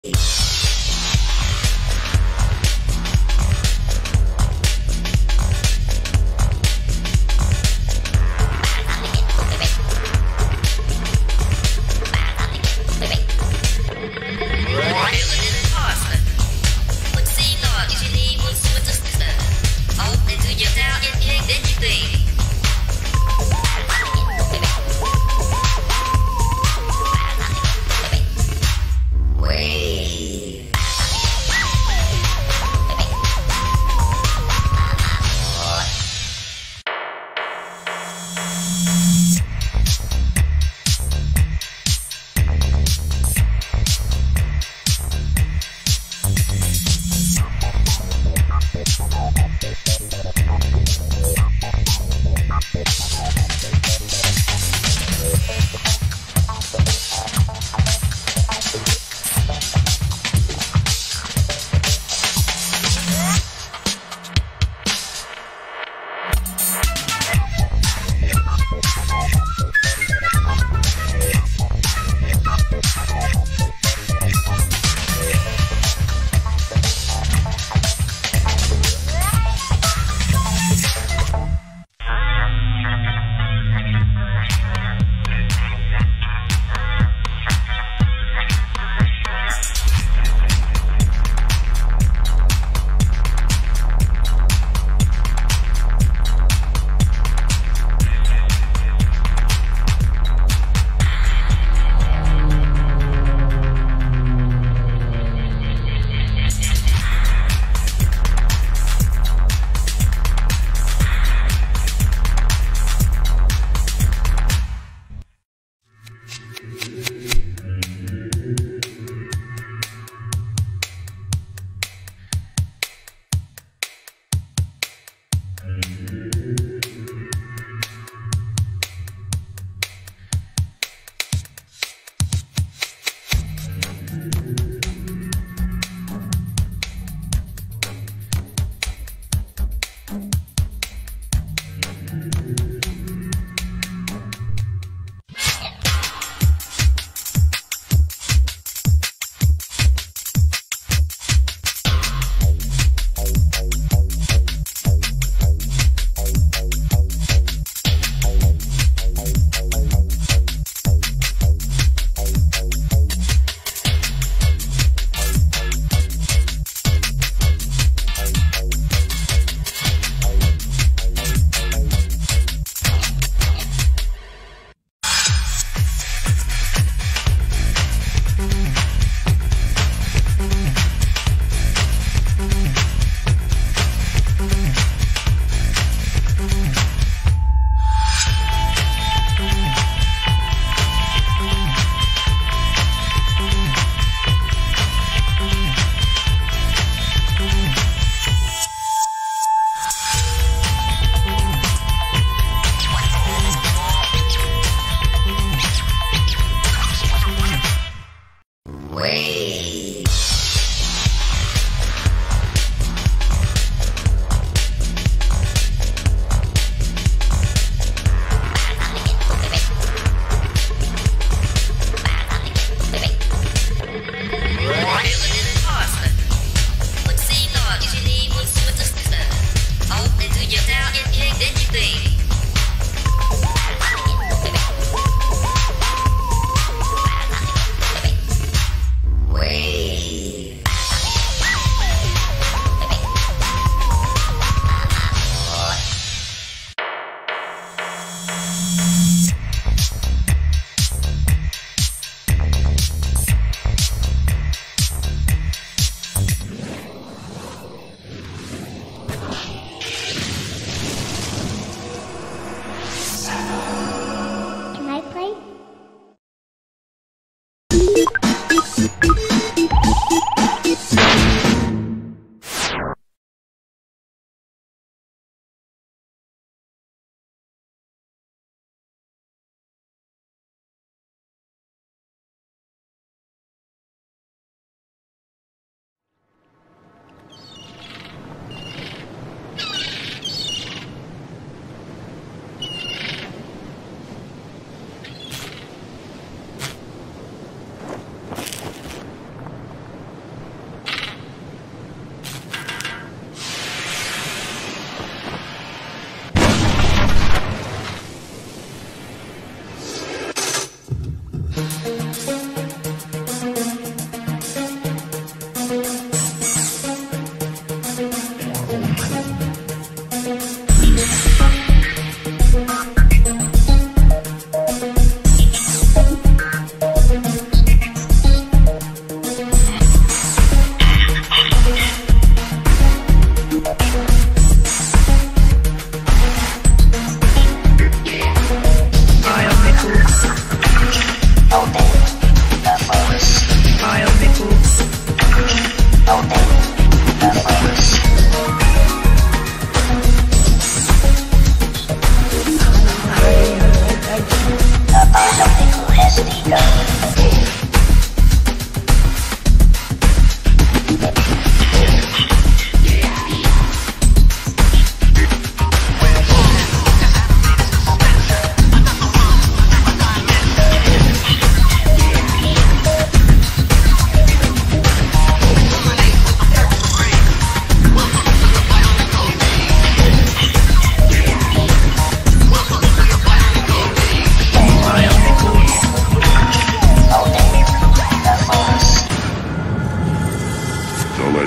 Wait.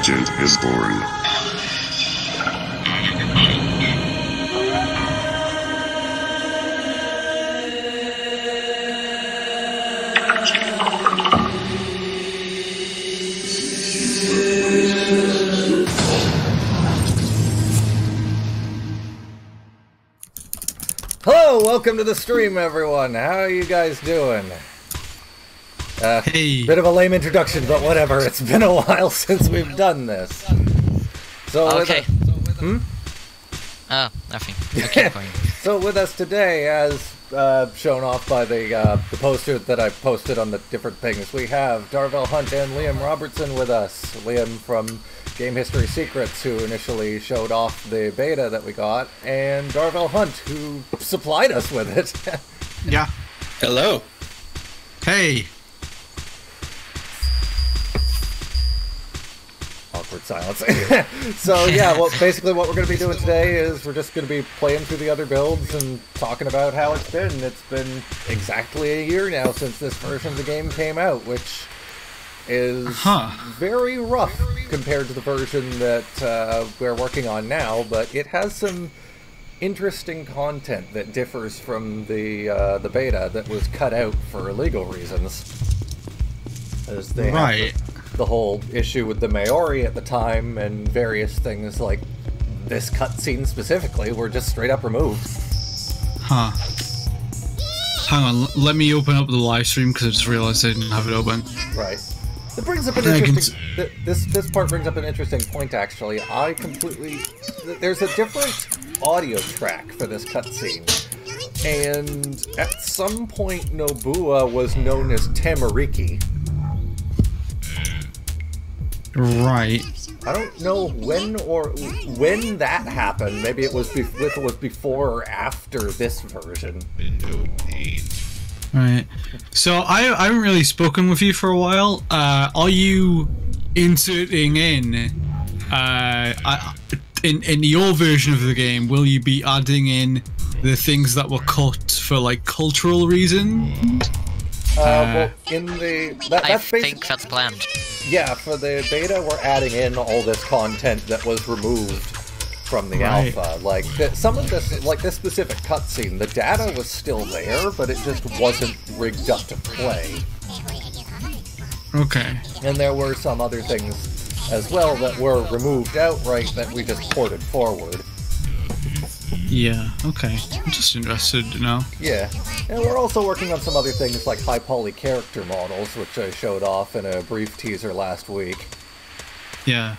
legend is born. Hello, welcome to the stream, everyone. How are you guys doing? Hey. Bit of a lame introduction, but whatever. It's been a while since we've done this. So okay. Oh, nothing. Okay, fine. So with us today, as shown off by the poster that I posted on the different things, we have Darvell Hunt and Liam Robertson with us. Liam from Game History Secrets, who initially showed off the beta that we got, and Darvell Hunt, who supplied us with it. Yeah. Hello. Hey. Awkward silence. So yeah, well, basically what we're going to be doing today is we're just going to be playing through the other builds and talking about how it's been. It's been exactly a year now since this version of the game came out, which is very rough compared to the version that we're working on now, but it has some interesting content that differs from the beta that was cut out for legal reasons. As they have the whole issue with the Maori at the time, and various things like this cutscene specifically were just straight up removed. Huh. Hang on, let me open up the live stream because I just realized I didn't have it open. Right. It brings up an interesting... This part brings up an interesting point, actually. There's a different audio track for this cutscene, and at some point Nobua was known as Tamariki. Right. I don't know when that happened. Maybe it was before or after this version. Right. So I haven't really spoken with you for a while. Are you inserting in your version of the game? Will you be adding in the things that were cut for like cultural reasons? Well, in the I think that's planned. Yeah, for the beta, we're adding in all this content that was removed from the alpha. Like some of this, like this specific cutscene, the data was still there, but it just wasn't rigged up to play. Okay. And there were some other things as well that were removed outright that we just ported forward. Yeah, okay. I'm just interested to know. Yeah. And we're also working on some other things like high poly character models, which I showed off in a brief teaser last week. Yeah.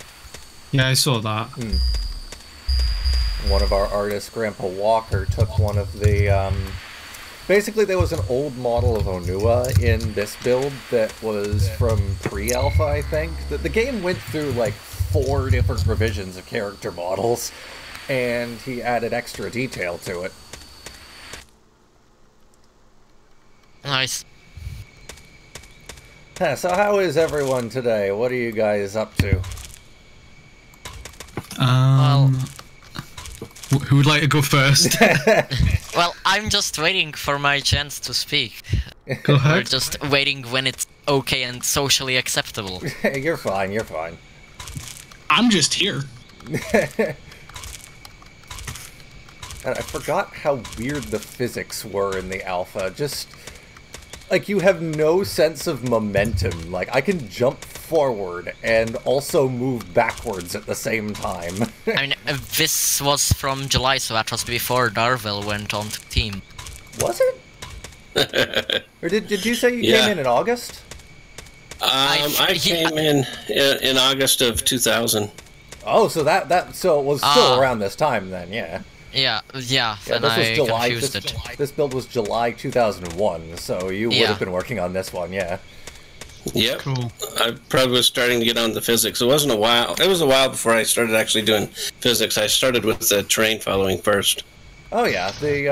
Yeah, I saw that. One of our artists, Grandpa Walker, took one of the... Basically, there was an old model of Onua in this build that was from pre-alpha, I think. The game went through like 4 different revisions of character models, and he added extra detail to it. Nice. So how is everyone today? What are you guys up to? Well, who would like to go first? well, I'm just waiting for my chance to speak. Go ahead. We're just waiting when it's okay and socially acceptable. You're fine, you're fine. I'm just here. And I forgot how weird the physics were in the alpha. Just, like, you have no sense of momentum. Like, I can jump forward and also move backwards at the same time. I mean, this was from July, so that was before Darvell went on to team. Was it? Or did you say you came in August? I came in August of 2000. Oh, so so it was still around this time then, yeah. Yeah, then this was I July. confused it. This build was July 2001, so you would have been working on this one, yeah. Yep. Cool. I probably was starting to get on the physics. It wasn't a while. It was a while before I started actually doing physics. I started with the terrain following first. Oh yeah, the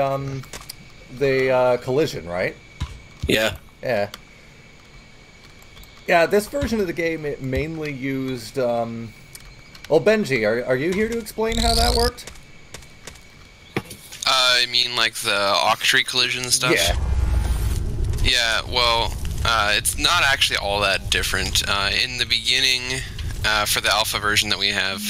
collision, right? Yeah. Yeah. Yeah, this version of the game, it mainly used, well, Benji, are you here to explain how that worked? I mean, like the octree collision stuff? Yeah. Yeah, well, it's not actually all that different. In the beginning, for the alpha version that we have.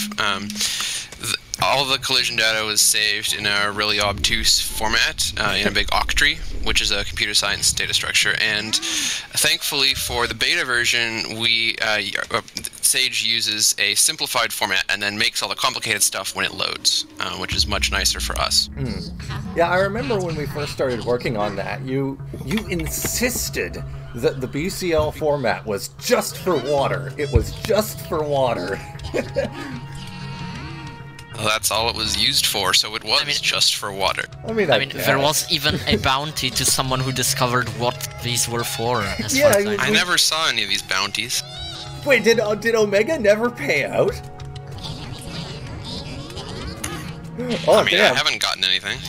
All the collision data was saved in a really obtuse format, in a big octree, which is a computer science data structure. And thankfully for the beta version, Sage uses a simplified format and then makes all the complicated stuff when it loads, which is much nicer for us. Yeah, I remember when we first started working on that, you insisted that the BCL format was just for water. It was just for water. Well, that's all it was used for, so it was just for water. I mean, there was even a bounty to someone who discovered what these were for. I never saw any of these bounties. Wait, did Omega never pay out? Oh, I mean, damn. I haven't gotten anything.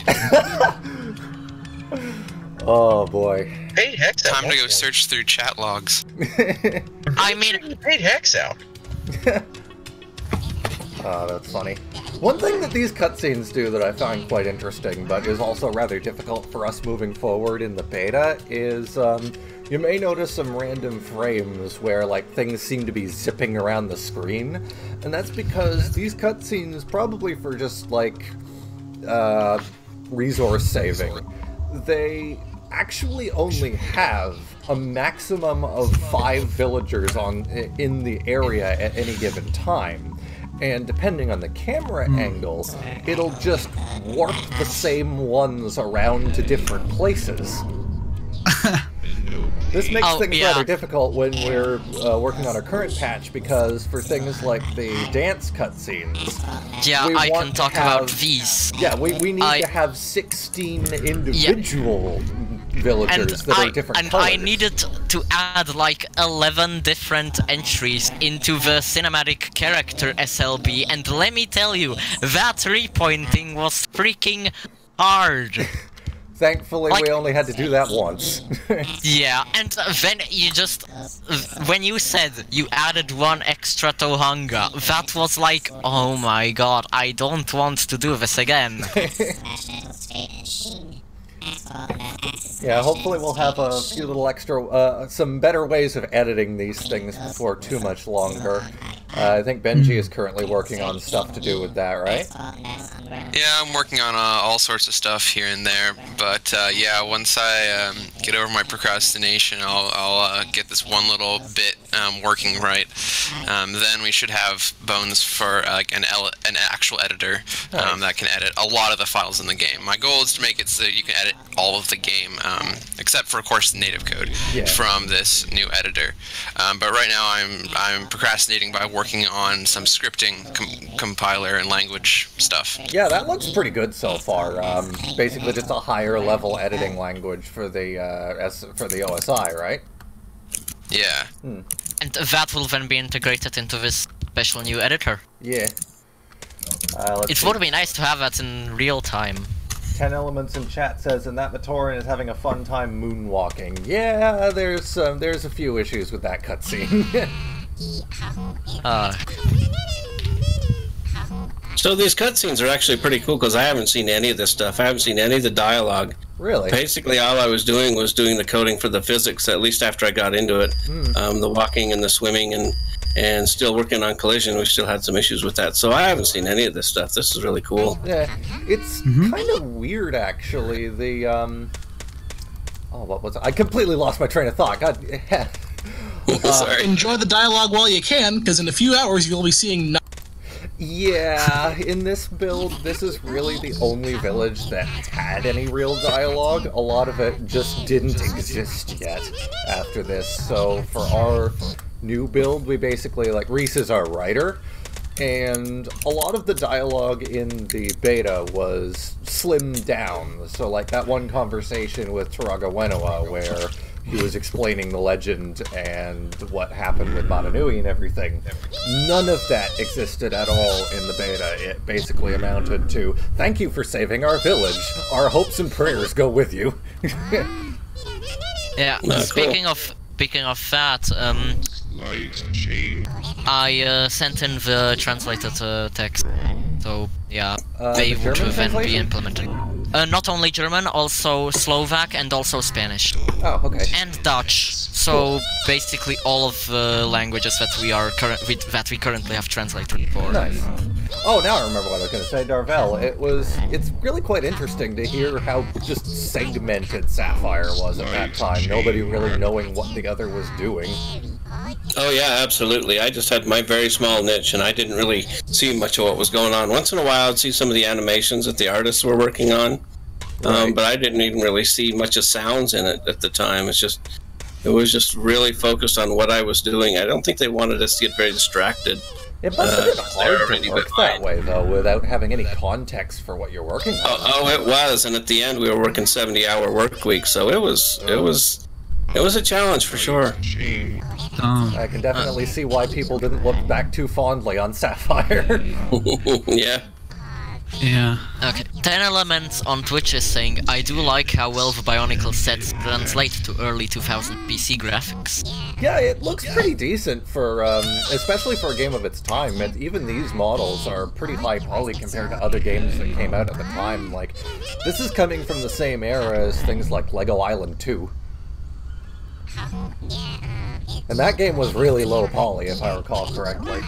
Oh boy. Paid Hex out. Time to go search through chat logs. I mean, paid Hex out. Oh, that's funny. One thing that these cutscenes do that I find quite interesting, but is also rather difficult for us moving forward in the beta, is you may notice some random frames where like things seem to be zipping around the screen, and that's because these cutscenes, probably for just like resource saving, they actually only have a maximum of 5 villagers in the area at any given time. And depending on the camera angle, it'll just warp the same ones around to different places. This makes things rather difficult when we're working on our current patch, because for things like the dance cutscenes, I can talk about these. Yeah, we need to have 16 individual villagers that are different colors. I needed to add like 11 different entries into the cinematic character SLB, and let me tell you, that repointing was freaking hard. Thankfully, we only had to do that once. Yeah, and then you just... When you said you added 1 extra Tohanga, that was like, oh my god, I don't want to do this again. Yeah, hopefully we'll have a few little extra, some better ways of editing these things before too much longer. I think Benji is currently working on stuff to do with that, right? Yeah, I'm working on all sorts of stuff here and there, but yeah, once I get over my procrastination, I'll get this one little bit working right. Then we should have bones for like an actual editor that can edit a lot of the files in the game. My goal is to make it so that you can edit all of the game, except for, of course, the native code from this new editor. But right now I'm procrastinating by working on some scripting compiler and language stuff. Yeah, that looks pretty good so far. Basically just a higher level editing language for the OSI, right? Yeah. And that will then be integrated into this special new editor. Yeah. It would be nice to have that in real time. 10 Elements in chat says, and that Matoran is having a fun time moonwalking. Yeah, there's a few issues with that cutscene. So these cutscenes are actually pretty cool, because I haven't seen any of this stuff. I haven't seen any of the dialogue. Really? Basically, all I was doing the coding for the physics, at least after I got into it. The walking and the swimming, and still working on collision. We still had some issues with that. So I haven't seen any of this stuff. This is really cool. Yeah, it's kind of weird, actually. The, oh, what was it? I completely lost my train of thought. God, Sorry. Enjoy the dialogue while you can, because in a few hours you'll be seeing Yeah, in this build, this is really the only village that had any real dialogue. A lot of it just didn't exist yet after this. So for our new build, we basically, like, Reese is our writer, and a lot of the dialogue in the beta was slimmed down. So like that one conversation with Turaga Wenoa where he was explaining the legend and what happened with Mananui and everything. None of that existed at all in the beta. It basically amounted to, thank you for saving our village. Our hopes and prayers go with you. Yeah, speaking of that, I sent in the translated text. So, yeah, they would then be implemented. Not only German, also Slovak and also Spanish. Oh, okay. And Dutch. So basically all of the languages that we currently have translated for. Nice. Oh, now I remember what I was going to say, Darvell. It's really quite interesting to hear how just segmented Sapphire was at that time. Nobody really knowing what the other was doing. Oh yeah, absolutely. I just had my very small niche, and I didn't really see much of what was going on. Once in a while, I'd see some of the animations that the artists were working on, Right. but I didn't even really see much of sounds in it at the time. It was just really focused on what I was doing. I don't think they wanted us to get very distracted. It must have been hard to already work that way, though, without having any context for what you're working on. Oh, it was, and at the end we were working 70-hour work weeks, so it was a challenge for sure. I can definitely see why people didn't look back too fondly on Sapphire. Yeah. Yeah. Okay, 10 Elements on Twitch is saying, I do like how well the Bionicle sets translate to early 2000 PC graphics. Yeah, it looks pretty decent for, especially for a game of its time. Even these models are pretty high poly compared to other games that came out at the time. Like, this is coming from the same era as things like Lego Island 2. And that game was really low poly, if I recall correctly.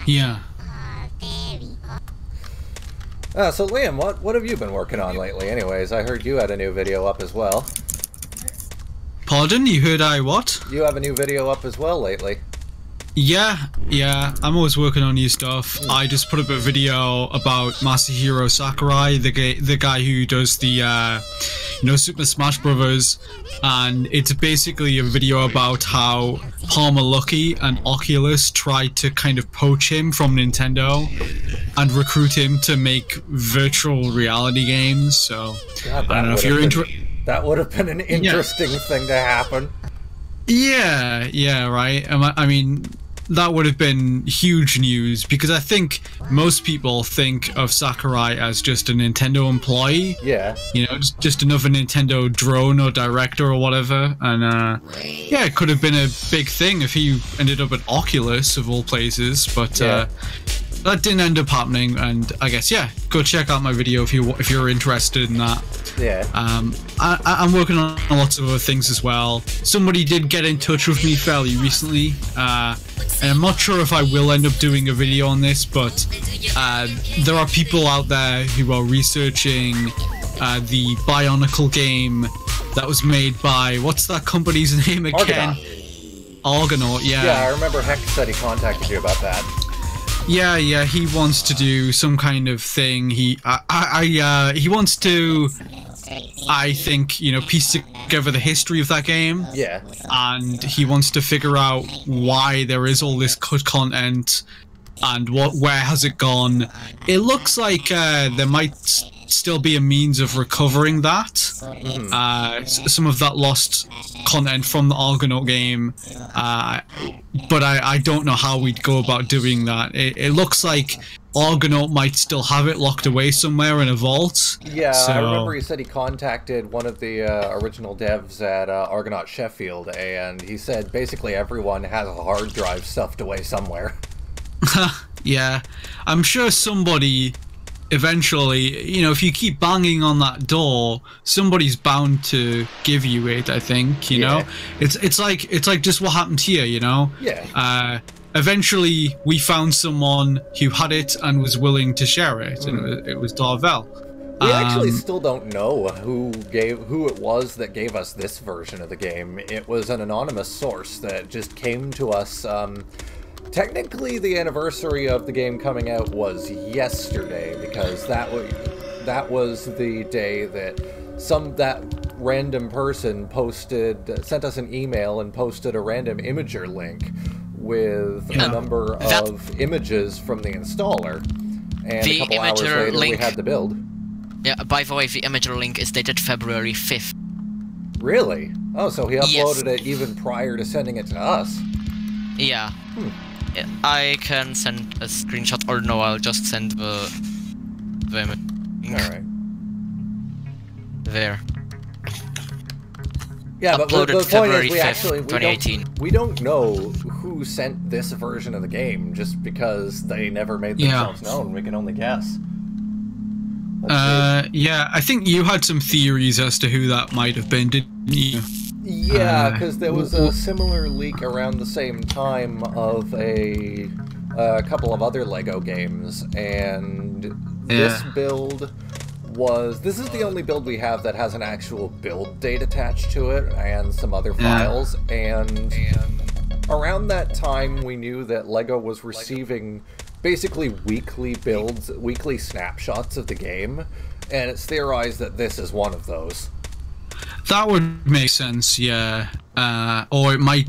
Yeah. So Liam, what have you been working on lately anyways? I heard you had a new video up as well. Pardon? You heard I what? You have a new video up as well lately. Yeah, I'm always working on new stuff. I just put up a video about Masahiro Sakurai, the guy who does the, Super Smash Brothers, and it's basically a video about how Palmer Luckey and Oculus tried to kind of poach him from Nintendo and recruit him to make virtual reality games. So God, I don't know if you're interested. That would have been an interesting thing to happen. Yeah, right. I mean, that would have been huge news, because I think most people think of Sakurai as just a Nintendo employee. Yeah. Just another Nintendo drone or director or whatever. And yeah, it could have been a big thing if he ended up at Oculus of all places, but that didn't end up happening. And I guess go check out my video if you're interested in that. Yeah. I'm working on lots of other things as well. Somebody did get in touch with me fairly recently, and I'm not sure if I will end up doing a video on this, but there are people out there who are researching the BIONICLE game that was made by, what's that company's name again? Argonaut, yeah. Yeah, I remember Heck said he contacted you about that. Yeah, he wants to do some kind of thing. He wants to, I think, piece together the history of that game. Yeah. And he wants to figure out why there is all this cut content and where has it gone. It looks like there might still be a means of recovering that. Some of that lost content from the Argonaut game, but I don't know how we'd go about doing that. It looks like Argonaut might still have it locked away somewhere in a vault. Yeah, so I remember he said he contacted one of the original devs at Argonaut Sheffield, and he said basically everyone has a hard drive stuffed away somewhere. Yeah, I'm sure somebody eventually, if you keep banging on that door, somebody's bound to give you it. I think it's like just what happened here. Yeah. Eventually, we found someone who had it and was willing to share it, and it was Darvell. We actually still don't know who it was that gave us this version of the game. It was an anonymous source that just came to us. Technically, the anniversary of the game coming out was yesterday, because that was the day that random person sent us an email and posted a random imager link with a number of images from the installer, and a couple hours later we had the build. Yeah, by the way, the imager link is dated February 5th. Really? Oh, so he uploaded it even prior to sending it to us. Yeah. Yeah, I can send a screenshot, or no, I'll just send the image. Alright. There. Yeah, but the point February is 5th, we don't know who sent this version of the game, just because they never made themselves known. We can only guess. Yeah, I think you had some theories as to who that might have been, didn't you? Yeah, because there was a similar leak around the same time of a couple of other LEGO games, and this build was... This is the only build we have that has an actual build date attached to it, and some other files, and around that time we knew that LEGO was receiving basically weekly builds, weekly snapshots of the game, and it's theorized that this is one of those. That would make sense, yeah. Or it might...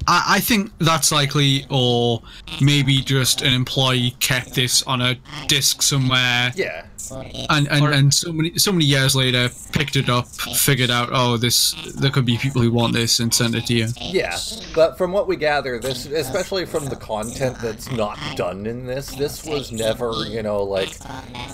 I think that's likely, or maybe just an employee kept this on a disk somewhere. Yeah. And so many years later picked it up, figured out, oh, there could be people who want this, and sent it to you. Yeah, but from what we gather, this, especially from the content that's not done in this was never, you know, like,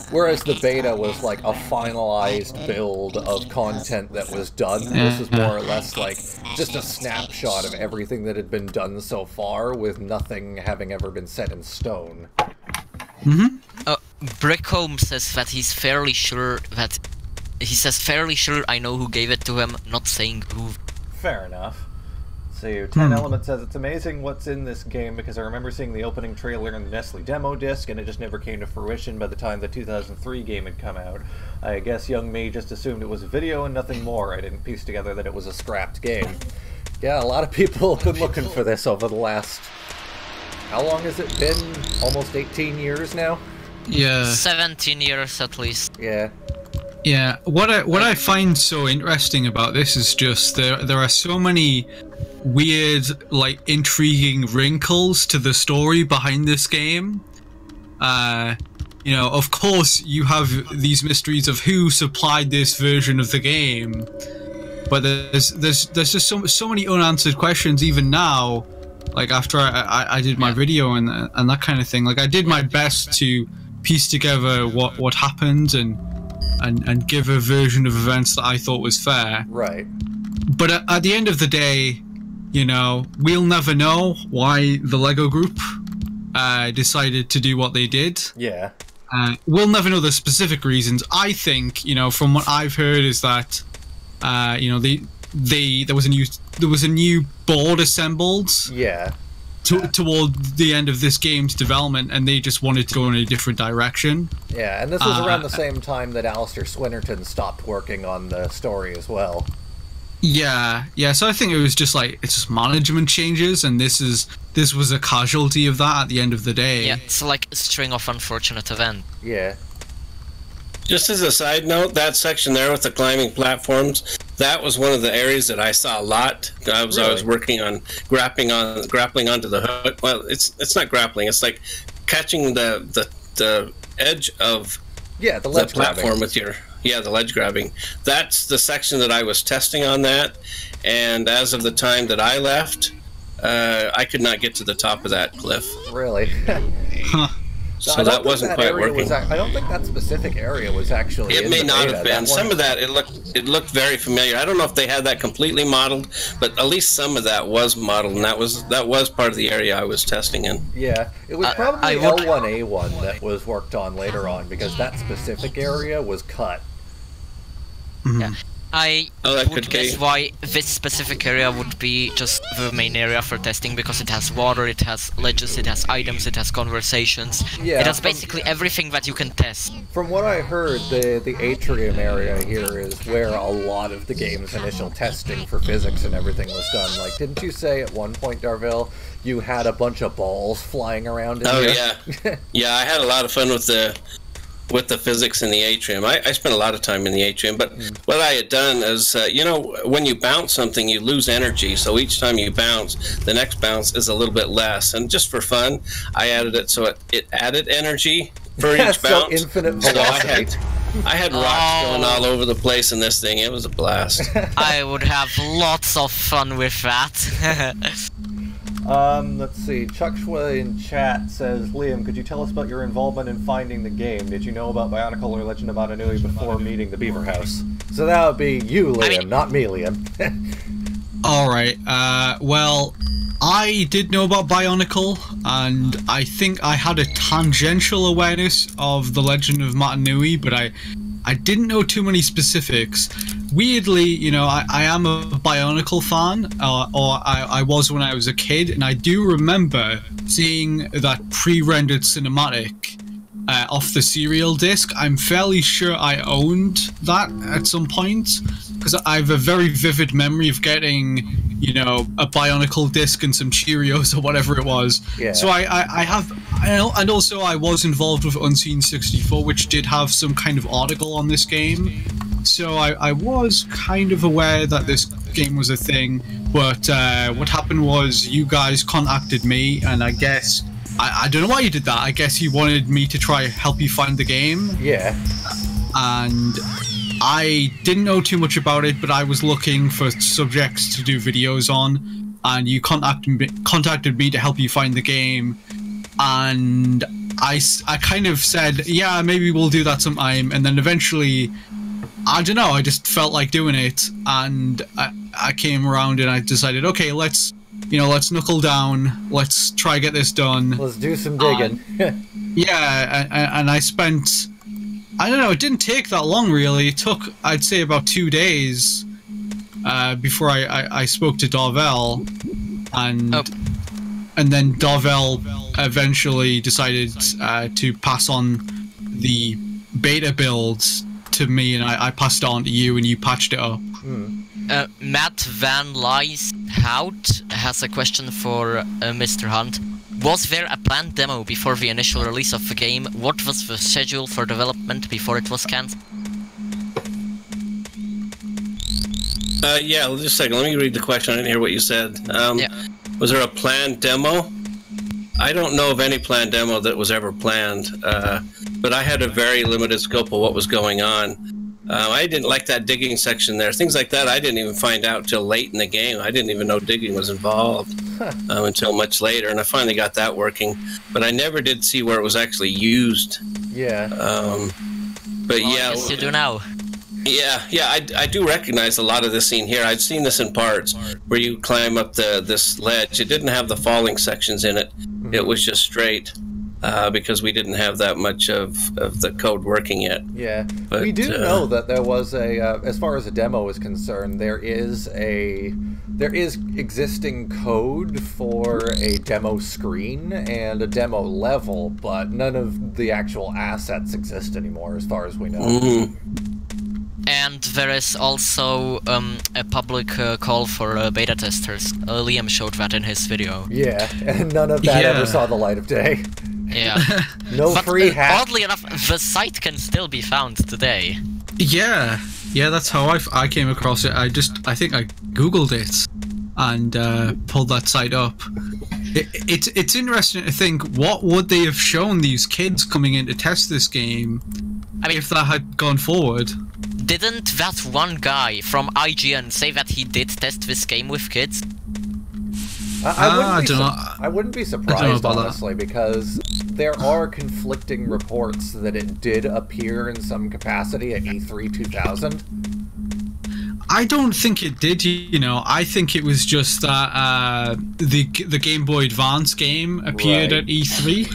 whereas the beta was like a finalized build of content that was done, this is more or less like just a snapshot of everything that had been done so far, with nothing having ever been set in stone. Brickholm says that he's fairly sure that... He says fairly sure I know who gave it to him, not saying who. Fair enough. So 10 Element says, it's amazing what's in this game because I remember seeing the opening trailer in the Nestle demo disc and it just never came to fruition by the time the 2003 game had come out. I guess young me just assumed it was a video and nothing more. I didn't piece together that it was a scrapped game. Yeah, a lot of people have been looking for this over the last... How long has it been? Almost 18 years now? Yeah. 17 years at least. Yeah. Yeah, what I find so interesting about this is just there are so many weird, like, intriguing wrinkles to the story behind this game. You know, of course you have these mysteries of who supplied this version of the game, but there's just so many unanswered questions even now. Like after I did my video and that kind of thing, like I did my best to piece together what happened and give a version of events that I thought was fair. Right. But at the end of the day, you know, we'll never know why the LEGO group decided to do what they did. Yeah. We'll never know the specific reasons. I think, you know, from what I've heard is that, you know, there was a new board assembled. Yeah. Toward the end of this game's development, and they just wanted to go in a different direction. Yeah, and this was around the same time that Alistair Swinnerton stopped working on the story as well. Yeah, so I think it was just like, it's just management changes, and this was a casualty of that at the end of the day. Yeah, it's like a string of unfortunate events. Yeah. Just as a side note, that section there with the climbing platforms, that was one of the areas that I saw a lot. I was working on grappling onto the hook. Well, it's not grappling. It's like catching the edge of the ledge platform grabbing. with your the ledge grabbing. That's the section that I was testing on that, and as of the time that I left, I could not get to the top of that cliff. Really? Huh. So that wasn't quite working. I don't think that specific area was actually. It may not have been. Some of that it looked very familiar. I don't know if they had that completely modeled, but at least some of that was modeled, and that was part of the area I was testing in. Yeah, it was probably L1A1 that was worked on later on because that specific area was cut. Yeah. I would guess why this specific area would be just the main area for testing, because it has water, it has ledges, it has items, it has conversations. Yeah, it has basically everything that you can test. From what I heard, the Atrium area here is where a lot of the game's initial testing for physics and everything was done. Like, didn't you say at one point, Darvell, you had a bunch of balls flying around in here? Yeah. Yeah, I had a lot of fun with the physics in the Atrium. I spent a lot of time in the Atrium, but what I had done is, you know, when you bounce something, you lose energy, so each time you bounce, the next bounce is a little bit less, and just for fun, I added it so it added energy for each bounce. So infinite velocity. So I had rocks going all over the place in this thing. It was a blast. I would have lots of fun with that. Let's see. Chuck Schwa in chat says, Liam, could you tell us about your involvement in finding the game? Did you know about BIONICLE or Legend of Ananui before meeting the Beaverhouse? So that would be you, Liam, not me, Liam. Alright, well, I did know about Bionicle, and I think I had a tangential awareness of the Legend of Matanui, but I didn't know too many specifics. Weirdly, you know, I am a Bionicle fan, or I was when I was a kid, and I do remember seeing that pre-rendered cinematic off the serial disc. I'm fairly sure I owned that at some point, because I have a very vivid memory of getting, you know, a Bionicle disc and some Cheerios or whatever it was. Yeah. So I have, and also I was involved with Unseen 64, which did have some kind of article on this game. So I was kind of aware that this game was a thing, but what happened was you guys contacted me, and I guess, I don't know why you did that. I guess you wanted me to try help you find the game. Yeah. And I didn't know too much about it, but I was looking for subjects to do videos on, and you contacted me to help you find the game, and I kind of said, yeah, maybe we'll do that sometime, and then eventually, I don't know, I just felt like doing it, and I came around and I decided, okay, let's knuckle down, let's try get this done. Let's do some digging. Yeah, and I spent, I don't know, it didn't take that long really. It took, I'd say, about 2 days before I spoke to Darvell, and then Darvell eventually decided to pass on the beta builds to me, and I passed it on to you, and you patched it up. Matt Van Lieshout has a question for Mr. Hunt. Was there a planned demo before the initial release of the game? What was the schedule for development before it was cancelled? Yeah, just a second. Let me read the question. I didn't hear what you said. Was there a planned demo? I don't know of any planned demo that was ever planned, but I had a very limited scope of what was going on. I didn't like that digging section there. Things like that I didn't even find out till late in the game. I didn't even know digging was involved until much later, and I finally got that working. But I never did see where it was actually used. Yeah. But well, yeah. I guess you do now. Yeah, I do recognize a lot of this scene here. I'd seen this in parts where you climb up this ledge. It didn't have the falling sections in it. It was just straight. Because we didn't have that much of the code working yet. Yeah, but, we do know that there was a, as far as a demo is concerned, there is existing code for a demo screen and a demo level, but none of the actual assets exist anymore, as far as we know. And there is also a public call for beta testers. Liam showed that in his video. Yeah, and none of that ever saw the light of day. Yeah. No but, free hack. Oddly enough, the site can still be found today. Yeah, that's how I came across it. I think I googled it and pulled that site up. It's interesting to think, what would they have shown these kids coming in to test this game, I mean, if that had gone forward? Didn't that one guy from IGN say that he did test this game with kids? I wouldn't be surprised, honestly, because there are conflicting reports that it did appear in some capacity at E3 2000. I don't think it did, you know. I think it was just that the Game Boy Advance game appeared at E3.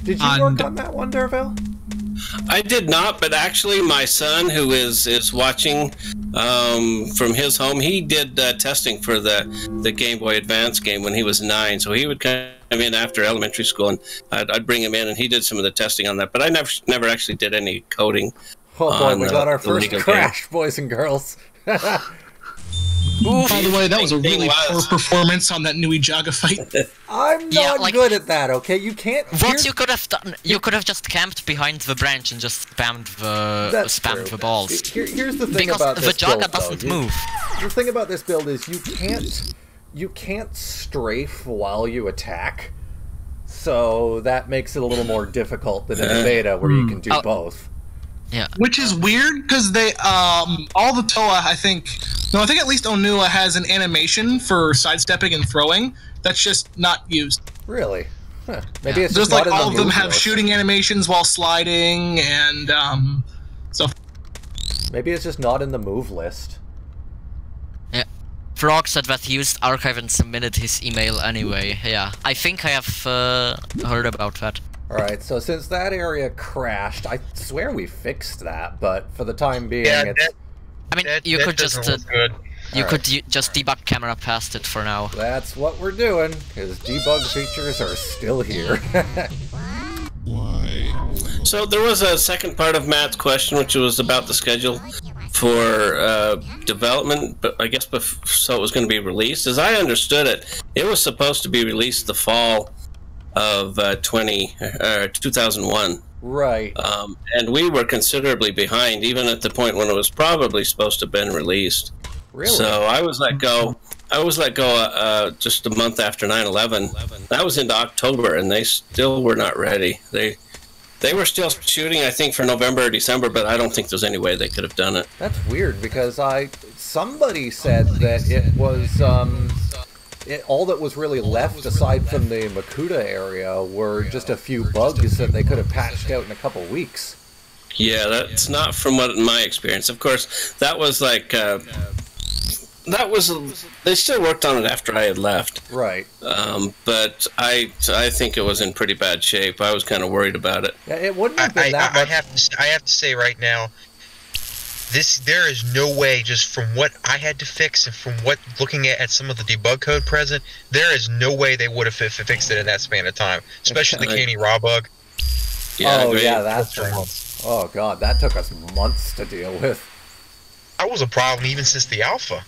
Did you work on that one, Darvell? I did not, but actually my son, who is watching from his home, he did testing for the Game Boy Advance game when he was 9. So he would come in after elementary school, and I'd bring him in, and he did some of the testing on that. But I never actually did any coding. Oh boy, we got our first crash, boys and girls. By the way, that was a really poor performance on that Nui Jaga fight. I'm not good at that, okay? You can't... What you could have done, you could have just camped behind the branch and just spammed the balls. Here's the thing because about this the Jaga build, doesn't move. The thing about this build is you can't strafe while you attack, so that makes it a little more difficult than in a beta where you can do both. Yeah. Which is weird, because they, all the Toa, I think at least Onua has an animation for sidestepping and throwing that's just not used. Really? Huh. Maybe it's just not in all of them have list. shooting animations while sliding, and, so... Maybe it's just not in the move list. Yeah. Frog said that he used archive and submitted his email anyway. Yeah, I think I have heard about that. Alright, so since that area crashed, I swear we fixed that, but for the time being, Yeah, it's... I mean, you that could just doesn't look good. you could just debug camera past it for now. That's what we're doing, because debug features are still here. So there was a second part of Matt's question, which was about the schedule for development, but I guess so it was going to be released. As I understood it, it was supposed to be released the fall of 2001. Right. And we were considerably behind, even at the point when it was probably supposed to have been released. Really? So I was let go. Just a month after 9/11. That was into October, and they still were not ready. They were still shooting, I think, for November or December, but I don't think there's any way they could have done it. That's weird, because somebody said that it was, all that was really left, aside from the Makuta area, were just a few bugs that they could have patched out in a couple weeks. Yeah, that's not from my experience. Of course, that was like... they still worked on it after I had left. Right. But I think it was in pretty bad shape. I was kind of worried about it. Yeah, it wouldn't have been that much. I have to say right now, there is no way, just from what I had to fix and from what looking at some of the debug code present, there is no way they would have fixed it in that span of time. Especially the Canny Raw bug. Yeah, oh yeah, that's oh god, that took us months to deal with. That was a problem even since the alpha.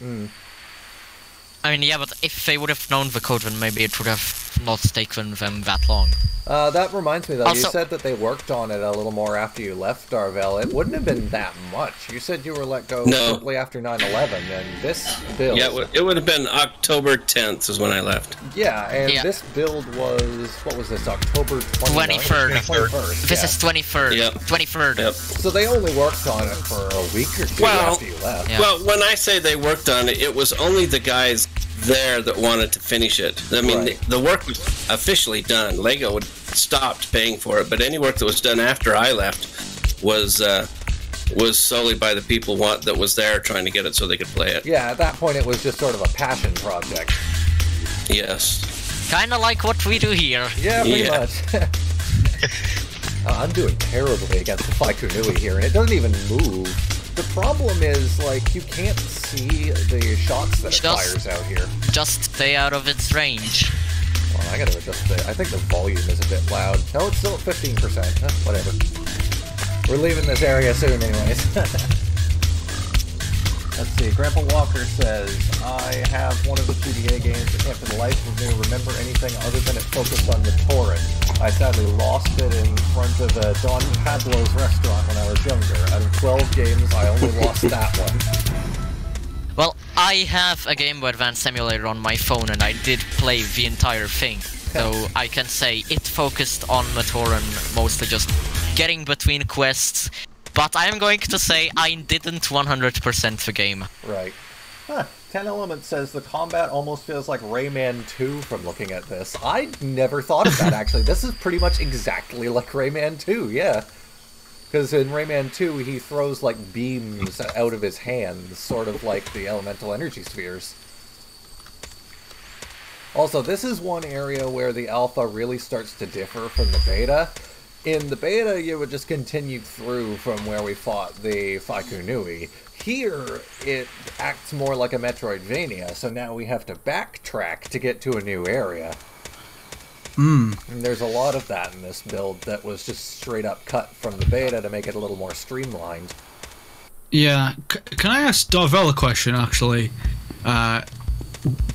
I mean, yeah, but if they would have known the code, then maybe it would have not taken them that long. That reminds me, though, Also, you said that they worked on it a little more after you left, Darvell. It wouldn't have been that much. You said you were let go shortly after 9/11, and this build... Yeah, it would have been October 10th is when I left. Yeah, and this build was... What was this, October 23rd. 21st. This is 23rd. Yep. 23rd. Yep. So they only worked on it for a week or two after you left. Yeah. Well, when I say they worked on it, it was only the guys there that wanted to finish it. I mean, Right. the work was officially done. Lego had stopped paying for it, but any work that was done after I left was solely by the people that was there trying to get it so they could play it. Yeah, at that point it was just sort of a passion project. Yes. Kinda like what we do here. Yeah, pretty Yeah. much. I'm doing terribly against the Faikunui here, and it doesn't even move. The problem is, like, you can't see the shots that it fires out here. Just stay out of its range. Well, I gotta adjust I think the volume is a bit loud. No, it's still at 15%. Whatever. We're leaving this area soon anyways. Let's see, Grandpa Walker says, I have one of the PDA games that can't for the life of me remember anything other than it focused on the torrent. I sadly lost it in front of Don Pablo's restaurant when I was younger. Out of 12 games, I only lost that one. Well, I have a Game Boy Advance emulator on my phone, and I did play the entire thing. So I can say it focused on Matoran, mostly just getting between quests. But I'm going to say I didn't 100% the game. Right. Huh. 10 Element says the combat almost feels like Rayman 2 from looking at this. I never thought of that, actually. This is pretty much exactly like Rayman 2, yeah. Because in Rayman 2, he throws, like, beams out of his hands, sort of like the elemental energy spheres. Also, this is one area where the alpha really starts to differ from the beta. In the beta, you would just continue through from where we fought the Faikunui. Here, it acts more like a Metroidvania, so now we have to backtrack to get to a new area. And there's a lot of that in this build that was just straight up cut from the beta to make it a little more streamlined. Yeah, can I ask Darvell a question, actually?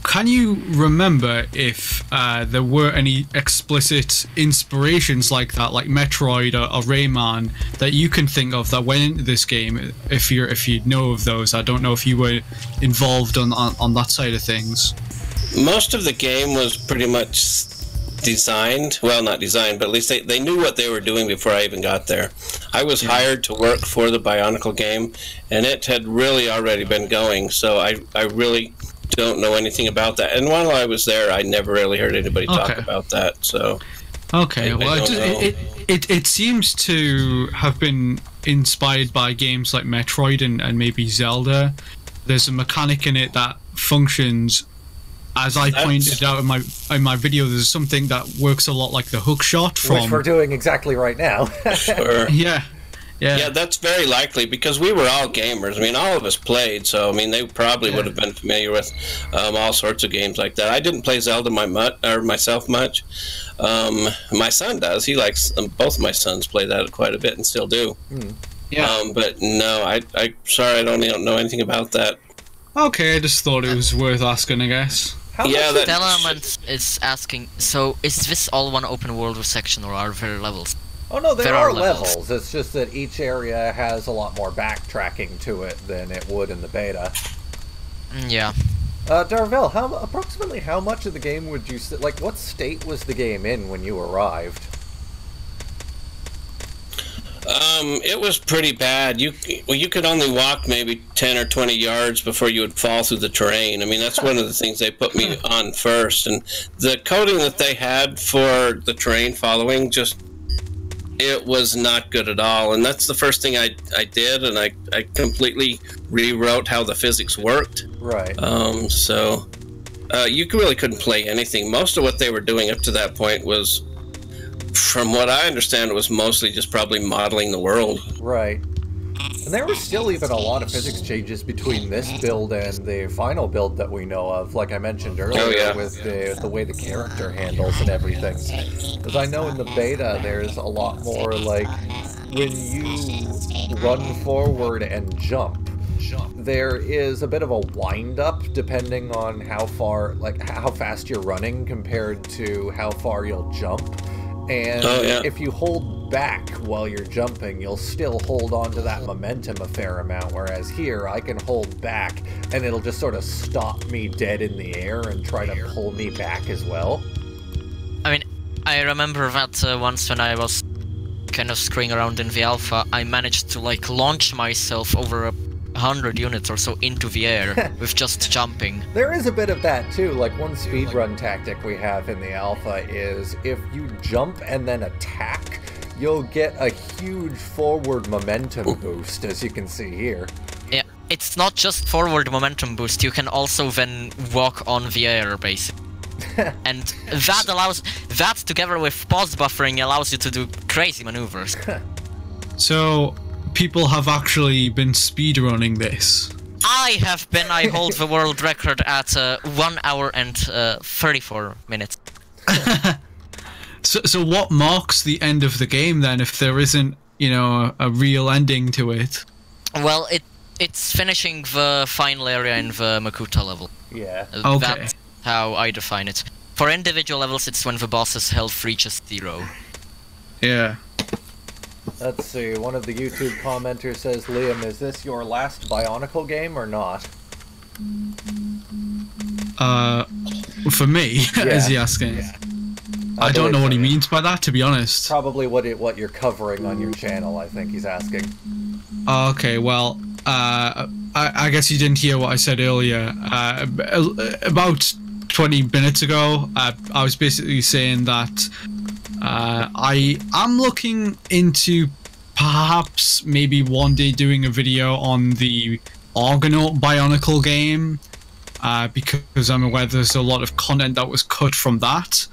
Can you remember if there were any explicit inspirations like that, like Metroid or Rayman, that you can think of that went into this game? If you know of those, I don't know if you were involved on that side of things. Most of the game was pretty much designed, well, not designed, but at least they knew what they were doing before I even got there. I was hired to work for the BIONICLE game, and it had really already been going, so I really don't know anything about that. And while I was there, I never really heard anybody talk about that. So okay, it seems to have been inspired by games like Metroid and maybe Zelda. There's a mechanic in it that functions. As I pointed out in my video, there's something that works a lot like the hook shot from... Which we're doing exactly right now. Sure. Yeah. Yeah, that's very likely because we were all gamers. I mean, all of us played, so I mean, they probably would have been familiar with all sorts of games like that. I didn't play Zelda myself much. My son does. He likes both of my sons play that quite a bit and still do. Yeah. But no, I sorry, I don't know anything about that. Okay, I just thought it was worth asking, I guess. Element is asking, so is this all one open world section or are there levels? Oh no, there are levels. It's just that each area has a lot more backtracking to it than it would in the beta. Yeah. Darvell, approximately how much of the game would you like? What state was the game in when you arrived? It was pretty bad. You could only walk maybe 10 or 20 yards before you would fall through the terrain. I mean, that's one of the things they put me on first. And the coding that they had for the terrain following, it was not good at all. And that's the first thing I did, and I completely rewrote how the physics worked. Right. So you really couldn't play anything. Most of what they were doing up to that point was, from what I understand, it was mostly just probably modeling the world. Right. And there were still even a lot of physics changes between this build and the final build that we know of, like I mentioned earlier, with the way the character handles and everything. Because I know in the beta there's a lot more, like, when you run forward and jump, there is a bit of a wind-up depending on how fast you're running compared to how far you'll jump. And if you hold back while you're jumping, you'll still hold on to that momentum a fair amount, whereas here, I can hold back, and it'll just sort of stop me dead in the air and try to pull me back as well. I mean, I remember that once when I was kind of screwing around in the alpha, I managed to, like, launch myself over 100 units or so into the air with just jumping. There is a bit of that too. Like, one speedrun tactic we have in the alpha is if you jump and then attack, you'll get a huge forward momentum boost, as you can see here. Yeah, it's not just forward momentum boost, you can also then walk on the air, basically. And that together with pause buffering allows you to do crazy maneuvers. So, people have actually been speedrunning this. I have been. I hold the world record at 1 hour and 34 minutes. So what marks the end of the game then, if there isn't, a real ending to it? Well, it's finishing the final area in the Makuta level. Yeah. Okay. That's how I define it. For individual levels, it's when the boss's health reaches 0. Yeah. Let's see, one of the YouTube commenters says, Liam, is this your last Bionicle game or not? For me, is he asking? Yeah. I don't know what he means by that, to be honest. Probably what you're covering on your channel, I think he's asking. Okay, well, I guess you didn't hear what I said earlier. About 20 minutes ago, I was basically saying that I am looking into perhaps maybe one day doing a video on the Argonaut Bionicle game, because I'm aware there's a lot of content that was cut from that.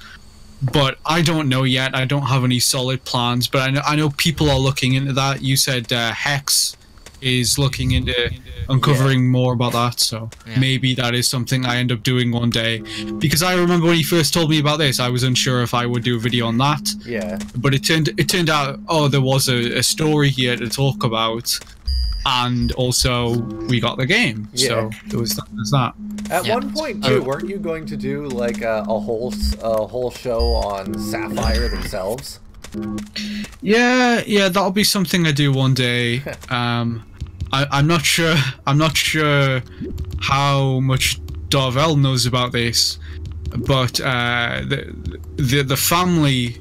But I don't know yet. I don't have any solid plans, but I know people are looking into that. You said Hex is looking into uncovering more about that, so maybe that is something I end up doing one day. Because I remember when he first told me about this, I was unsure if I would do a video on that. Yeah. But it turned out, there was a story here to talk about, and also we got the game. Yeah. So there's that. At one point too, weren't you going to do like a whole show on Sapphire themselves? Yeah, that'll be something I do one day. I'm not sure how much Darvell knows about this, but the family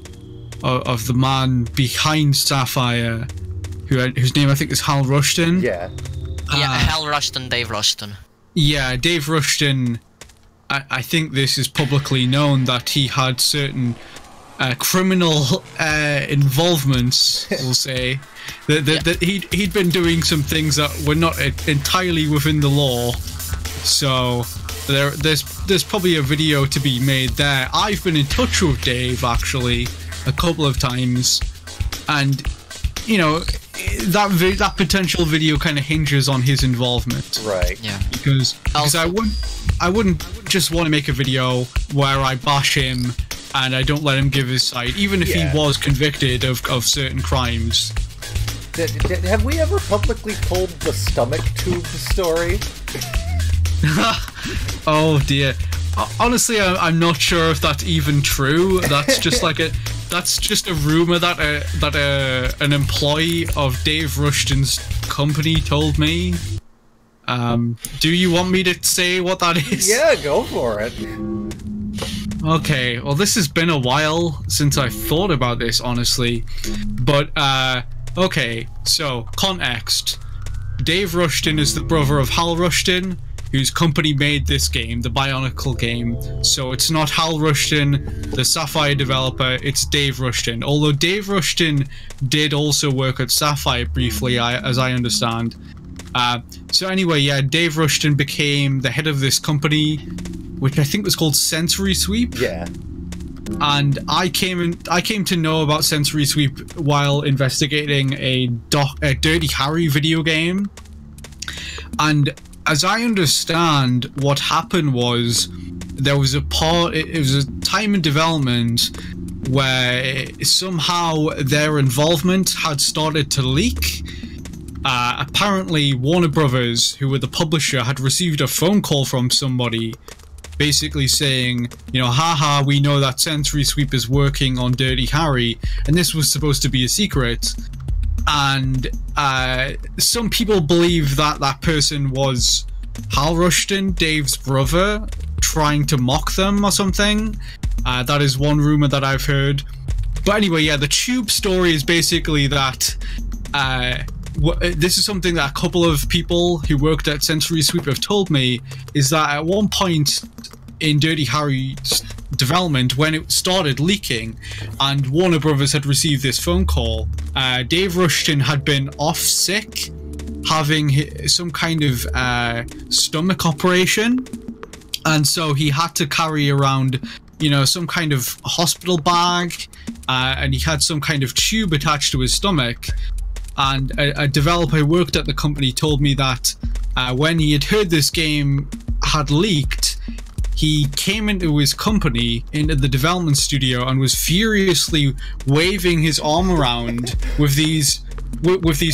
of the man behind Saffire, whose name I think is Hal Rushton. Yeah. Hal Rushton, Dave Rushton. Yeah, Dave Rushton. I think this is publicly known that he had certain criminal involvements, we'll say, that he'd been doing some things that were not entirely within the law. So there's probably a video to be made there. I've been in touch with Dave actually a couple of times, and you know that potential video kind of hinges on his involvement, Right. Yeah. because I wouldn't just want to make a video where I bash him and I don't let him give his side, even if Yeah. he was convicted of certain crimes. Have we ever publicly told the stomach tube story? Oh dear. Honestly, I'm not sure if that's even true. That's just like that's just a rumor that an employee of Dave Rushton's company told me. Do you want me to say what that is? Yeah, go for it. Okay, well this has been a while since I thought about this, honestly. But, okay, so, context. Dave Rushton is the brother of Hal Rushton, whose company made this game, the BIONICLE game. So it's not Hal Rushton, the Saffire developer, it's Dave Rushton. Although Dave Rushton did also work at Saffire briefly, as I understand. So anyway, yeah, Dave Rushton became the head of this company, which I think was called Sensory Sweep. Yeah. And I came to know about Sensory Sweep while investigating a Dirty Harry video game. And as I understand, what happened was there was it was a time in development where somehow their involvement had started to leak. Apparently, Warner Brothers, who were the publisher, had received a phone call from somebody basically saying, you know, haha, we know that Sensory Sweep is working on Dirty Harry, and this was supposed to be a secret. And some people believe that that person was Hal Rushton, Dave's brother, trying to mock them or something. That is one rumor that I've heard. But anyway, yeah, the tube story is basically that this is something that a couple of people who worked at Sensory Sweep have told me, is that at one point in Dirty Harry's development, when it started leaking and Warner Brothers had received this phone call, Dave Rushton had been off sick, having some kind of stomach operation, and so he had to carry around, you know, some kind of hospital bag, and he had some kind of tube attached to his stomach. And a developer who worked at the company told me that when he had heard this game had leaked, he came into his company, into the development studio, and was furiously waving his arm around with these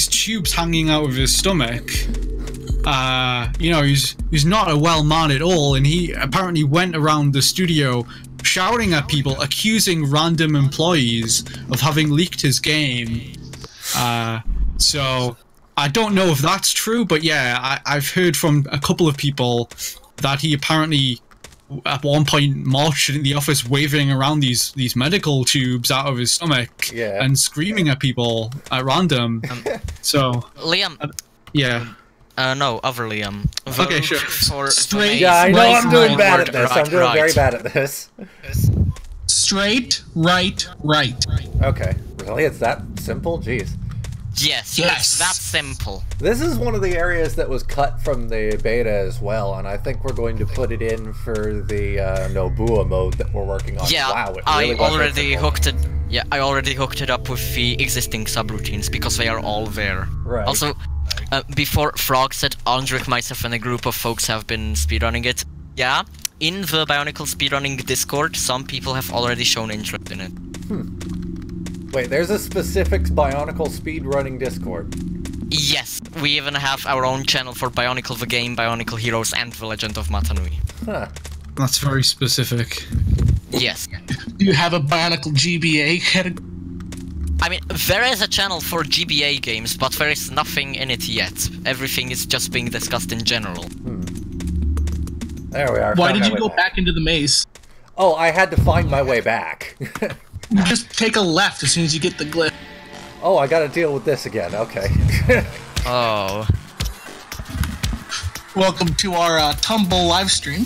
tubes hanging out of his stomach. You know, he's not a well man at all, and he apparently went around the studio shouting at people, accusing random employees of having leaked his game. So I don't know if that's true, but yeah, I've heard from a couple of people that he apparently at one point marched in the office waving around these medical tubes out of his stomach, Yeah. and screaming at people at random. So Liam. yeah. No, other Liam. Okay, sure. For Straight. Yeah, I know Right, I'm doing right, bad at this. right, I'm doing right. very bad at this. Straight, right, right. Okay. Really? It's that simple? Jeez. Yes, Yes. it's that simple. This is one of the areas that was cut from the beta as well, and I think we're going to put it in for the Nobua mode that we're working on. Yeah, Wow, it I really was that already simple. hooked it. Yeah, I already hooked it up with the existing subroutines because they are all there. Right. Also, before Frog said, Andrik, myself, and a group of folks have been speedrunning it. Yeah, in the BIONICLE speedrunning Discord, some people have already shown interest in it. Wait, there's a specific BIONICLE speedrunning Discord. Yes, we even have our own channel for BIONICLE the game, BIONICLE Heroes, and The Legend of Matanui. Huh. That's very specific. Yes. Do you have a BIONICLE GBA category? I mean, there is a channel for GBA games, but there is nothing in it yet. Everything is just being discussed in general. There we are. Why Found did my you way go back into the maze? Oh, I had to find my way back. You just take a left as soon as you get the glyph. Oh, I gotta deal with this again. Okay. Oh. Welcome to our Tumble live stream.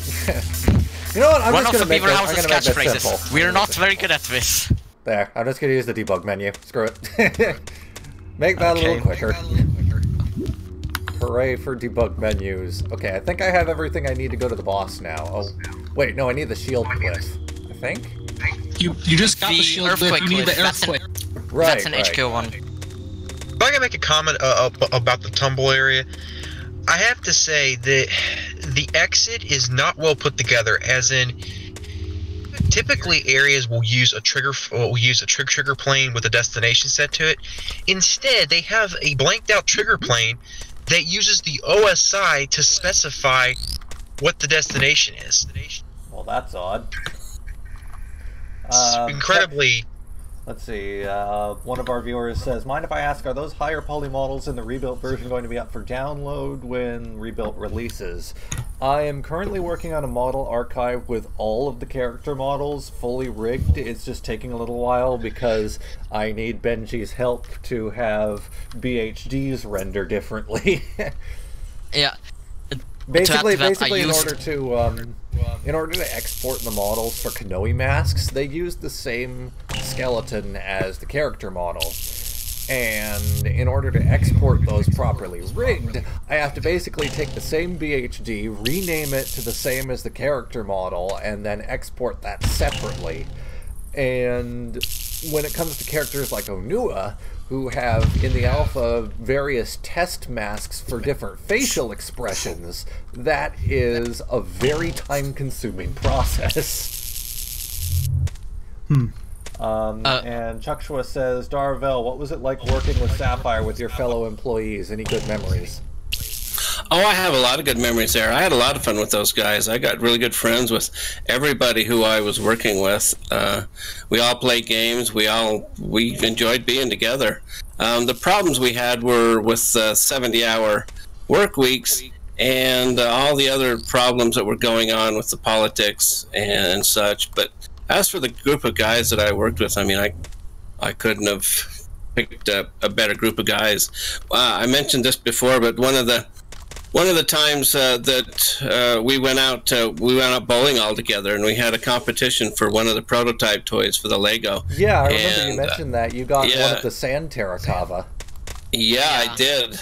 You know what? I'm One just of gonna the make this, I'm Beaverhouse's gonna make this catchphrases. simple. We're not very good at this. There. I'm just gonna use the debug menu. Screw it. Make that a little Okay. quicker. hooray for debug menus. Okay, I think I have everything I need to go to the boss now. Oh, wait, no, I need the shield glyph, I think. You just got the shield glyph, you need the earthquake. Right, That's an right. HQ one. If I can make a comment about the tumble area, I have to say that the exit is not well put together. As in, typically areas will use a trigger plane with a destination set to it. Instead, they have a blanked out trigger plane that uses the OSI to specify what the destination is. Well, that's odd. It's incredibly. Let's see, one of our viewers says, mind if I ask, are those higher poly models in the rebuilt version going to be up for download when rebuilt releases? I am currently working on a model archive with all of the character models fully rigged. It's just taking a little while because I need Benji's help to have BHDs render differently. Yeah. Basically, in order to export the models for Kanoe masks, they use the same skeleton as the character model. And in order to export those properly rigged, I have to basically take the same BHD, rename it to the same as the character model, and then export that separately. And when it comes to characters like Onua, who have, in the alpha, various test masks for different facial expressions, that is a very time-consuming process. And Chukshua says, Darvell, what was it like working with Sapphire with your fellow employees? Any good memories? Oh, I have a lot of good memories there. I had a lot of fun with those guys. I got really good friends with everybody who I was working with. We all played games. We enjoyed being together. The problems we had were with 70-hour work weeks and all the other problems that were going on with the politics and such. But as for the group of guys that I worked with, I mean, I couldn't have picked a better group of guys. I mentioned this before, but one of the times that we went out bowling all together, and we had a competition for one of the prototype toys for the Lego. Yeah, I remember you mentioned that. You got one of the sand terracotta. Yeah, I did.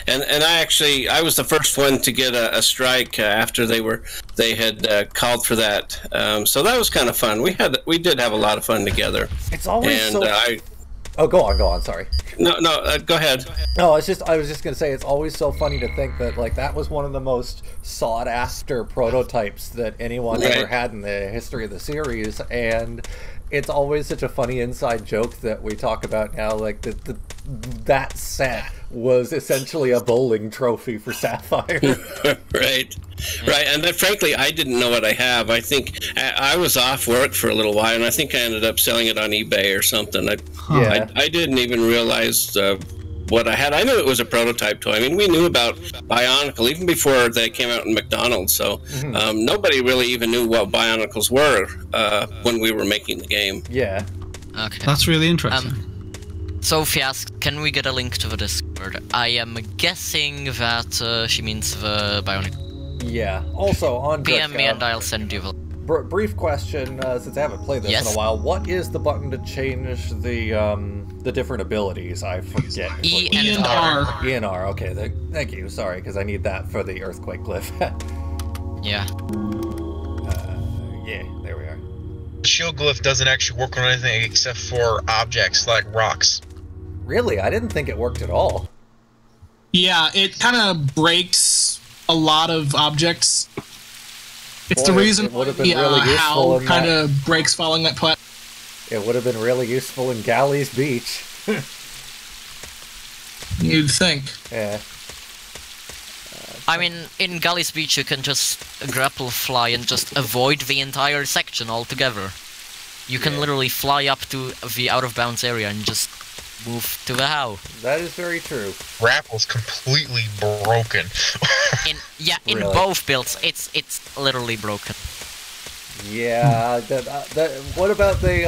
And I was the first one to get a strike after they had called for that. So that was kind of fun. We did have a lot of fun together. It's always Oh, go on. Sorry. No, go ahead. No, I was just gonna say it's always so funny to think that that was one of the most sought after prototypes that anyone ever had in the history of the series, and it's always such a funny inside joke that we talk about now. That set was essentially a bowling trophy for Sapphire. Right. And frankly, I didn't know what I have. I think I was off work for a little while, and I think I ended up selling it on eBay or something. I didn't even realize what I had. I knew it was a prototype toy. I mean, we knew about Bionicle even before they came out in McDonald's, so nobody really even knew what Bionicles were when we were making the game. Yeah. Okay. That's really interesting. Sophie asks, can we get a link to the Discord? I am guessing that she means the Bionic. Yeah. Also, on PM me and I'll send you the... brief question, since I haven't played this in a while. What is the button to change the different abilities? I forget. E and R. E and R. Okay, thank you. Sorry, because I need that for the earthquake glyph. Yeah. Yeah, there we are. The shield glyph doesn't actually work on anything except for objects like rocks. Really? I didn't think it worked at all. Yeah, it kind of breaks a lot of objects. It's the reason HAL kind of breaks following that platform. It would have been really useful in Galley's Beach. You'd think. Yeah. I mean, in Galley's Beach you can just grapple fly and just avoid the entire section altogether. You can literally fly up to the out-of-bounds area and just move to the HAL. That is very true. Grapple's completely broken. in both builds, it's literally broken. Yeah. What about the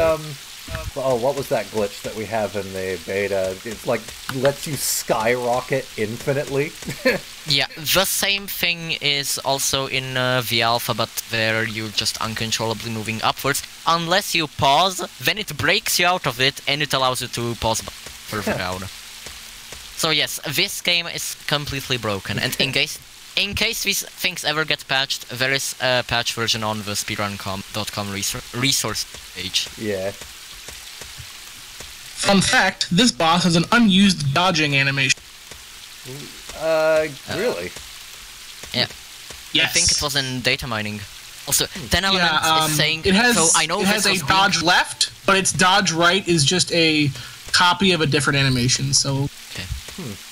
what was that glitch that we have in the beta? It's lets you skyrocket infinitely. Yeah, the same thing is also in the alpha, but there you're just uncontrollably moving upwards. Unless you pause, then it breaks you out of it, and it allows you to pause further down. So yes, this game is completely broken, and in case these things ever get patched, there is a patch version on the speedrun.com resource page. Yeah. Fun fact, this boss has an unused dodging animation. Really? Yeah. Yes. I think it was in data mining. Also, 10 Elements is saying... It has, so I know it has a dodge left, but its dodge right is just a copy of a different animation, so... Okay.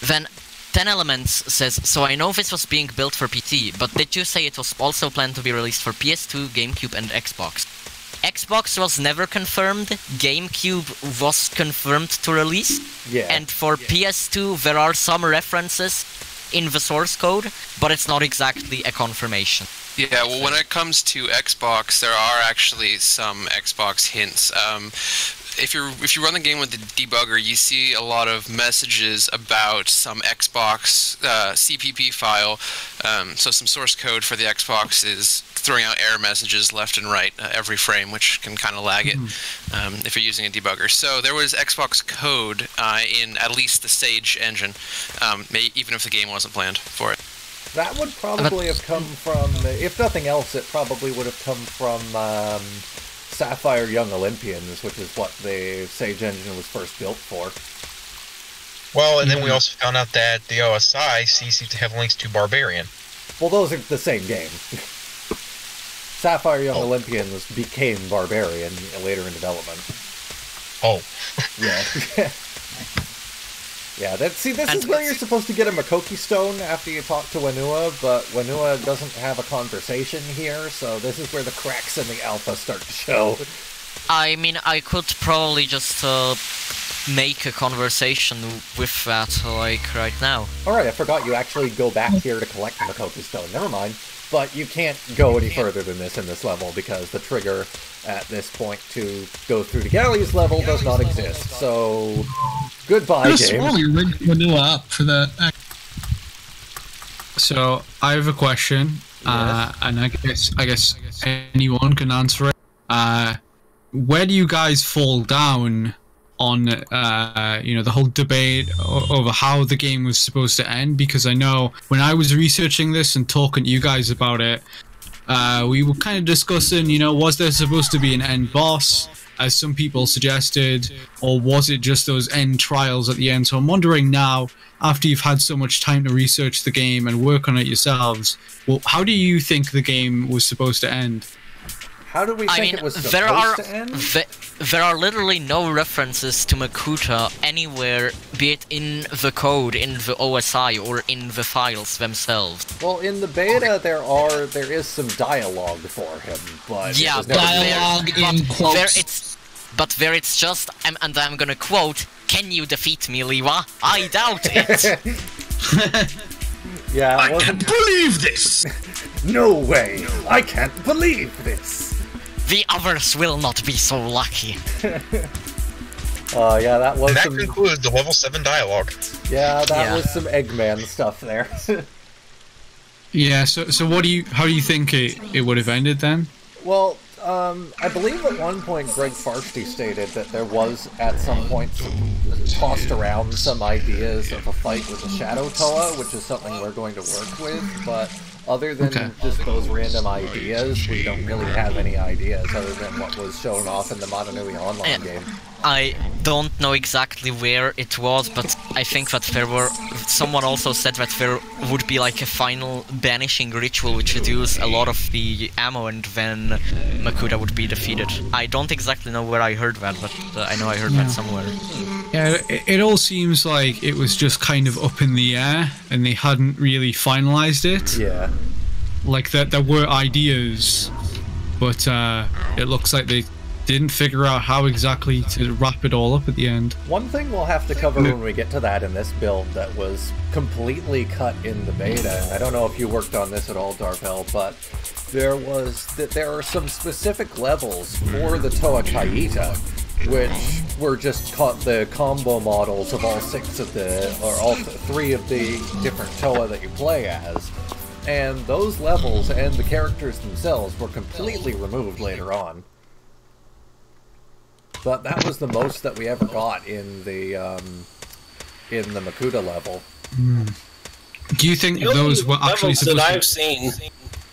Then 10 Elements says, so I know this was being built for PT, but did you say it was also planned to be released for PS2, GameCube and Xbox? Xbox was never confirmed, GameCube was confirmed to release, and for PS2 there are some references in the source code, but it's not exactly a confirmation. Yeah, well, when it comes to Xbox, there are actually some Xbox hints. If you run the game with the debugger, you see a lot of messages about some Xbox CPP file. So some source code for the Xbox is throwing out error messages left and right every frame, which can kind of lag it if you're using a debugger. So there was Xbox code in at least the Sage engine, even if the game wasn't planned for it. That would probably have come from, if nothing else, it probably would have come from Sapphire Young Olympians, which is what the Sage engine was first built for. Well, and then we also found out that the OSI ceased to have links to Barbarian. Well, those are the same game. Sapphire Young Olympians became Barbarian later in development. Oh. Yeah. Yeah, this is where you're supposed to get a Makoki stone after you talk to Wanua, but Wanua doesn't have a conversation here, so this is where the cracks in the alpha start to show. I mean, I could probably just make a conversation with that, like, right now. Alright, I forgot you actually go back here to collect the Makoki stone. Never mind. But you can't go any further than this in this level, because the trigger at this point to go through the galleys level does not exist. So, goodbye, game. Slowly rigged Vanilla up for that. So I have a question, and I guess anyone can answer it. Where do you guys fall down on the whole debate over how the game was supposed to end? Because I know when I was researching this and talking to you guys about it, we were kind of discussing, was there supposed to be an end boss, as some people suggested, or was it just those end trials at the end? So I'm wondering now, after you've had so much time to research the game and work on it yourselves, well, how do you think the game was supposed to end? How do we think it was supposed to end? There are literally no references to Makuta anywhere, be it in the code, in the OSI, or in the files themselves. Well, in the beta, there is some dialogue for him, but yeah, it was never dialogue in quotes. But there it's just, and I'm gonna quote, "Can you defeat me, Liwa? I doubt it." Yeah, I can't believe this. No way! I can't believe this. The others will not be so lucky. Yeah, that was. And that some... concludes the level 7 dialogue. Yeah, that was some Eggman stuff there. Yeah. So how do you think it would have ended then? Well, I believe at one point Greg Farsty stated that there was at some point tossed around some ideas of a fight with the Shadow Toa, which is something we're going to work with, but other than just those random ideas, we don't really have any ideas other than what was shown off in the Motonui Online game. I don't know exactly where it was, but I think that someone also said that there would be like a final banishing ritual which would use a lot of the ammo and then Makuta would be defeated. I don't exactly know where I heard that, but I know I heard that somewhere. Yeah, it all seems like it was just kind of up in the air and they hadn't really finalized it. Yeah. Like there were ideas, but it looks like they didn't figure out how exactly to wrap it all up at the end. One thing we'll have to cover when we get to that in this build that was completely cut in the beta, and I don't know if you worked on this at all, Darvell, but there are some specific levels for the Toa Kaita, which were just the combo models of all three of the different Toa that you play as. And those levels and the characters themselves were completely removed later on. But that was the most that we ever got in the in the Makuta level. Do you think those were actually supposed that I've seen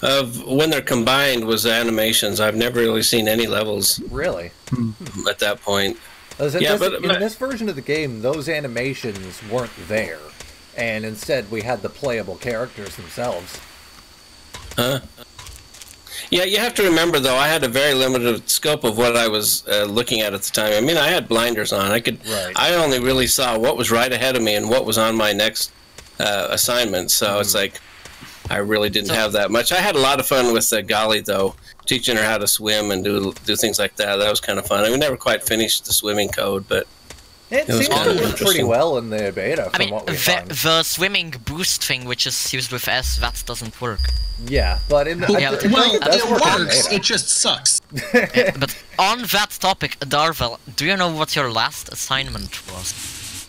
of when they're combined was animations? I've never really seen any levels. Really? At that point. In this version of the game, those animations weren't there, and instead we had the playable characters themselves. Yeah, you have to remember, though, I had a very limited scope of what I was looking at the time. I mean, I had blinders on. I only really saw what was right ahead of me and what was on my next assignment. So it's like I really didn't have that much. I had a lot of fun with Gali, though, teaching her how to swim and do things like that. That was kind of fun. I mean, we never quite finished the swimming code, but it seems to work pretty well in the beta. I mean, the swimming boost thing, which is used with S, that doesn't work. Yeah, but in the it works. It just sucks. But on that topic, Darvell, do you know what your last assignment was?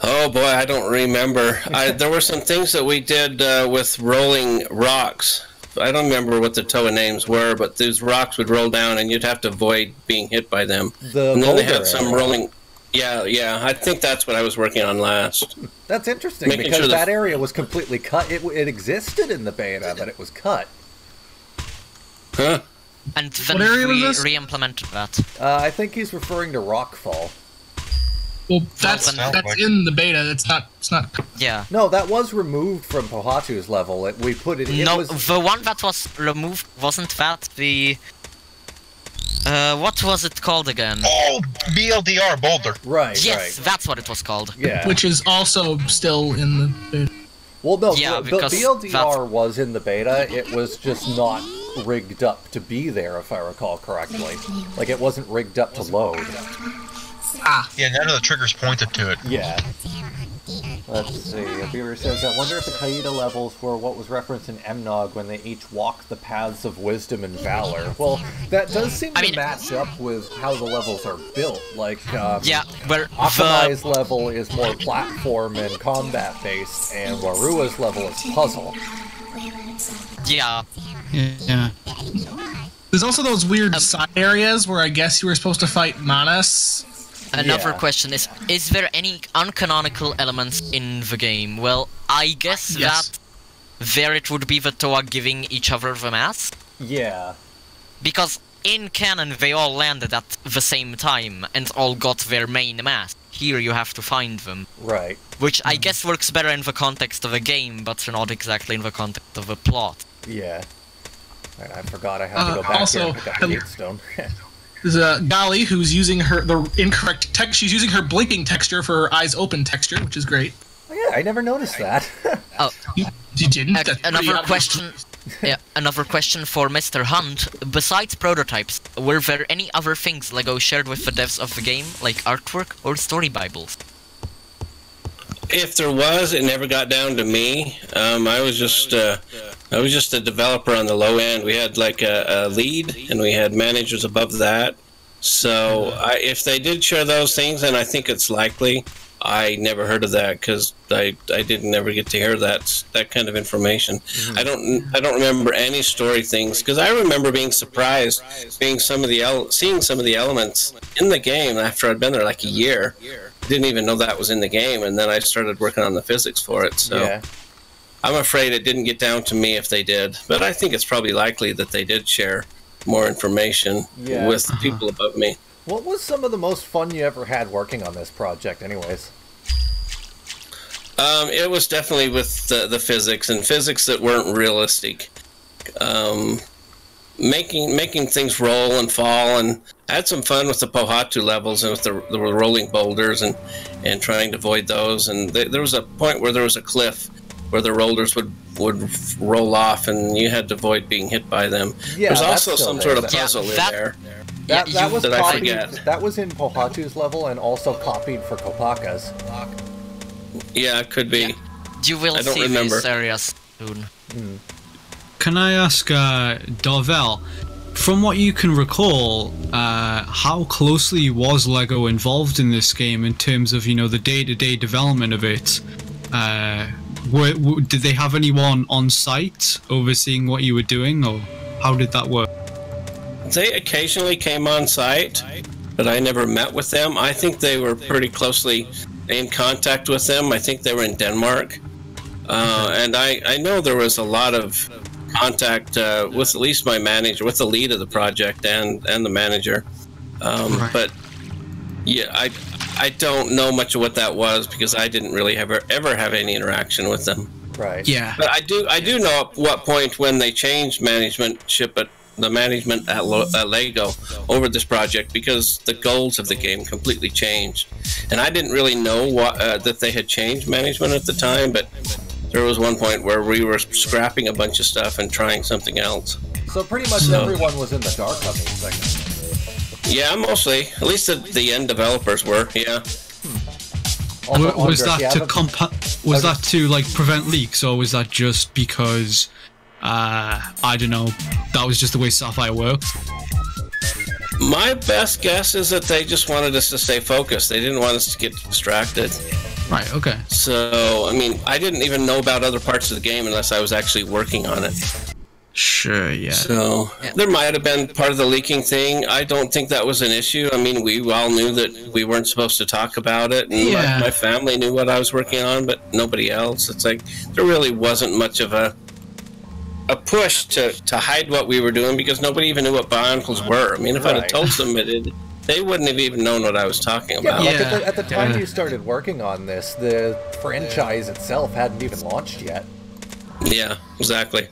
Oh boy, I don't remember. There were some things that we did with rolling rocks. I don't remember what the TOA names were, but these rocks would roll down and you'd have to avoid being hit by them. And then they had some rolling... Yeah, I think that's what I was working on last. That's interesting, because that area was completely cut. It existed in the beta, but it was cut. Huh? And then we re-implemented that. I think he's referring to Rockfall. Well, that's in the beta. It's not. Yeah. No, that was removed from Pohatu's level. We put it. No, the one that was removed wasn't that the. What was it called again? Oh, BLDR Boulder. Right. Yes, that's what it was called. Yeah. Which is also still in the beta. Well, no, yeah, the BLDR was in the beta. It was just not rigged up to be there, if I recall correctly. Like, it wasn't rigged up to load. Yeah, none of the triggers pointed to it. Yeah. Let's see. A viewer says, I wonder if the Qaeda levels were what was referenced in MNOG when they each walk the paths of wisdom and valor. Well, that does seem to match up with how the levels are built. Like, Akamai's level is more platform and combat-based, and Warua's level is puzzle. Yeah. Yeah. There's also those weird side areas where I guess you were supposed to fight Manas. Another question is there any uncanonical elements in the game? Well, I guess that there it would be the Toa giving each other the mask. Yeah. Because in canon they all landed at the same time and all got their main mask. Here you have to find them. Right. Which I guess works better in the context of a game, but not exactly in the context of a plot. Yeah. I forgot I had to go back here and pick up the Litestone. There's a Gali who's using the incorrect text. She's using her blinking texture for her eyes open texture, which is great. Oh, yeah, I never noticed that. Oh, you didn't? Another question. Yeah, another question for Mr. Hunt. Besides prototypes, were there any other things LEGO shared with the devs of the game, like artwork or story bibles? If there was, it never got down to me. I was just a developer on the low end. We had like a lead, and we had managers above that. So if they did share those things, then I think it's likely. I never heard of that because I didn't ever get to hear that kind of information. I don't remember any story things because I remember being surprised, seeing some of the elements in the game after I'd been there like a year. Didn't even know that was in the game, and then I started working on the physics for it. So I'm afraid it didn't get down to me if they did, but I think it's probably likely that they did share more information with people above me. What was some of the most fun you ever had working on this project, anyways? It was definitely with the physics and physics that weren't realistic. Making things roll and fall, and I had some fun with the Pohatu levels and with the rolling boulders and trying to avoid those. And there was a point where there was a cliff where the rollers would roll off, and you had to avoid being hit by them. Yeah, there's also some sort of puzzle in there. That was that I forget. That was in Pohatu's level and also copied for Kopaka's. Yeah, it could be. Yeah. You will see these areas soon. Can I ask Darvell, from what you can recall, how closely was LEGO involved in this game in terms of, the day-to-day development of it? Did they have anyone on site overseeing what you were doing, or how did that work? They occasionally came on site. but I never met with them. I think they were pretty closely in contact with them. I think they were in Denmark. And I know there was a lot of contact with at least my manager, with the lead of the project and the manager. Right. But yeah, I don't know much of what that was because I didn't really ever have any interaction with them. Right. Yeah. But I do know at what point when they changed the management at Lego over this project, because the goals of the game completely changed, and I didn't really know that they had changed management at the time. But there was one point where we were scrapping a bunch of stuff and trying something else. So pretty much everyone was in the dark on these things. Yeah, mostly. At least the end developers were. Yeah. Also, Was Andrek, that to like prevent leaks, or was that just because I don't know, that was just the way Sapphire worked? My best guess is that they just wanted us to stay focused. They didn't want us to get distracted. Right. Okay. So, I mean, I didn't even know about other parts of the game unless I was actually working on it. Sure. Yeah. So, there might have been part of the leaking thing. I don't think that was an issue. I mean, we all knew that we weren't supposed to talk about it, and my family knew what I was working on, but nobody else. It's like, there really wasn't much of a push to hide what we were doing, because nobody even knew what Bionicles were. I mean, if I'd have told them they wouldn't have even known what I was talking about. Yeah, like at the time you started working on this, the franchise itself hadn't even launched yet. Yeah, exactly.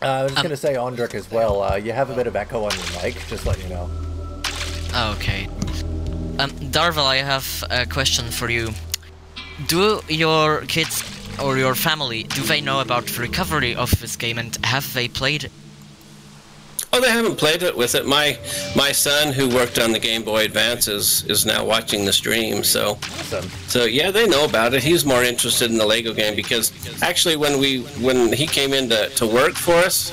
I was going to say, Andrek, as well, you have a bit of echo on your mic, just let you know. Okay. Darvell, I have a question for you. Do your kids or your family, do they know about the recovery of this game, and have they played it? Oh, they haven't played it with it. My son, who worked on the Game Boy Advance, is now watching the stream. So, so yeah, they know about it. He's more interested in the Lego game because actually, when he came in to work for us,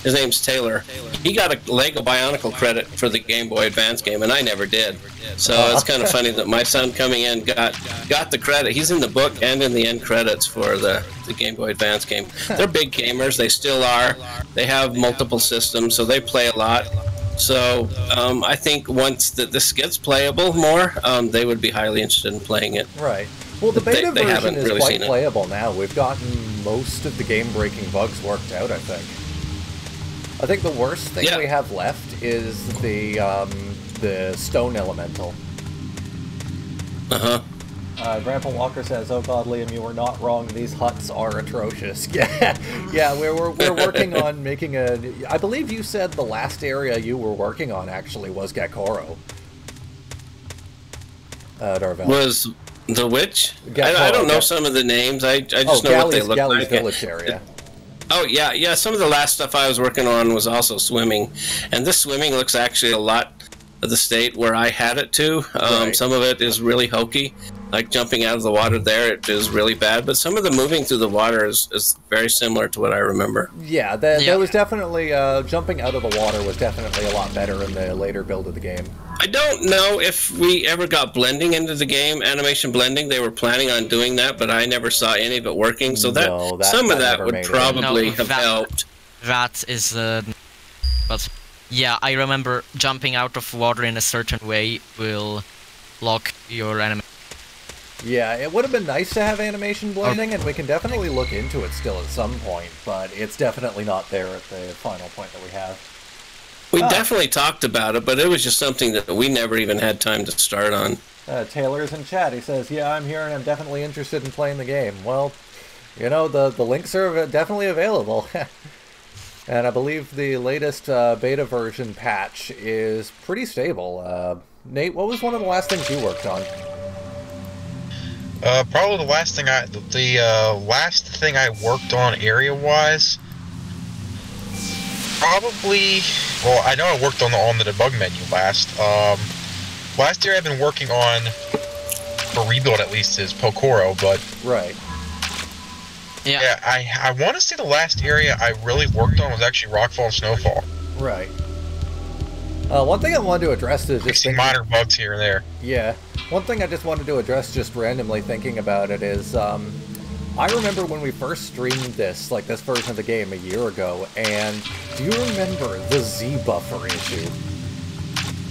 his name's Taylor. He got a Lego Bionicle credit for the Game Boy Advance game, and I never did. So it's kind of funny that my son coming in got the credit. He's in the book and in the end credits for the Game Boy Advance game. They're big gamers. They still are. They have multiple systems, so they play a lot. So I think once this gets playable more, they would be highly interested in playing it. Right. Well, the beta version is really quite playable now. We've gotten most of the game-breaking bugs worked out, I think. I think the worst thing we have left is the stone elemental. Grandpa Walker says, "Oh God, Liam, you were not wrong. These huts are atrocious." Yeah, we're working on making a. I believe you said the last area you were working on actually was Gakoro. Darvell. Was the which? I don't know some of the names. I just know what they look Galley's like. Village area. Oh yeah. Some of the last stuff I was working on was also swimming, and this swimming looks actually a lot of the state where I had it to. Some of it is really hokey, like jumping out of the water there. It is really bad, but some of the moving through the water is very similar to what I remember. Yeah, there was definitely jumping out of the water was definitely a lot better in the later build of the game. I don't know if we ever got blending into the game, animation blending. They were planning on doing that, but I never saw any of it working. So some of that would probably have helped. That is, but yeah, I remember jumping out of water in a certain way will lock your animation. Yeah, it would have been nice to have animation blending, and we can definitely look into it still at some point, but it's definitely not there at the final point that we have. We definitely talked about it, but it was just something that we never even had time to start on. Taylor's in chat. He says, "Yeah, I'm here and I'm definitely interested in playing the game." Well, you know, the links are definitely available. And I believe the latest beta version patch is pretty stable. Nate, what was one of the last things you worked on? Probably the last thing last thing I worked on area-wise. Probably, well, I know I worked on the debug menu last. Last area I've been working on for rebuild at least is Pokoro, but right. Yeah, I want to say the last area I really worked on was actually Rockfall and Snowfall. Right. One thing I wanted to address is just minor bugs here and there. Yeah. One thing I just wanted to address, just randomly thinking about it, is I remember when we first streamed this version of the game a year ago, and do you remember the Z buffer issue?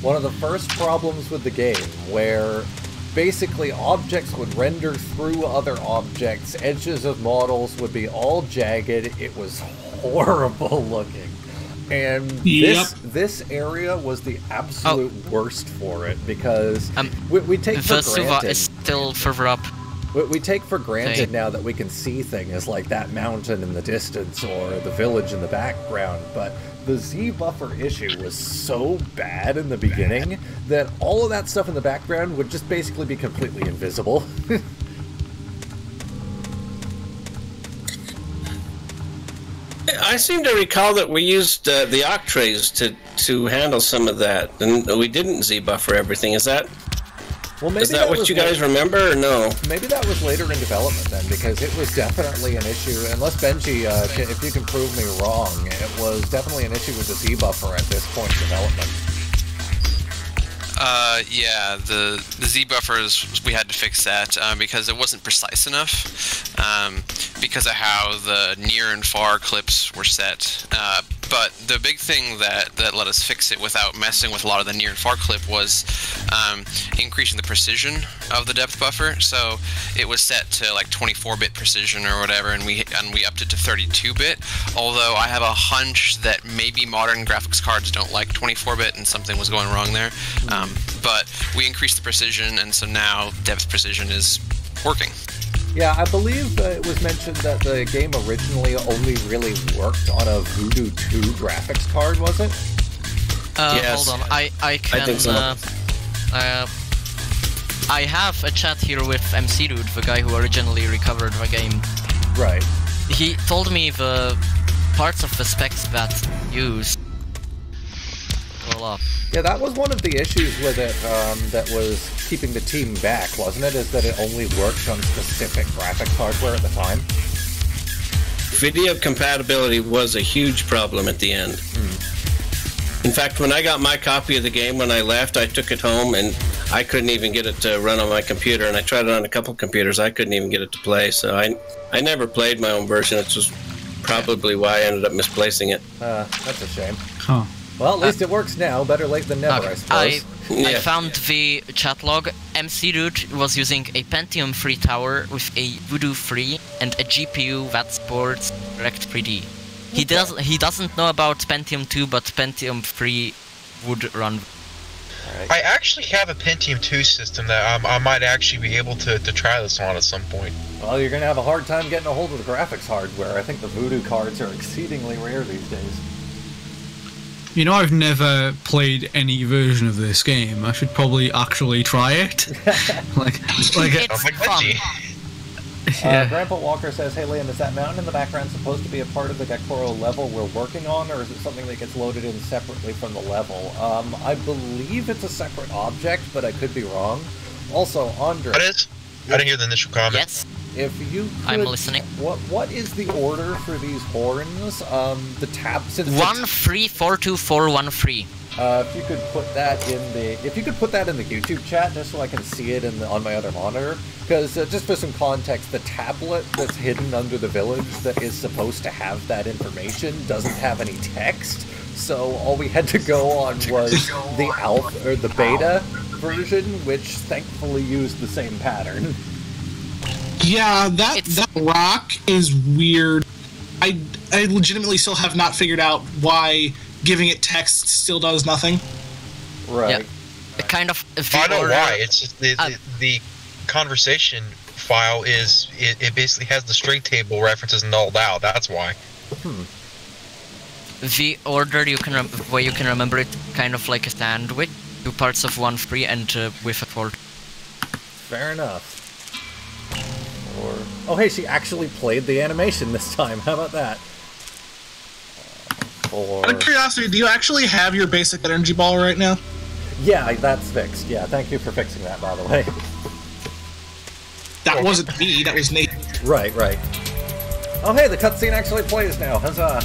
one of the first problems with the game, where basically objects would render through other objects, edges of models would be all jagged, it was horrible looking. And this area was the absolute worst for it, because we take for granted... is still further up. We take for granted now that we can see things like that mountain in the distance or the village in the background, but the Z buffer issue was so bad in the beginning that all of that stuff in the background would just basically be completely invisible. I seem to recall that we used the octrays to handle some of that, and we didn't Z buffer everything. Is that what you guys remember, or no? Maybe that was later in development then, because it was definitely an issue. Unless Benji, if you can prove me wrong, it was definitely an issue with the Z buffer at this point in development. Yeah, the Z buffers, we had to fix that because it wasn't precise enough because of how the near and far clips were set. But the big thing that let us fix it without messing with a lot of the near and far clip was increasing the precision of the depth buffer. So it was set to like 24-bit precision or whatever, and we upped it to 32-bit. Although I have a hunch that maybe modern graphics cards don't like 24-bit, and something was going wrong there. But we increased the precision, and so now depth precision is working. Yeah, I believe it was mentioned that the game originally only really worked on a Voodoo 2 graphics card, was it? Yes. Hold on, I can... I think so. I have a chat here with MC Dude, the guy who originally recovered the game. Right. He told me the parts of the specs that used. Roll up. Yeah, that was one of the issues with it that was keeping the team back, wasn't it? Is that it only worked on specific graphics hardware at the time? Video compatibility was a huge problem at the end. In fact, when I got my copy of the game when I left, I took it home and I couldn't even get it to run on my computer, and I tried it on a couple computers. I couldn't even get it to play, so I never played my own version. It's just probably why I ended up misplacing it. That's a shame. Huh. Well, at least it works now. Better late than never, I suppose. I found the chat log. MC Dude was using a Pentium 3 tower with a Voodoo 3 and a GPU that supports Direct3D. He doesn't know about Pentium 2, but Pentium 3 would run. Right. I actually have a Pentium 2 system that I might actually be able to try this on at some point. Well, you're going to have a hard time getting a hold of the graphics hardware. I think the Voodoo cards are exceedingly rare these days. You know, I've never played any version of this game. I should probably actually try it. It's fun. Yeah. Grandpa Walker says, "Hey Liam, is that mountain in the background supposed to be a part of the Gakoro level we're working on, or is it something that gets loaded in separately from the level?" I believe it's a separate object, but I could be wrong. Also, Andre... What is? I didn't hear the initial comment. Yes. If you could, I'm listening. What is the order for these horns? The tab... 134241 if you could put that in the YouTube chat, just so I can see it on my other monitor, because just for some context, the tablet that's hidden under the village that is supposed to have that information doesn't have any text, so all we had to go on was the alpha or the beta version, which thankfully used the same pattern. Yeah, that rock is weird. I legitimately still have not figured out why giving it text still does nothing. Right. Yeah. Kind of. I know why. It's just the conversation file is it basically has the string table references nulled out. That's why. The order you can way you can remember it, kind of like a sandwich, 2 parts of 1-3 and with a 4. Fair enough. Oh hey, she actually played the animation this time. How about that? Out of curiosity, do you actually have your basic energy ball right now? Yeah, that's fixed. Yeah, thank you for fixing that, by the way. That wasn't me, that was Nate. Right. Oh hey, the cutscene actually plays now. Huzzah!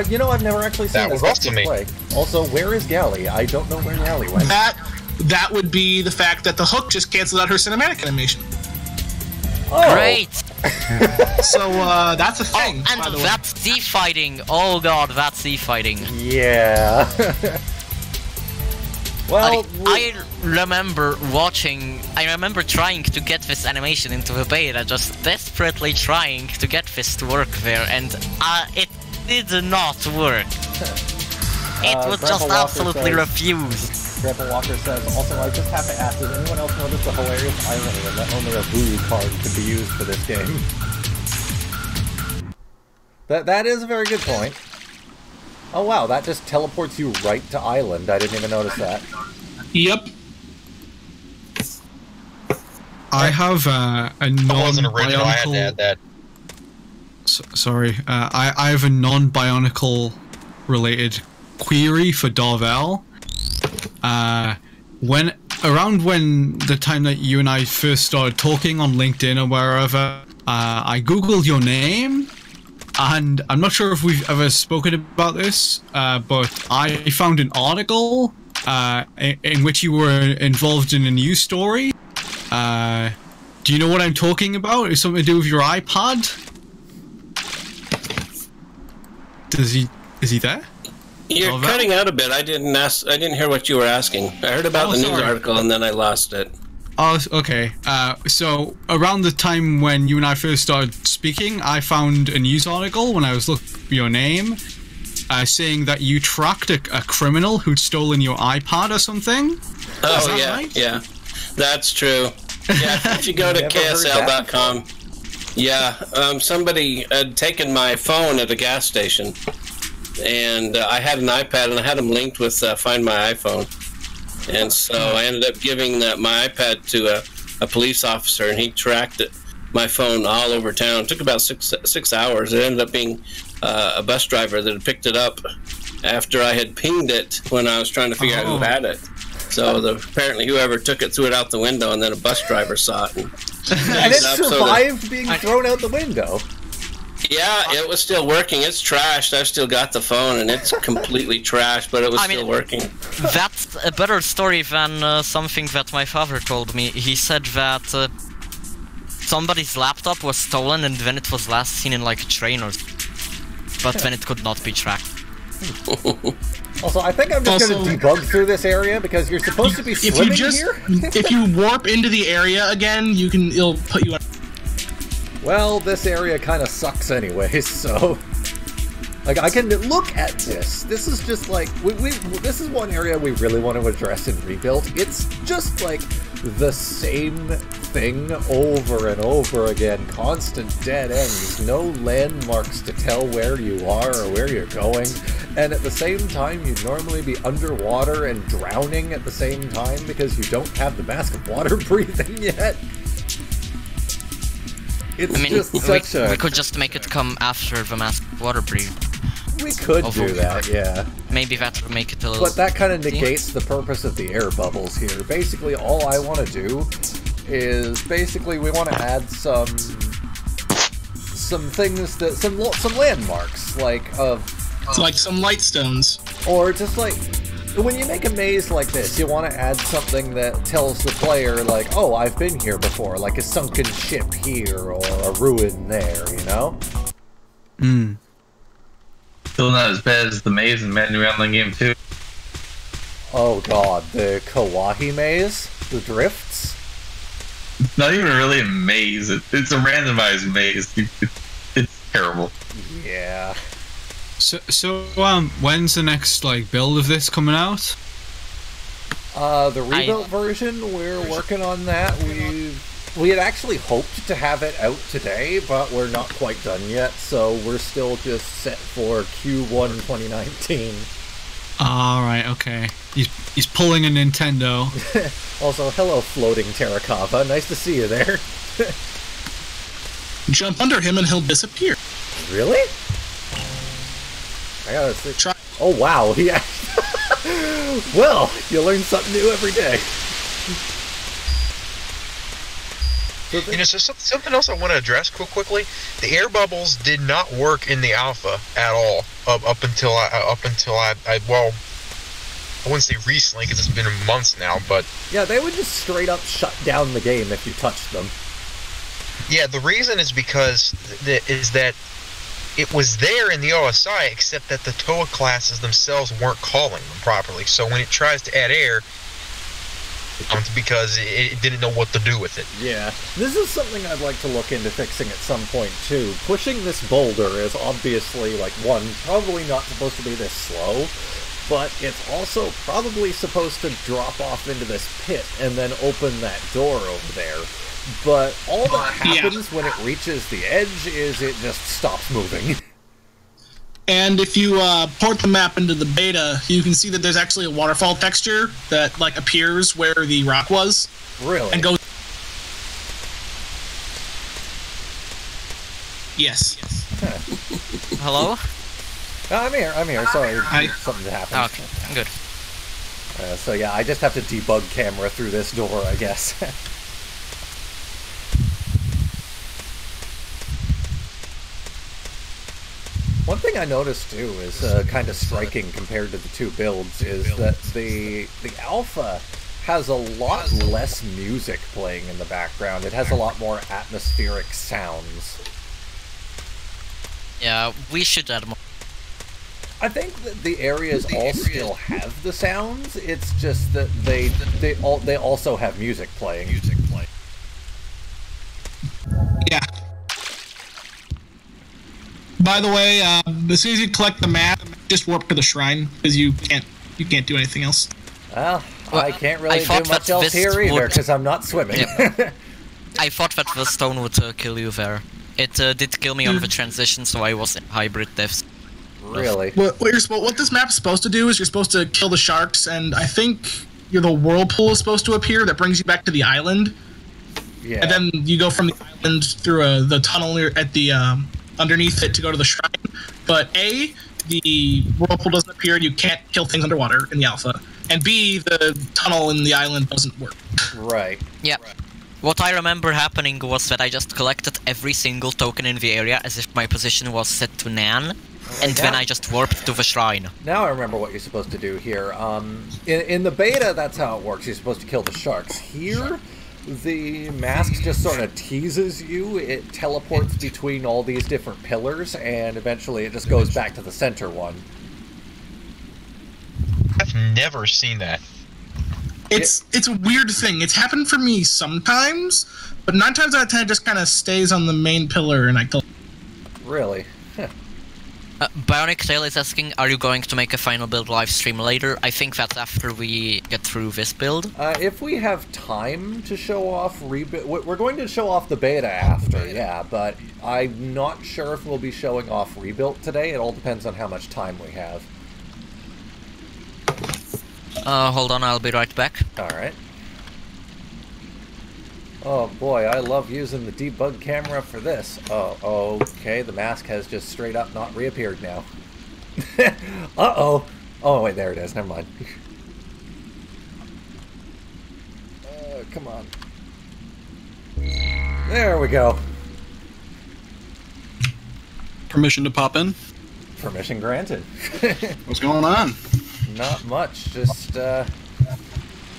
You know, I've never actually seen this cutscene play. Also, where is Gally? I don't know where Gally went. That would be the fact that the hook just canceled out her cinematic animation. Oh. Great! So, that's a thing, and that's Z-fighting! Oh god, that's Z-fighting. Yeah. Well, I remember trying to get this animation into the beta, just desperately trying to get this to work there, and it did not work. It was Grandpa just Walker absolutely says- refused. Grandpa Walker says, also, I just have to ask, does anyone else notice the hilarious irony that only a voodoo card could be used for this game? That is a very good point. Oh wow, that just teleports you right to Island. I didn't even notice that. Yep. I have a That wasn't original. I had to add non-bionicle. that. Sorry, I have a non-bionicle related query for Darvell. When the time that you and I first started talking on LinkedIn or wherever, I googled your name, and I'm not sure if we've ever spoken about this, but I found an article in which you were involved in a news story. Do you know what I'm talking about? It's something to do with your iPad? Is he there? You're Darvell? cutting out a bit. I didn't hear what you were asking. I heard about Oh, the news sorry. article and then I lost it. Oh, okay. So around the time when you and I first started speaking, I found a news article when I was looking for your name, saying that you tracked a criminal who'd stolen your iPad or something. Oh, that yeah, right? yeah. That's true. Yeah, if you go to Never heard that ksl.com, yeah, somebody had taken my phone at a gas station, and I had an iPad, and I had them linked with Find My iPhone. And so I ended up giving my iPad to a police officer, and he tracked my phone all over town. It took about six hours. It ended up being a bus driver that had picked it up after I had pinged it when I was trying to figure out who had it. So apparently whoever took it threw it out the window, and then a bus driver saw it. And it survived being thrown out the window. Yeah, it was still working. It's trashed. I've still got the phone, and it's completely trashed, but it was still working. That's a better story than something that my father told me. He said that somebody's laptop was stolen, and then it was last seen in like a train or but then it could not be tracked. Also, I think I'm just going to debug through this area because you're supposed to be swimming here. If you warp into the area again, it'll put you on. Well, this area kind of sucks anyways, so... Like, I can look at this. This is just like... this is one area we really want to address in Rebuild. It's just like the same thing over and over again. Constant dead ends. No landmarks to tell where you are or where you're going. And at the same time, you'd normally be underwater and drowning at the same time because you don't have the mask of water breathing yet. It's just such we could just make it come after the mask water breathe. We could do that, yeah. Maybe that would make it a little... But that kind of negates the purpose of the air bubbles here. Basically, all I want to do is we want to add some things that some landmarks like some Lightstones, or just like when you make a maze like this, you want to add something that tells the player like, oh, I've been here before, like a sunken ship here or a ruin there, you know? Still not as bad as the maze in Manual Online Game 2. Oh god, the Kawaii maze? The drifts? It's not even really a maze. It's a randomized maze. It's terrible. Yeah. So when's the next build of this coming out? The rebuilt version, we're working on that. We had actually hoped to have it out today, but we're not quite done yet, so we're still just set for Q1 2019. Alright, okay. He's pulling a Nintendo. Also, hello, floating Terracotta. Nice to see you there. Jump under him and he'll disappear. Really? I gotta see. Try. Oh, wow. Well, you learn something new every day. You know, so something else I want to address quickly. The air bubbles did not work in the alpha at all up until I well, I wouldn't say recently because it's been months now, but yeah, they would just straight up shut down the game if you touched them. Yeah, the reason is because that it was there in the OSI, except that the TOA classes themselves weren't calling them properly. So when it tries to add air, it's because it didn't know what to do with it. Yeah, this is something I'd like to look into fixing at some point too. Pushing this boulder is obviously, like, one, probably not supposed to be this slow, but it's also probably supposed to drop off into this pit and then open that door over there. But all that happens when it reaches the edge is it just stops moving. And if you port the map into the beta, you can see that there's actually a waterfall texture that like appears where the rock was. Really? And goes. Yes. Huh. Hello? I'm here. Sorry, something happened. Oh, okay, I'm good. So yeah, I just have to debug camera through this door, I guess. One thing I noticed too is kind of striking compared to the two builds is that the alpha has a lot less music playing in the background. It has a lot more atmospheric sounds. Yeah, we should add more. I think that the areas all still have the sounds. It's just that they also have music playing. Yeah. By the way, as soon as you collect the map, just warp to the shrine because you can't do anything else. Well, I can't really do much else here either because I'm not swimming. Yep. I thought that the stone would kill you there. It did kill me on the transition, so I was in hybrid deaths. Really? What this map is supposed to do is you're supposed to kill the sharks, and I think the whirlpool is supposed to appear that brings you back to the island. Yeah. And then you go from the island through the tunnel at the underneath it to go to the shrine. But A, the whirlpool doesn't appear, and you can't kill things underwater in the alpha. And B, the tunnel in the island doesn't work. Right. Yeah. What I remember happening was that I just collected every single token in the area as if my position was set to Nan, and then I just warped to the shrine. Now I remember what you're supposed to do here. In the beta, that's how it works. You're supposed to kill the sharks. Here, the mask just sort of teases you. It teleports between all these different pillars, and eventually it just goes back to the center one. I've never seen that. It's a weird thing. It's happened for me sometimes, but 9 times out of 10 it just kind of stays on the main pillar and I kill. Really? Bionic Tail is asking, are you going to make a final build live stream later? I think that's after we get through this build. If we have time to show off we're going to show off the beta after, yeah, but I'm not sure if we'll be showing off Rebuilt today. It all depends on how much time we have. Hold on, I'll be right back. Alright. Oh boy, I love using the debug camera for this. Oh, okay, the mask has just straight up not reappeared now. Uh-oh. Oh, wait, there it is. Never mind. Come on. There we go. Permission to pop in? Permission granted. What's going on? Not much, just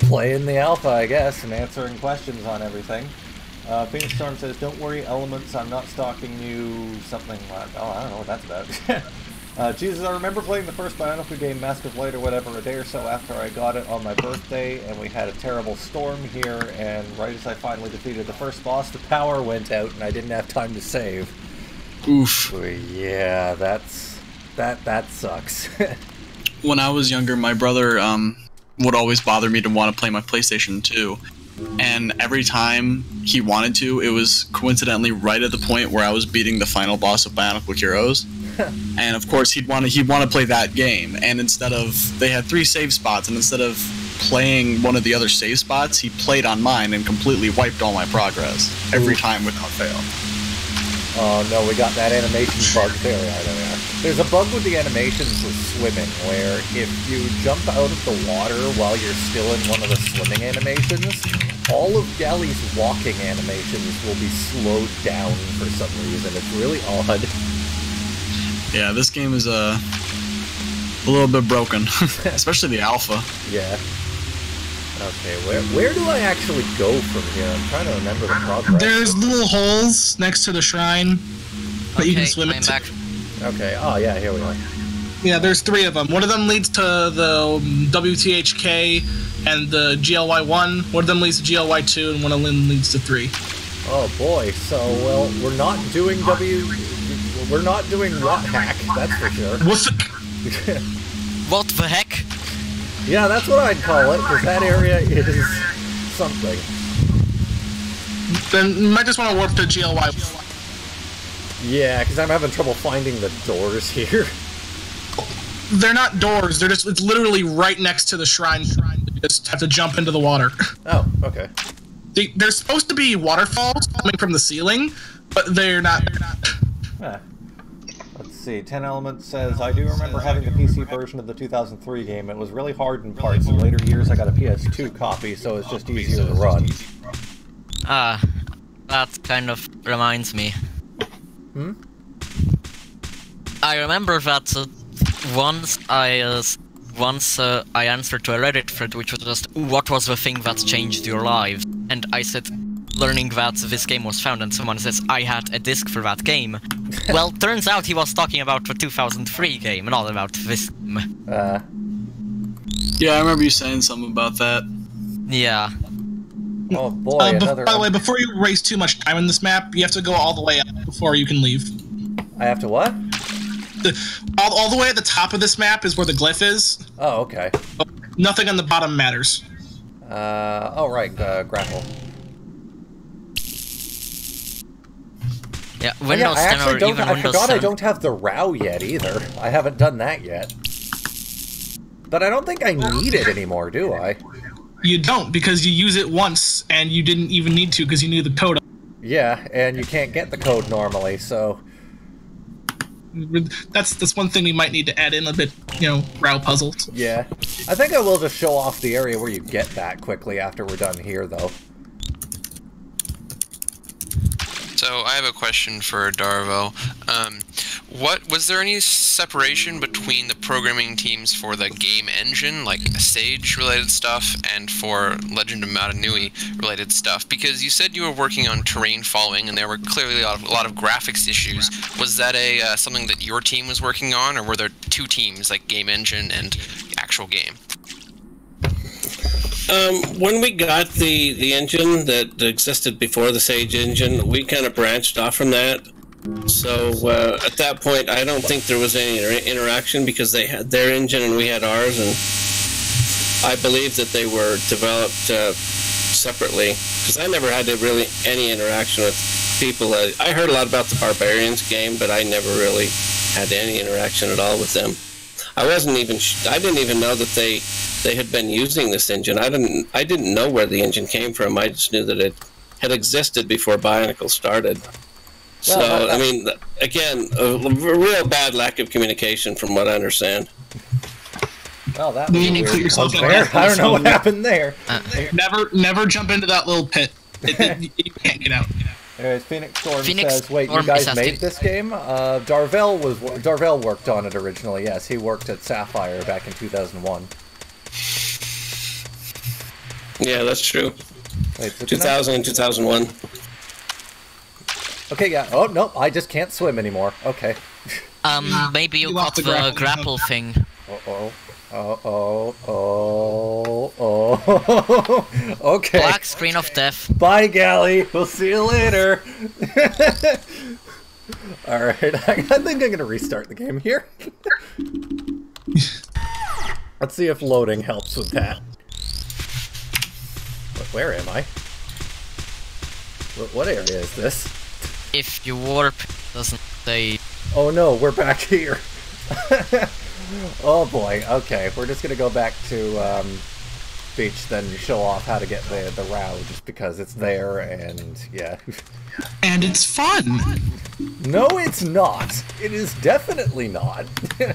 playing the alpha, I guess, and answering questions on everything. Phoenix Storm says, don't worry, elements, I'm not stalking you, something like, oh, I don't know what that's about. Jesus, I remember playing the first BIONICLE game, Mask of Light or whatever, a day or so after I got it on my birthday, and we had a terrible storm here, and right as I finally defeated the first boss, the power went out, and I didn't have time to save. Oof. Yeah, that sucks. When I was younger, my brother would always bother me to want to play my PlayStation 2. And every time he wanted to, it was coincidentally right at the point where I was beating the final boss of BIONICLE Heroes. And of course, he'd want to play that game. And they had 3 save spots, and instead of playing one of the other save spots, he played on mine and completely wiped all my progress every time without fail. Oh no, we got that animation bug there. There's a bug with the animations with swimming, where if you jump out of the water while you're still in one of the swimming animations, all of Galley's walking animations will be slowed down for some reason. It's really odd. Yeah, this game is a little bit broken, especially the alpha. Yeah. Okay, where do I actually go from here? I'm trying to remember the progress. There's little holes next to the shrine that you can swim I'm into. back. Okay. Oh yeah, here we are. Yeah, there's 3 of them. One of them leads to the WTHK and the GLY1. One of them leads to GLY2, and one of them leads to 3. Oh boy. So well, we're not doing what hack. That's for sure. What the heck? Yeah, that's what I'd call it, because that area is something. Then you might just want to warp to GLY. Yeah, because I'm having trouble finding the doors here. They're not doors. They're just, it's literally right next to the shrine. You just have to jump into the water. Oh, okay. There's supposed to be waterfalls coming from the ceiling, but they're not. Huh. Let's see. 10 Elements says, I do remember having the PC version of the 2003 game. It was really hard in parts. In later years, I got a PS2 copy, so it's just easier to run. That kind of reminds me. Hmm? I remember that once I answered to a Reddit thread which was just, what was the thing that changed your life? And I said, learning that this game was found, and someone says, I had a disc for that game. Well, turns out he was talking about the 2003 game, not about this game. Yeah, I remember you saying something about that. Yeah. Oh boy, another... By the way, before you waste too much time in this map, you have to go all the way up before you can leave. I have to what? All the way at the top of this map is where the glyph is. Oh, okay. Nothing on the bottom matters. Oh right, grapple. Yeah, Windows 10 or even I Windows forgot 7. I don't have the RAW yet either. I haven't done that yet. But I don't think I need it anymore, do I? You don't, because you use it once, and you didn't even need to because you knew the code. Yeah, and you can't get the code normally, so... That's one thing we might need to add in a bit, RAW puzzles. Yeah. I think I will just show off the area where you get that quickly after we're done here, though. So I have a question for Darvell. Was there any separation between the programming teams for the game engine, like Sage-related stuff, and for Legend of Matanui related stuff? Because you said you were working on terrain following, and there were clearly a lot of graphics issues. Was that something that your team was working on, or were there 2 teams, like game engine and actual game? When we got the engine that existed before the Sage engine, we kind of branched off from that. So at that point, I don't think there was any interaction because they had their engine and we had ours, and I believe that they were developed separately because I never had really any interaction with people. I heard a lot about the Barbarians game, but I never really had any interaction at all with them. I didn't even know that they had been using this engine. I didn't know where the engine came from. I just knew that it had existed before BIONICLE started. Well, so, I mean, again, a real bad lack of communication from what I understand. Well, that was weird. I don't know what happened there. Never jump into that little pit. You can't get out. Anyways, Phoenix Storm says, wait, you guys made this game? Darvell worked on it originally, yes. He worked at Saffire back in 2001. Yeah, that's true. Wait, so 2000 and 2001. Okay, yeah. Oh, no, I just can't swim anymore. Okay. Maybe you got the grapple thing. Okay. Black screen of death. Bye, Galley. We'll see you later. Alright, I think I'm going to restart the game here. Let's see if loading helps with that. Where am I? What area is this? If you warp, it doesn't say... Oh no, we're back here. Oh boy, okay, we're just gonna go back to beach, then show off how to get the RAW, just because it's there, and yeah. And it's fun! No, it's not! It is definitely not! So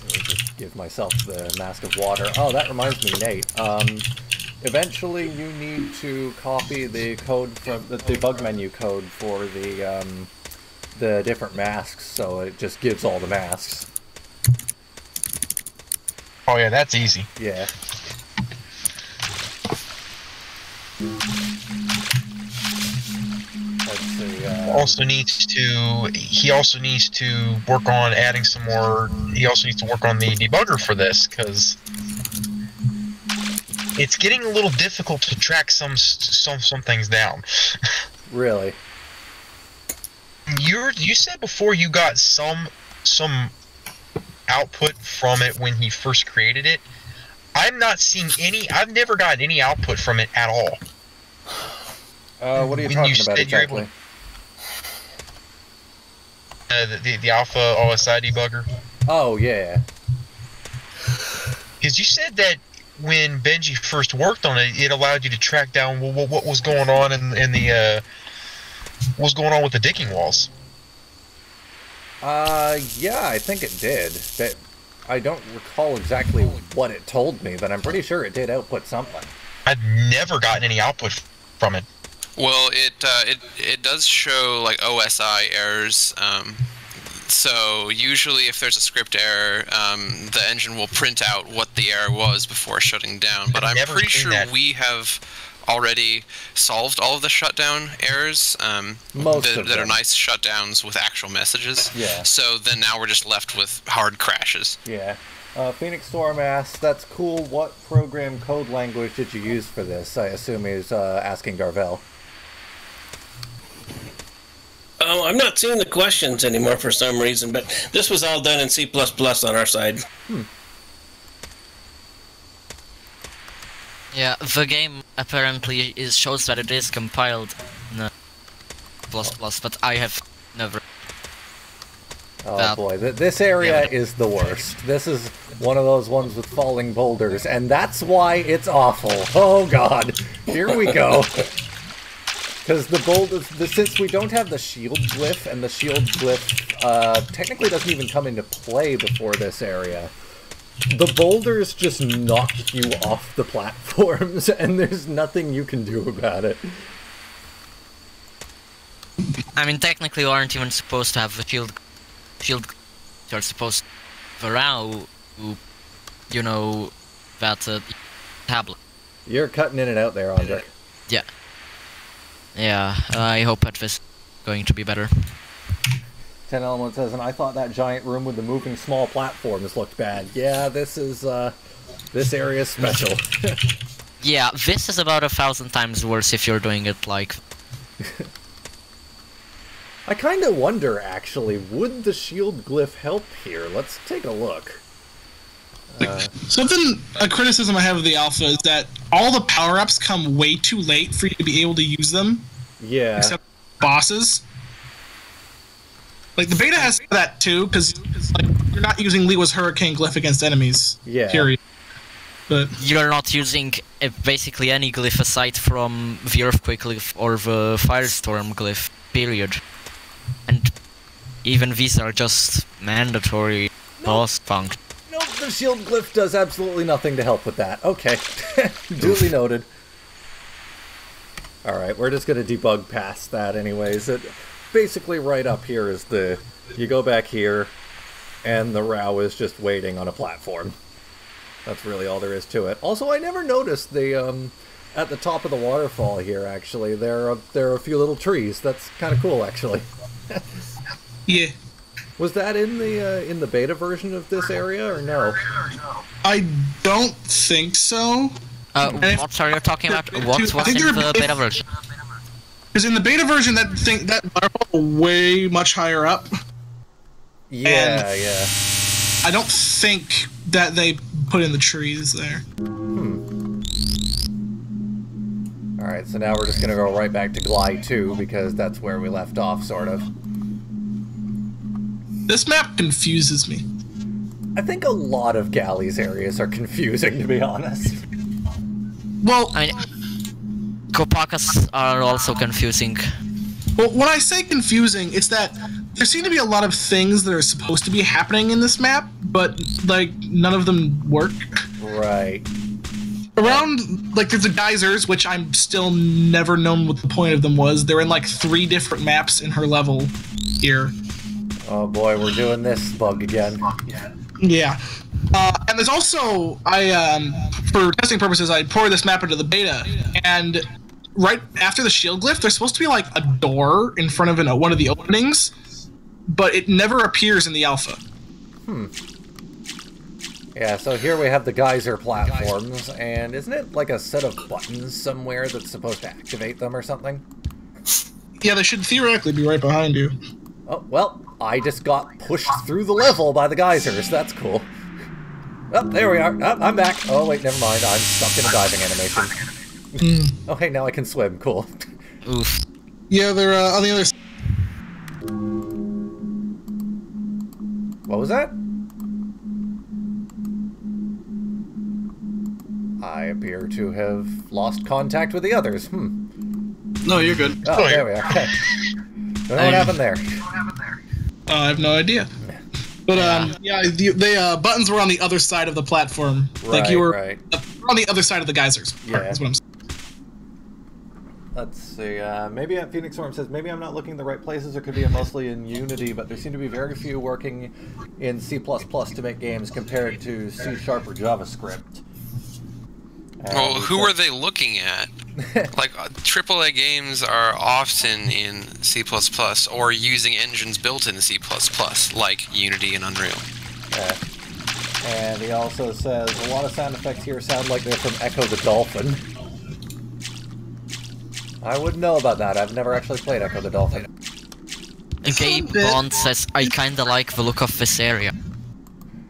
just give myself the mask of water. Oh, that reminds me, Nate. Eventually, you need to copy the code from the debug menu code for the different masks, so it just gives all the masks. Oh yeah, that's easy. Yeah. Let's see. also needs to. He also needs to work on adding some more. He also needs to work on the debugger for this because it's getting a little difficult to track some things down. Really? You said before you got some output from it when he first created it. I'm not seeing any. I've never gotten any output from it at all. What are you talking about exactly? The Alpha OSI debugger. Oh yeah. Because you said that when Benji first worked on it, it allowed you to track down what was going on in the what was going on with the digging walls. Yeah, I think it did. But I don't recall exactly what it told me, but I'm pretty sure it did output something. I've never gotten any output from it. Well, it does show like OSI errors. So usually, if there's a script error, the engine will print out what the error was before shutting down. But I'm pretty sure we have already solved all of the shutdown errors. That are nice shutdowns with actual messages. Yeah. So then now we're just left with hard crashes. Yeah. Phoenix Storm asks, that's cool. What program code language did you use for this? I assume he's asking Darvell. I'm not seeing the questions anymore for some reason, but this was all done in C++ on our side. Yeah, the game apparently shows that it is compiled in ++, but I have never. Oh boy, this area is the worst. This is one of those ones with falling boulders, and that's why it's awful. Oh god, here we go. Because the boulders, since we don't have the shield glyph, and the shield glyph technically doesn't even come into play before this area, the boulders just knock you off the platforms, and there's nothing you can do about it. I mean, technically you aren't even supposed to have the shield. You're supposed to allow, you know, that tablet. You're cutting in and out there, Andre. Yeah. Yeah, I hope that this is going to be better. 10 Element says, and I thought that giant room with the moving small platforms looked bad. Yeah, this is, this area's special. Yeah, this is about 1,000 times worse if you're doing it like... I kind of wonder, actually, would the shield glyph help here? Let's take a look. A criticism I have of the alpha is that all the power-ups come way too late for you to be able to use them. Yeah. Except bosses. Like, the beta has that too, because like, you're not using Liwa's Hurricane glyph against enemies. Yeah. Period. But you're not using basically any glyph aside from the Earthquake glyph or the Firestorm glyph, period. And even these are just mandatory boss functions. Nope, the shield glyph does absolutely nothing to help with that. Okay. Duly noted. Alright, we're just going to debug past that anyways. Basically right up here is the... You go back here, and the Rao is just waiting on a platform. That's really all there is to it. Also, I never noticed the, at the top of the waterfall here, actually, there are a few little trees. That's kind of cool, actually. yeah. Was that in the beta version of this area, or no? I don't think so. What are you talking about? What was in the beta version? Because in the beta version, that waterfall way much higher up. Yeah, yeah. I don't think that they put in the trees there. Alright, so now we're just gonna go right back to Glide 2, because that's where we left off, sort of. This map confuses me. I think a lot of Galleys areas are confusing, to be honest. Well, I mean, Kopakas are also confusing. Well, when I say confusing, it's that there seem to be a lot of things that are supposed to be happening in this map, but, like, none of them work. Right. Around, like, there's the geysers, which I'm still never known what the point of them was. They're in, like, 3 different maps in her level here. Oh boy, we're doing this bug again. Yeah. And there's also, for testing purposes, I poured this map into the beta, and right after the shield glyph, there's supposed to be like a door in front of one of the openings, but it never appears in the alpha. Yeah, so here we have the geyser platforms, and isn't it like a set of buttons somewhere that's supposed to activate them or something? Yeah, they should theoretically be right behind you. Oh, well, I just got pushed through the level by the geysers. That's cool. Oh, there we are. Oh, I'm back. Oh, wait, never mind. I'm stuck in a diving animation. Oh, hey, now I can swim. Cool. Oof. Yeah, they're on the other side. What was that? I appear to have lost contact with the others. No, you're good. Oh, there we are. Okay. Don't know what happened there. I have no idea. But yeah, the buttons were on the other side of the platform. Like you were on the other side of the geysers. Yeah. That's what I'm saying. Let's see. Maybe Phoenix Storm says maybe I'm not looking in the right places, or could be mostly in Unity, but there seem to be very few working in C++ to make games compared to C# or JavaScript. Well, who are they looking at? Like, AAA games are often in C++ or using engines built in C++, like Unity and Unreal. Yeah. And he also says, a lot of sound effects here sound like they're from Echo the Dolphin. I wouldn't know about that. I've never actually played Echo the Dolphin. Gabe Bond says, I kinda like the look of this area.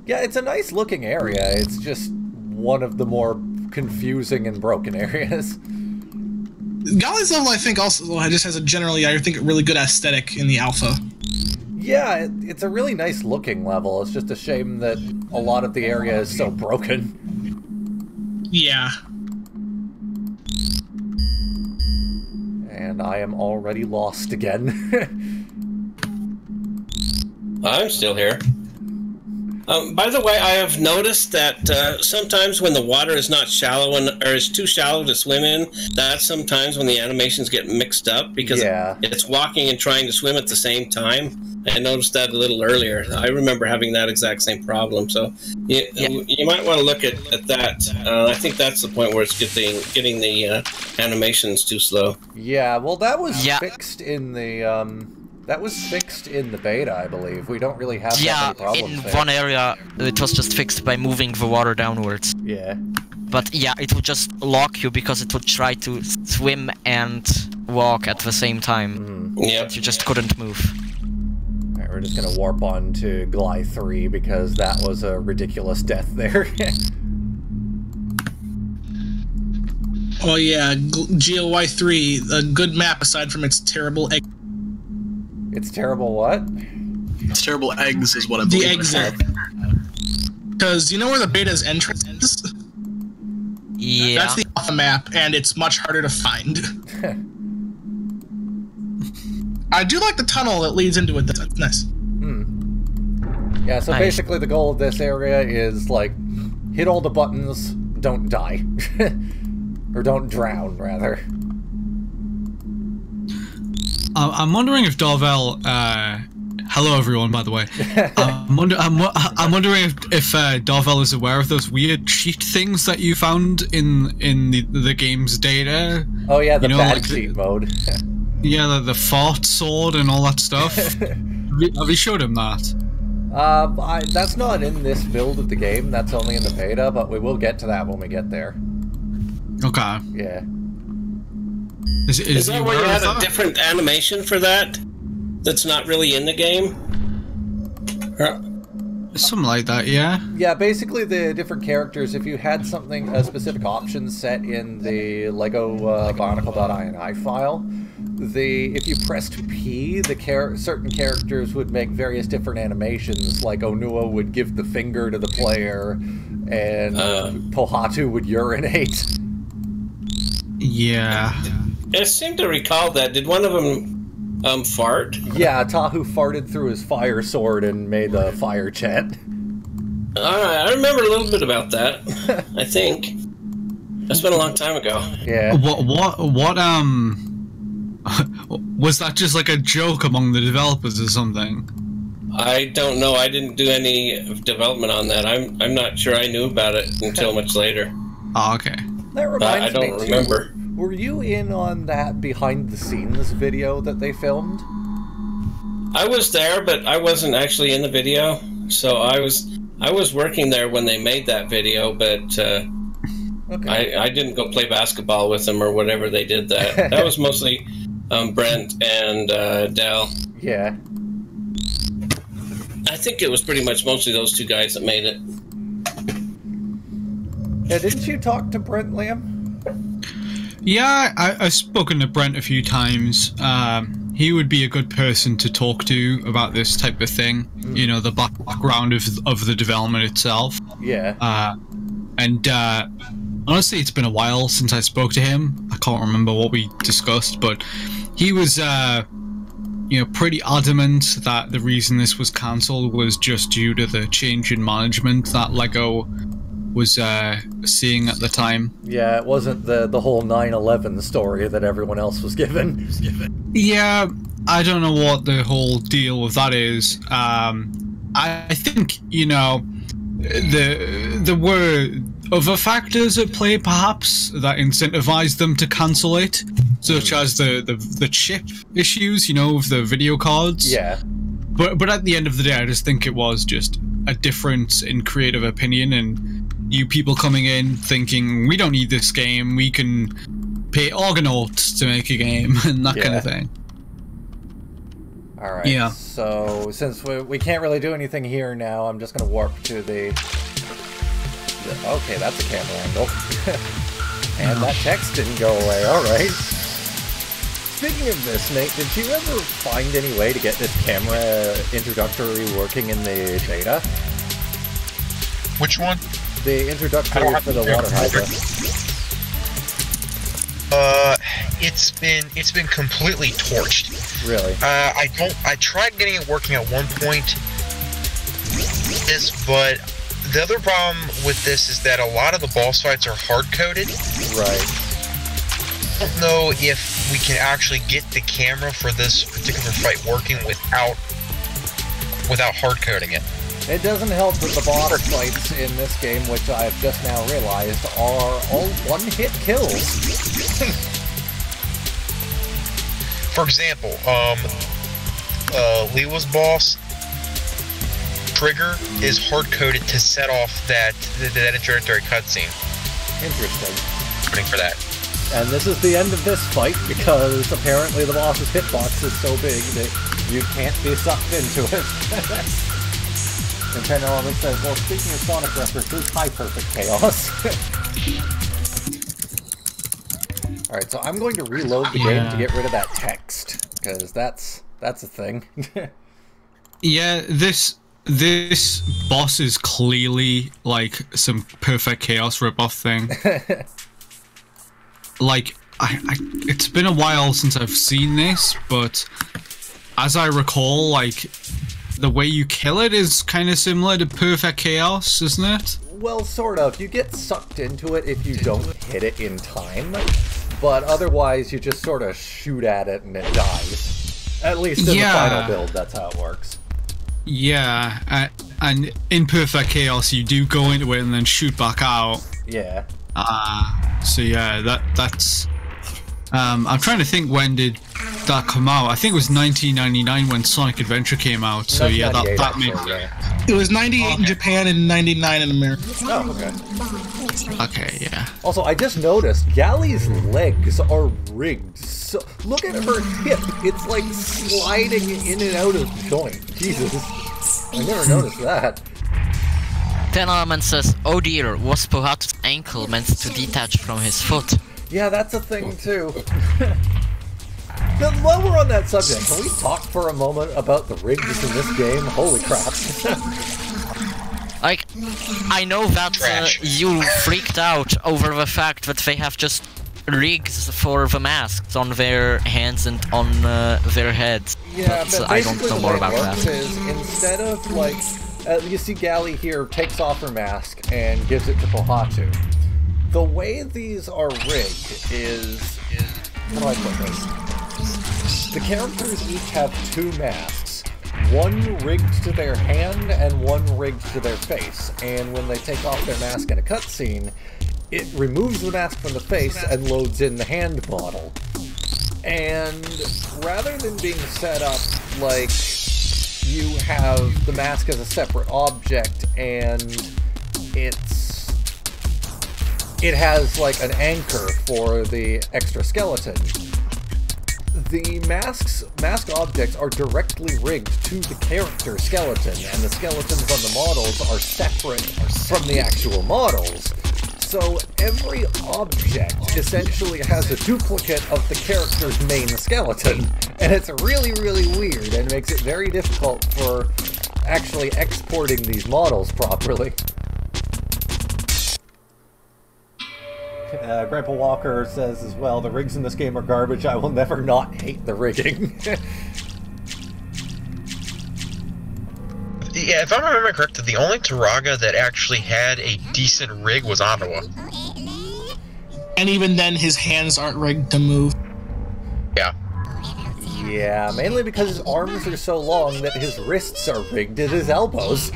Yeah, it's a nice looking area. It's just one of the more confusing and broken areas. Golly's level, I think, also just has a generally, I think, really good aesthetic in the alpha. Yeah, it's a really nice looking level. It's just a shame that a lot of the area is so broken. Yeah. And I am already lost again. I'm still here. By the way, I have noticed that sometimes when the water is not shallow or is too shallow to swim in, that's sometimes when the animations get mixed up because it's walking and trying to swim at the same time. I noticed that a little earlier. I remember having that exact same problem. So you might want to look at that. I think that's the point where it's getting the animations too slow. Yeah, well, that was fixed in the. That was fixed in the beta, I believe. We don't really have that many problems in one area, it was just fixed by moving the water downwards. Yeah. But yeah, it would just lock you because it would try to swim and walk at the same time. Yeah. You just couldn't move. Alright, we're just gonna warp on to Gly 3 because that was a ridiculous death there. Oh yeah, GLY 3, a good map aside from its terrible egg. It's terrible what? It's terrible eggs is what I believe. The exit. Because you know where the beta's entrance is? Yeah. That's the alpha map, and it's much harder to find. I do like the tunnel that leads into it. That's nice. Yeah, so basically the goal of this area is, like, hit all the buttons, don't die. Or don't drown, rather. I'm wondering if Darvell. Hello, everyone. By the way, I'm wondering if Darvell is aware of those weird cheat things that you found in the game's data. Oh yeah, the bad like cheat mode. Yeah, the fart sword and all that stuff. Have you showed him that? That's not in this build of the game. That's only in the beta, but we will get to that when we get there. Okay. Yeah. Is that where you had a different animation for that? That's not really in the game? Something like that, yeah. Yeah, basically the different characters, if you had a specific option set in the Lego BIONICLE.ini file, if you pressed P, certain characters would make various different animations, like Onua would give the finger to the player, and Pohatu would urinate. Yeah. I seem to recall that. Did one of them fart? Yeah, Tahu farted through his fire sword and made the fire chant. I remember a little bit about that. I think that's been a long time ago. Yeah. What was that just like a joke among the developers or something? I don't know. I didn't do any development on that. I'm not sure I knew about it until much later. Oh, okay. That reminds me, I don't remember. Were you in on that behind-the-scenes video that they filmed? I was there, but I wasn't actually in the video. So I was working there when they made that video, but Okay. I didn't go play basketball with them or whatever they did that. That was mostly Brent and Dell. Yeah. I think it was pretty much mostly those two guys that made it. Yeah, didn't you talk to Brent, Liam? Yeah, I've spoken to Brent a few times. He would be a good person to talk to about this type of thing. You know, the background of the development itself. Yeah. And honestly, it's been a while since I spoke to him. I can't remember what we discussed, but he was, you know, pretty adamant that the reason this was cancelled was just due to the change in management that LEGO was seeing at the time. Yeah, it wasn't the whole 9/11 story that everyone else was given. Yeah, I don't know what the whole deal with that is. I think, you know, there were other factors at play, perhaps, that incentivized them to cancel it, such as the chip issues, you know, of the video cards. Yeah. But at the end of the day, I just think it was just a difference in creative opinion, and you people coming in thinking, we don't need this game, we can pay Argonauts to make a game, and that kind of thing. Alright, Yeah. So since we can't really do anything here now, I'm just going to warp to the... Okay, that's a camera angle. And that text didn't go away, alright. Speaking of this, Nate, did you ever find any way to get this camera introductory working in the beta? Which one? The introductory for the water hydrant. It's been completely torched. Really? I tried getting it working at one point. But the other problem with this is that a lot of the boss fights are hard coded. Right. I don't know if we can actually get the camera for this particular fight working without hard coding it. It doesn't help that the boss fights in this game, which I've just now realized, are all one-hit kills. For example, Lewa's boss trigger is hard-coded to set off that introductory cutscene. Interesting. Coding for that. And this is the end of this fight, because apparently the boss's hitbox is so big that you can't be sucked into it. And 10 Element says, well, speaking of Sonic references, hi, Perfect Chaos. Alright, so I'm going to reload the game to get rid of that text, because that's a thing. Yeah, this boss is clearly like some Perfect Chaos ripoff thing. Like, it's been a while since I've seen this, but as I recall, like, the way you kill it is kind of similar to Perfect Chaos, isn't it? Well, sort of. You get sucked into it if you don't hit it in time, but otherwise you just sort of shoot at it and it dies. At least in the final build, that's how it works. Yeah, and in Perfect Chaos you do go into it and then shoot back out. Yeah. So yeah, that's... I'm trying to think, when did that come out? I think it was 1999 when Sonic Adventure came out, so yeah, that made... Yeah. It was 98 in Japan and 99 in America. Oh, okay. Okay, yeah. Also, I just noticed, Gally's legs are rigged. So, look at her hip. It's like sliding in and out of joint. Jesus. I never noticed that. 10 Element says, oh dear, was Pohatu's ankle meant to detach from his foot? Yeah, that's a thing too. Now, while we're on that subject, can we talk for a moment about the rigs in this game? Holy crap. Like, I know that you freaked out over the fact that they have just rigs for the masks on their hands and on their heads. Yeah, but I don't know more about that. Is instead of, like, you see Gally here takes off her mask and gives it to Pohatu. The way these are rigged is how do I put this? The characters each have two masks. One rigged to their hand and one rigged to their face. And when they take off their mask in a cutscene, it removes the mask from the face and loads in the hand model. And rather than being set up like you have the mask as a separate object and it has like an anchor for the extra skeleton, the mask objects are directly rigged to the character skeleton, and the skeletons on the models are separate from the actual models. So every object essentially has a duplicate of the character's main skeleton, and it's really, really weird and makes it very difficult for actually exporting these models properly. Grandpa Walker says as well, the rigs in this game are garbage. I will never not hate the rigging. Yeah, if I remember correctly, the only Turaga that actually had a decent rig was Ottawa. And even then, his hands aren't rigged to move. Yeah. Yeah, mainly because his arms are so long that his wrists are rigged at his elbows.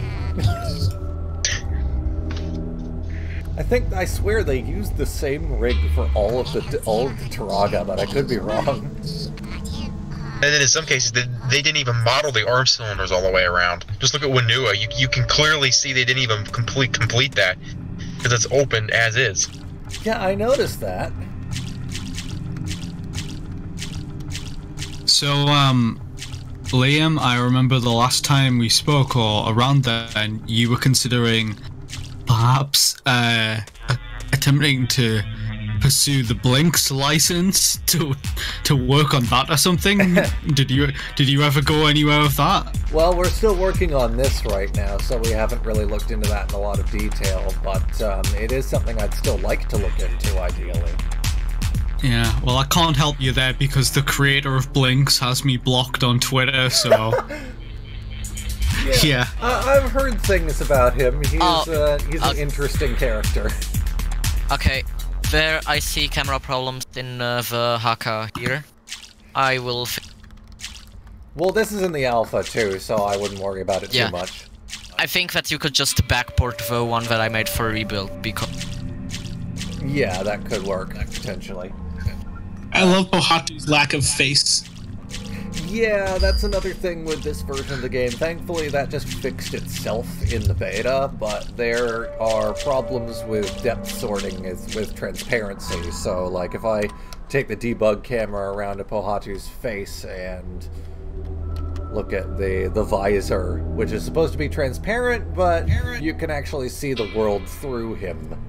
I swear they used the same rig for all of the Turaga, but I could be wrong. And then in some cases, they didn't even model the arm cylinders all the way around. Just look at Wanua. You can clearly see they didn't even complete that, because it's open as is. Yeah, I noticed that. So, Liam, I remember the last time we spoke, or around then, you were considering perhaps attempting to pursue the Blinks license to work on that or something. Did you ever go anywhere with that? Well, we're still working on this right now, so we haven't really looked into that in a lot of detail, but it is something I'd still like to look into, ideally. Yeah, well, I can't help you there because the creator of Blinks has me blocked on Twitter, so... yeah. I've heard things about him. He's an interesting character. Okay. There I see camera problems in the Haka here. I will well, this is in the alpha too, so I wouldn't worry about it too much. I think that you could just backport the one that I made for rebuild, because... Yeah, that could work, potentially. I love Pohatu's lack of face. Yeah, that's another thing with this version of the game. Thankfully, that just fixed itself in the beta, but there are problems with depth sorting with transparency. So, like, if I take the debug camera around a Pohatu's face and look at the visor, which is supposed to be transparent, but you can actually see the world through him.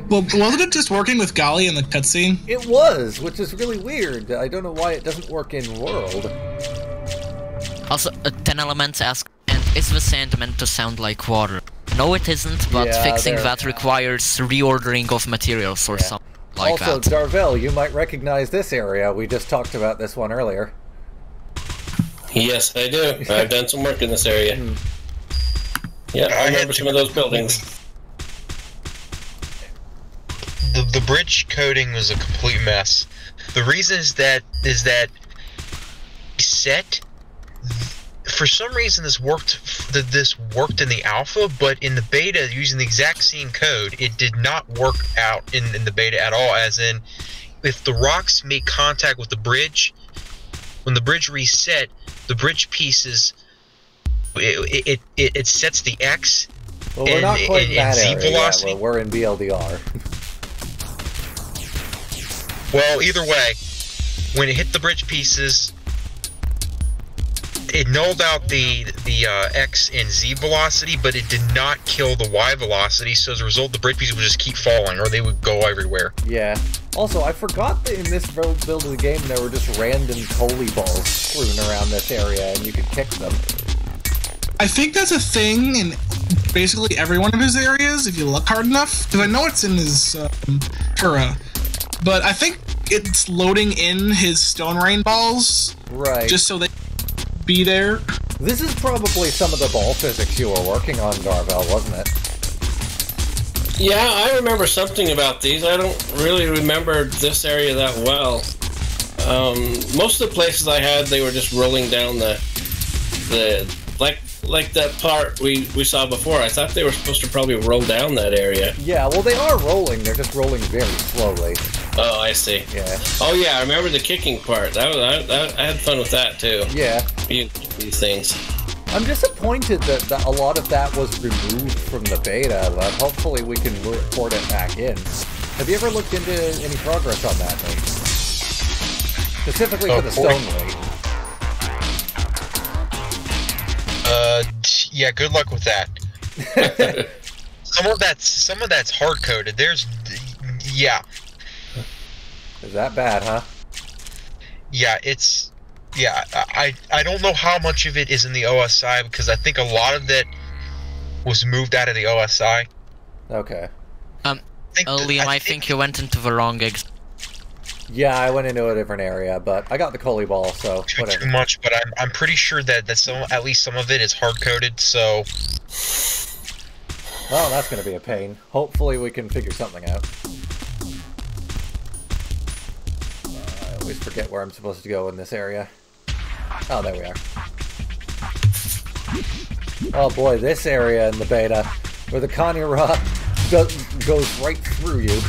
Well, wasn't it just working with Gali in the cutscene? It was, which is really weird. I don't know why it doesn't work in World. Also, 10 Elements asks, and is the sand meant to sound like water? No, it isn't, but fixing that requires reordering of materials or something like that. Also, Darvell, you might recognize this area. We just talked about this one earlier. Yes, I do. I've done some work in this area. Yeah, I remember some of those buildings. The bridge coding was a complete mess. The reason is that set, for some reason this worked in the alpha, but in the beta using the exact same code, it did not work out in the beta at all. As in, if the rocks make contact with the bridge, when the bridge reset, the bridge pieces it sets the X. Well, we're not quite in that Z area velocity. yet. We're in BLDR. Well, either way, when it hit the bridge pieces, it nulled out the X and Z velocity, but it did not kill the Y velocity, so as a result, the bridge pieces would just keep falling, or they would go everywhere. Yeah. Also, I forgot that in this build of the game, there were just random Coley balls strewn around this area, and you could kick them. I think that's a thing in basically every one of his areas, if you look hard enough. Because I know it's in his Tura. But I think it's loading in his stone rain balls. Right. Just so they be there. This is probably some of the ball physics you were working on, Darvell, wasn't it? Yeah, I remember something about these. I don't really remember this area that well. Most of the places I had, they were just rolling down the like like that part we saw before. I thought they were supposed to probably roll down that area. Yeah, well, they are rolling. They're just rolling very slowly. Oh, I see. Yeah. Oh, yeah, I remember the kicking part. I had fun with that, too. Yeah. These things. I'm disappointed that a lot of that was removed from the beta, but hopefully we can port it back in. Have you ever looked into any progress on that, Nate? Specifically for the stone weight. Yeah, good luck with that. some of that's hard coded. Yeah. Is that bad, huh? Yeah, I don't know how much of it is in the OSI, because I think a lot of it was moved out of the OSI. Okay. Liam, I think you went into the wrong Yeah, I went into a different area, but I got the Coley ball, so whatever. Too much, but I'm pretty sure that at least some of it is hard coded. So, well, that's going to be a pain. Hopefully, we can figure something out. I always forget where I'm supposed to go in this area. Oh, there we are. Oh boy, this area in the beta where the Connie Rod goes right through you.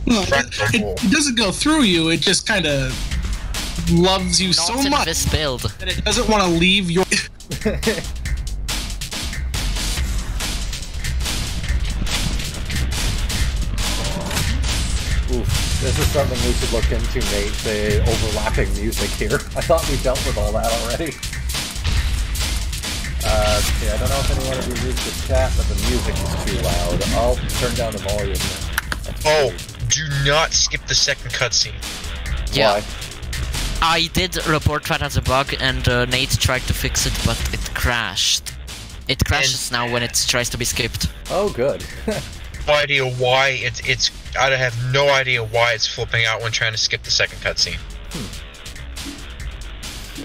Well, it doesn't go through you, it just kind of loves you so much in this build that it doesn't want to leave your... Oof, this is something we should look into, Nate, the overlapping music here. I thought we dealt with all that already. Yeah, I don't know if anyone of you reads the chat, but the music is too loud. I'll turn down the volume. Oh, do not skip the second cutscene. Yeah. Why? I did report that as a bug, and Nate tried to fix it, but it crashed. It crashes now when it tries to be skipped. Oh, good. No idea why it's. I have no idea why it's flipping out when trying to skip the second cutscene.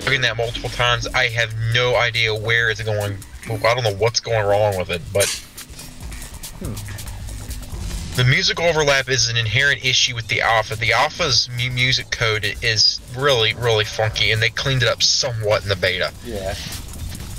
Doing that multiple times, I have no idea where it's going. I don't know what's going wrong with it, but the music overlap is an inherent issue with the alpha. The alpha's music code is really, really funky, and they cleaned it up somewhat in the beta. Yeah.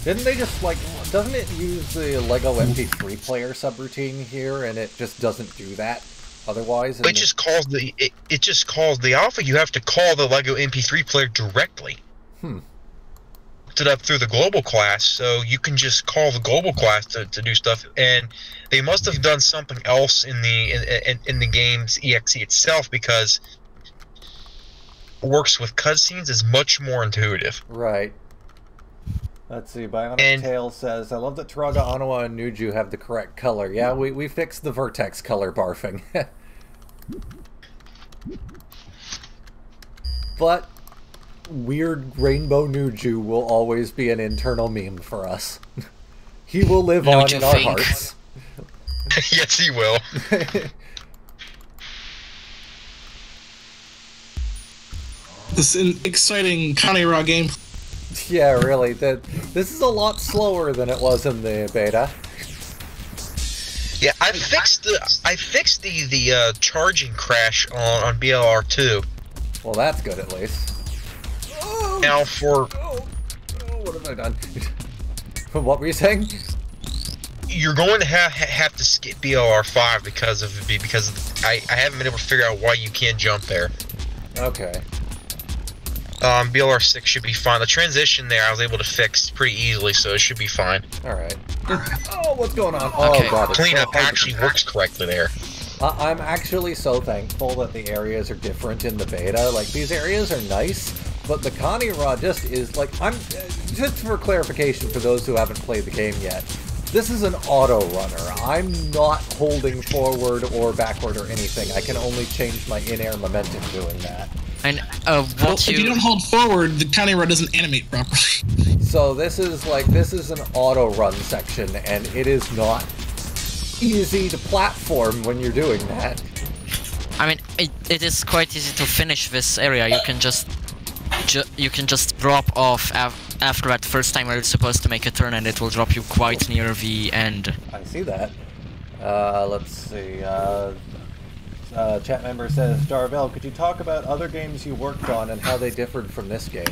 Didn't they just, like, doesn't it use the Lego MP3 player subroutine here, and it just doesn't do that otherwise? It just calls the alpha. You have to call the Lego MP3 player directly. It up through the global class, so you can just call the global class to do stuff. And they must have done something else in the game's exe itself, because it works with cutscenes is much more intuitive. Right. Let's see, Bionic Tail says, I love that Taraga, Onawa, and Nuju have the correct color. Yeah, we fixed the vertex color barfing. But weird Rainbow Nuju will always be an internal meme for us. He will live on in our hearts. Yes, he will. This exciting Kanira game. Yeah, really. This is a lot slower than it was in the beta. Yeah, I fixed the charging crash on BLR2. Well, that's good at least. Now for what have I done? What were you saying? You're going to have to skip BLR5 because I haven't been able to figure out why you can't jump there. Okay. BLR6 should be fine. The transition there I was able to fix pretty easily, so it should be fine. Alright. Oh, what's going on? Okay. Oh, God. Cleanup actually works correctly there. I'm actually so thankful that the areas are different in the beta. Like, these areas are nice, but the Kanira just is, like, just for clarification for those who haven't played the game yet, this is an auto runner. I'm not holding forward or backward or anything. I can only change my in-air momentum doing that. And if you don't hold forward, the Kanira doesn't animate properly. So this is an auto run section, and it is not easy to platform when you're doing that. I mean, it is quite easy to finish this area. You can just drop off after that first time where you're supposed to make a turn, and it will drop you quite near the end. I see that. Let's see. Chat member says, Darvell, could you talk about other games you worked on and how they differed from this game?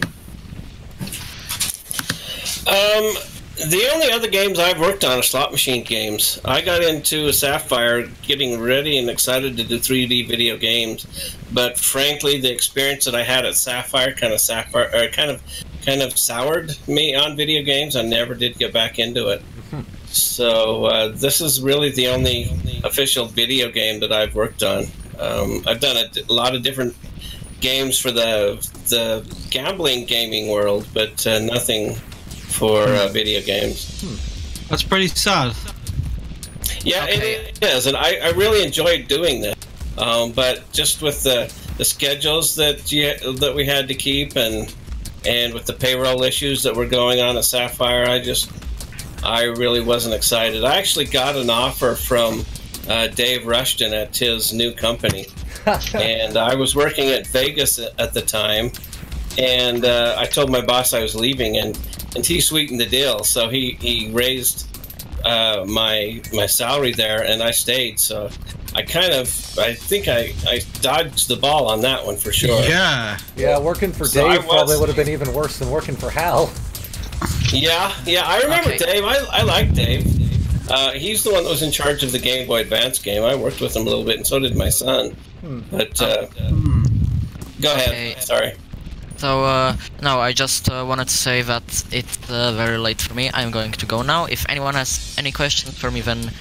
The only other games I've worked on are slot machine games. I got into Sapphire getting ready and excited to do 3D video games, but frankly, the experience that I had at Sapphire kind of soured me on video games. I never did get back into it. So this is really the only official video game that I've worked on. I've done a lot of different games for the gambling gaming world, but nothing for video games. That's pretty sad. Yeah, okay. It is, and I really enjoyed doing that. But just with the schedules that we had to keep, and with the payroll issues that were going on at Sapphire, I really wasn't excited. I actually got an offer from Dave Rushton at his new company, and I was working at Vegas at the time, and I told my boss I was leaving, and he sweetened the deal, so he raised my salary there, and I stayed. So I think I dodged the ball on that one for sure. Yeah, working for Dave probably would have been even worse than working for Hal. Yeah, I remember Dave. I like Dave. He's the one that was in charge of the Game Boy Advance game. I worked with him a little bit, and so did my son. But go ahead. Sorry. So, no, I just wanted to say that it's very late for me. I'm going to go now. If anyone has any questions for me, then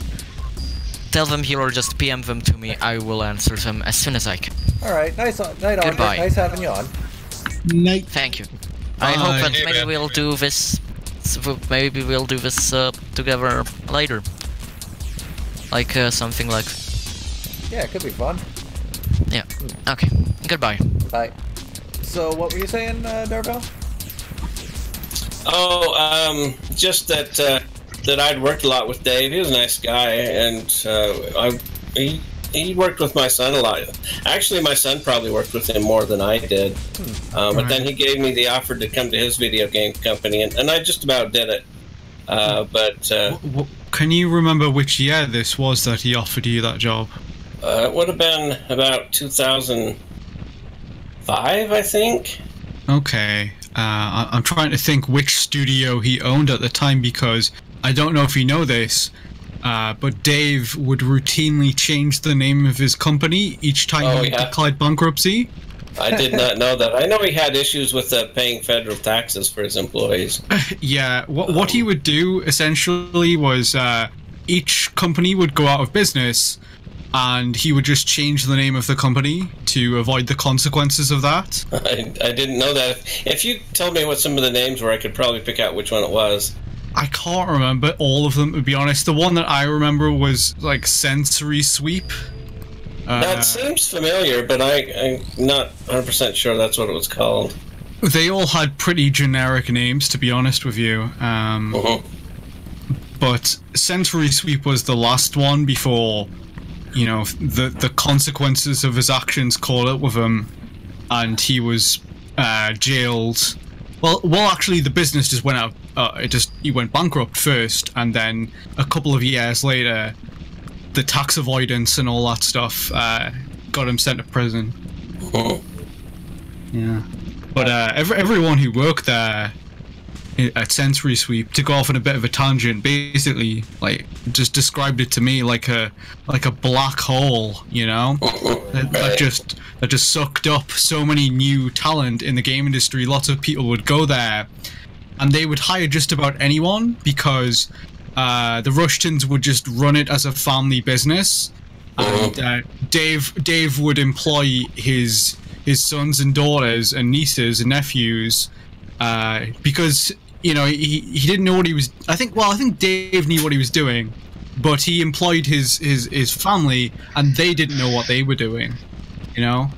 tell them here or just PM them to me. I will answer them as soon as I can. Alright, nice night on. Goodbye. Nice having you on. Night. Thank you. I hope that maybe we'll do this. Maybe we'll do this together later. Like something like. Yeah, it could be fun. Yeah. Okay. Goodbye. Bye. So what were you saying, Darvell? Oh, just that I'd worked a lot with Dave. He was a nice guy, and he worked with my son a lot. Actually, my son probably worked with him more than I did. But then he gave me the offer to come to his video game company, and I just about did it. But can you remember which year this was that he offered you that job? It would have been about 2005, I think. Okay. I'm trying to think which studio he owned at the time, because I don't know if you know this, but Dave would routinely change the name of his company each time he declared bankruptcy. I did not know that. I know he had issues with paying federal taxes for his employees. Yeah, what he would do essentially was each company would go out of business, and he would just change the name of the company to avoid the consequences of that. I didn't know that. If you told me what some of the names were, I could probably pick out which one it was. I can't remember all of them, to be honest. The one that I remember was like Sensory Sweep. That seems familiar, but I'm not 100% sure that's what it was called. They all had pretty generic names, to be honest with you. But Sensory Sweep was the last one before, you know, the consequences of his actions caught up with him, and he was jailed. Well, actually, the business just went out. He went bankrupt first, and then a couple of years later, the tax avoidance and all that stuff got him sent to prison. Yeah, but everyone who worked there at Sensory Sweep, to go off on a bit of a tangent, basically like just described it to me like a black hole, you know, that just sucked up so many new talent in the game industry. Lots of people would go there, and they would hire just about anyone, because the Rushtons would just run it as a family business, and Dave would employ his sons and daughters and nieces and nephews, because, you know, he didn't know what he was. I think Dave knew what he was doing, but he employed his family, and they didn't know what they were doing. You know,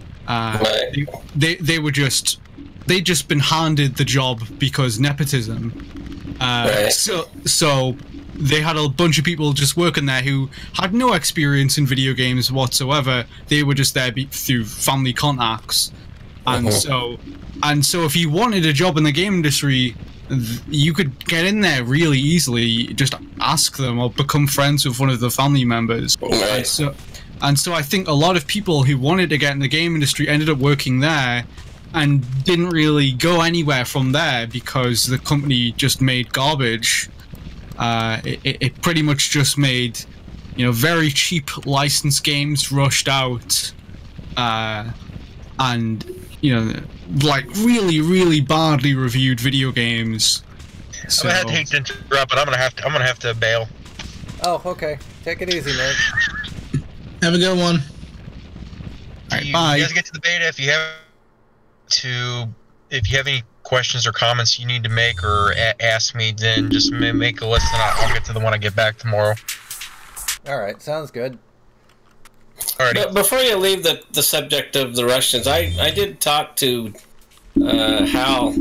they'd just been handed the job because nepotism. So they had a bunch of people just working there who had no experience in video games whatsoever. They were just there through family contacts, and so if you wanted a job in the game industry, you could get in there really easily. Just ask them or become friends with one of the family members. And so I think a lot of people who wanted to get in the game industry ended up working there, and didn't really go anywhere from there because the company just made garbage. It pretty much just made, very cheap licensed games rushed out, and like really, really badly reviewed video games. So, I hate to interrupt, but I'm gonna have to bail. Oh, okay. Take it easy, Nick. Have a good one. All right, bye. You guys get to the beta. If you have any questions or comments you need to make or ask me, then just make a list and I'll get to the one I get back tomorrow. All right, sounds good. Alrighty. But before you leave the subject of the Russians, I did talk to Hal.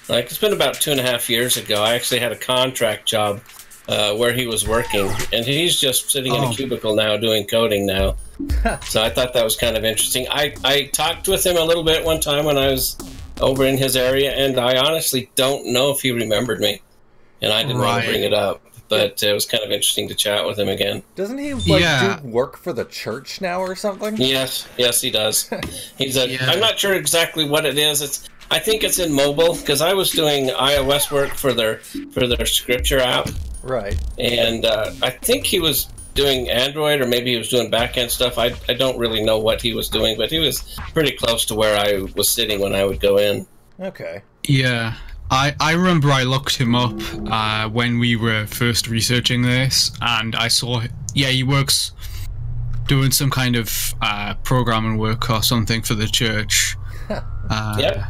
Like, it's been about 2.5 years ago. I actually had a contract job where he was working, and he's just sitting in a cubicle now doing coding now. So I thought that was kind of interesting. I talked with him a little bit one time when I was over in his area, and I honestly don't know if he remembered me, and I didn't want to bring it up. But it was kind of interesting to chat with him again. Doesn't he do work for the church now or something? Yes, he does. He's I'm not sure exactly what it is. I think it's in mobile, because I was doing iOS work for their scripture app. Right. And I think he was doing Android, or maybe he was doing back-end stuff. I don't really know what he was doing, but he was pretty close to where I was sitting when I would go in. Okay. Yeah. I remember I looked him up when we were first researching this, and I saw, he works doing some kind of programming work or something for the church. Yep.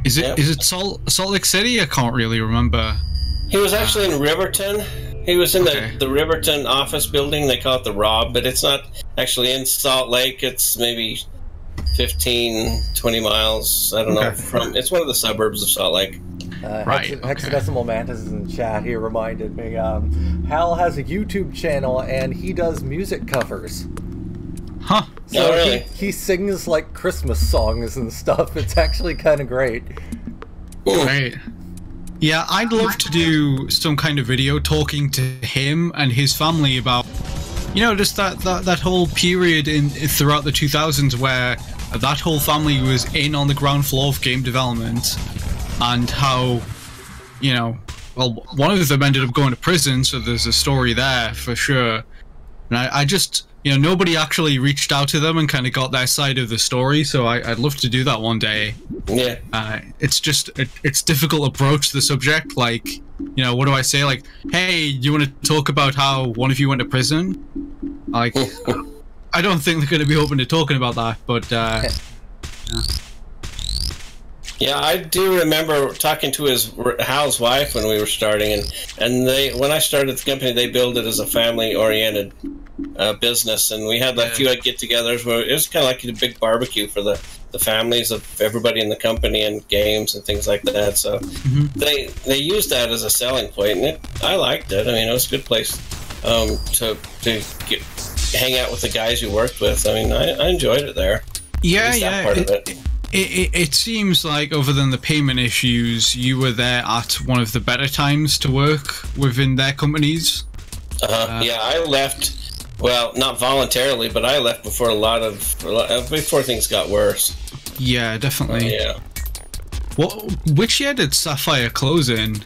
Is it Salt Lake City? I can't really remember. He was actually in Riverton. He was in the Riverton office building. They call it the Rob, but it's not actually in Salt Lake. It's maybe 15, 20 miles. I don't know. It's one of the suburbs of Salt Lake. Hexadecimal Mantis is in chat here, reminded me. Hal has a YouTube channel and he does music covers. Huh. So really? he sings like Christmas songs and stuff. It's actually kind of great. Right. Yeah, I'd love to do some kind of video talking to him and his family about, just that whole period throughout the 2000s where that whole family was in on the ground floor of game development, and how, one of them ended up going to prison, so there's a story there for sure. And I just, nobody actually reached out to them and kind of got their side of the story, so I'd love to do that one day. Yeah. It's just, it's difficult to broach the subject, like, what do I say? Like, hey, you want to talk about how one of you went to prison? Like, I don't think they're going to be open to talking about that, but, Yeah, I do remember talking to Hal's wife when we were starting, and when I started the company, they built it as a family-oriented business, and we had a few get-togethers where it was kind of like a big barbecue for the families of everybody in the company and games and things like that. So they used that as a selling point, and I liked it. I mean, it was a good place to hang out with the guys you worked with. I mean, I enjoyed it there. Yeah, part of it. It seems like, other than the payment issues, you were there at one of the better times to work within their companies. Yeah, I left. Well, not voluntarily, but I left before before things got worse. Yeah, definitely. Yeah. Which year did Sapphire close in?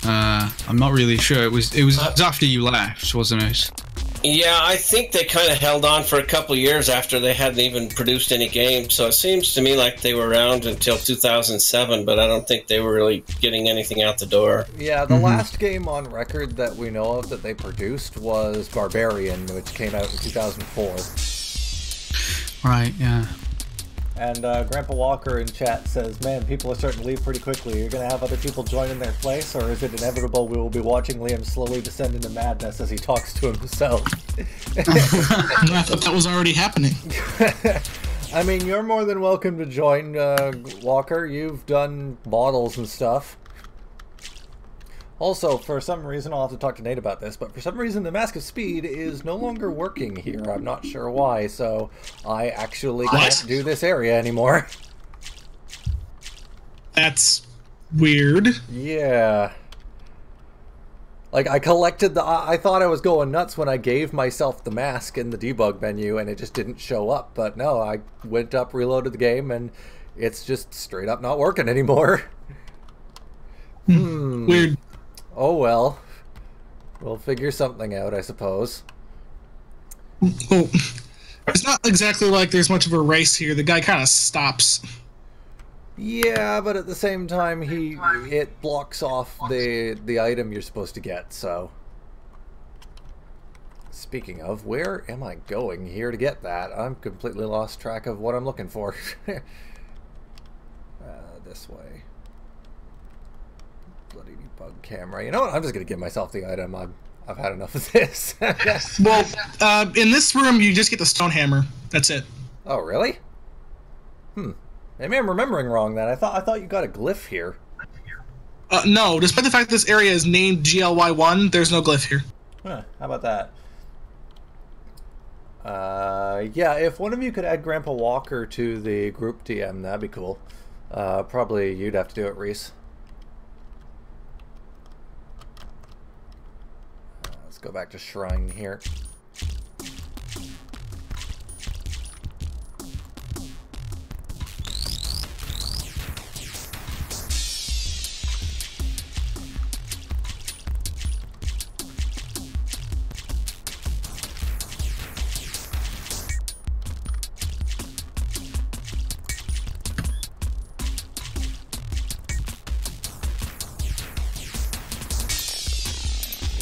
I'm not really sure. It was after you left, wasn't it? Yeah, I think they kind of held on for a couple of years after they hadn't even produced any games. So it seems to me like they were around until 2007, but I don't think they were really getting anything out the door. Yeah, the last game on record that we know of that they produced was Barbarian, which came out in 2004. Right, yeah. And Grandpa Walker in chat says, man, people are starting to leave pretty quickly. You're going to have other people join in their place, or is it inevitable we will be watching Liam slowly descend into madness as he talks to himself? I thought that was already happening. I mean, you're more than welcome to join, Walker. You've done models and stuff. Also, for some reason, I'll have to talk to Nate about this, but for some reason the Mask of Speed is no longer working here. I'm not sure why, so I actually can't do this area anymore. That's weird. Yeah. Like, I collected I thought I was going nuts when I gave myself the mask in the debug menu, and it just didn't show up. But no, I went up, reloaded the game, and it's just straight up not working anymore. Weird. Oh well. We'll figure something out, I suppose. Well, it's not exactly like there's much of a race here. The guy kind of stops. Yeah, but at the same time, it blocks off the item you're supposed to get, so... Speaking of, where am I going here to get that? I'm completely lost track of what I'm looking for. This way. Bloody debug camera. You know what? I'm just going to give myself the item. I've had enough of this. Well, in this room, you just get the stone hammer. That's it. Oh, really? Maybe I'm remembering wrong then. I thought you got a glyph here. No, despite the fact this area is named GLY1, there's no glyph here. Huh, how about that? Yeah, if one of you could add Grandpa Walker to the group DM, that'd be cool. Probably you'd have to do it, Reese. Let's go back to Shrine here.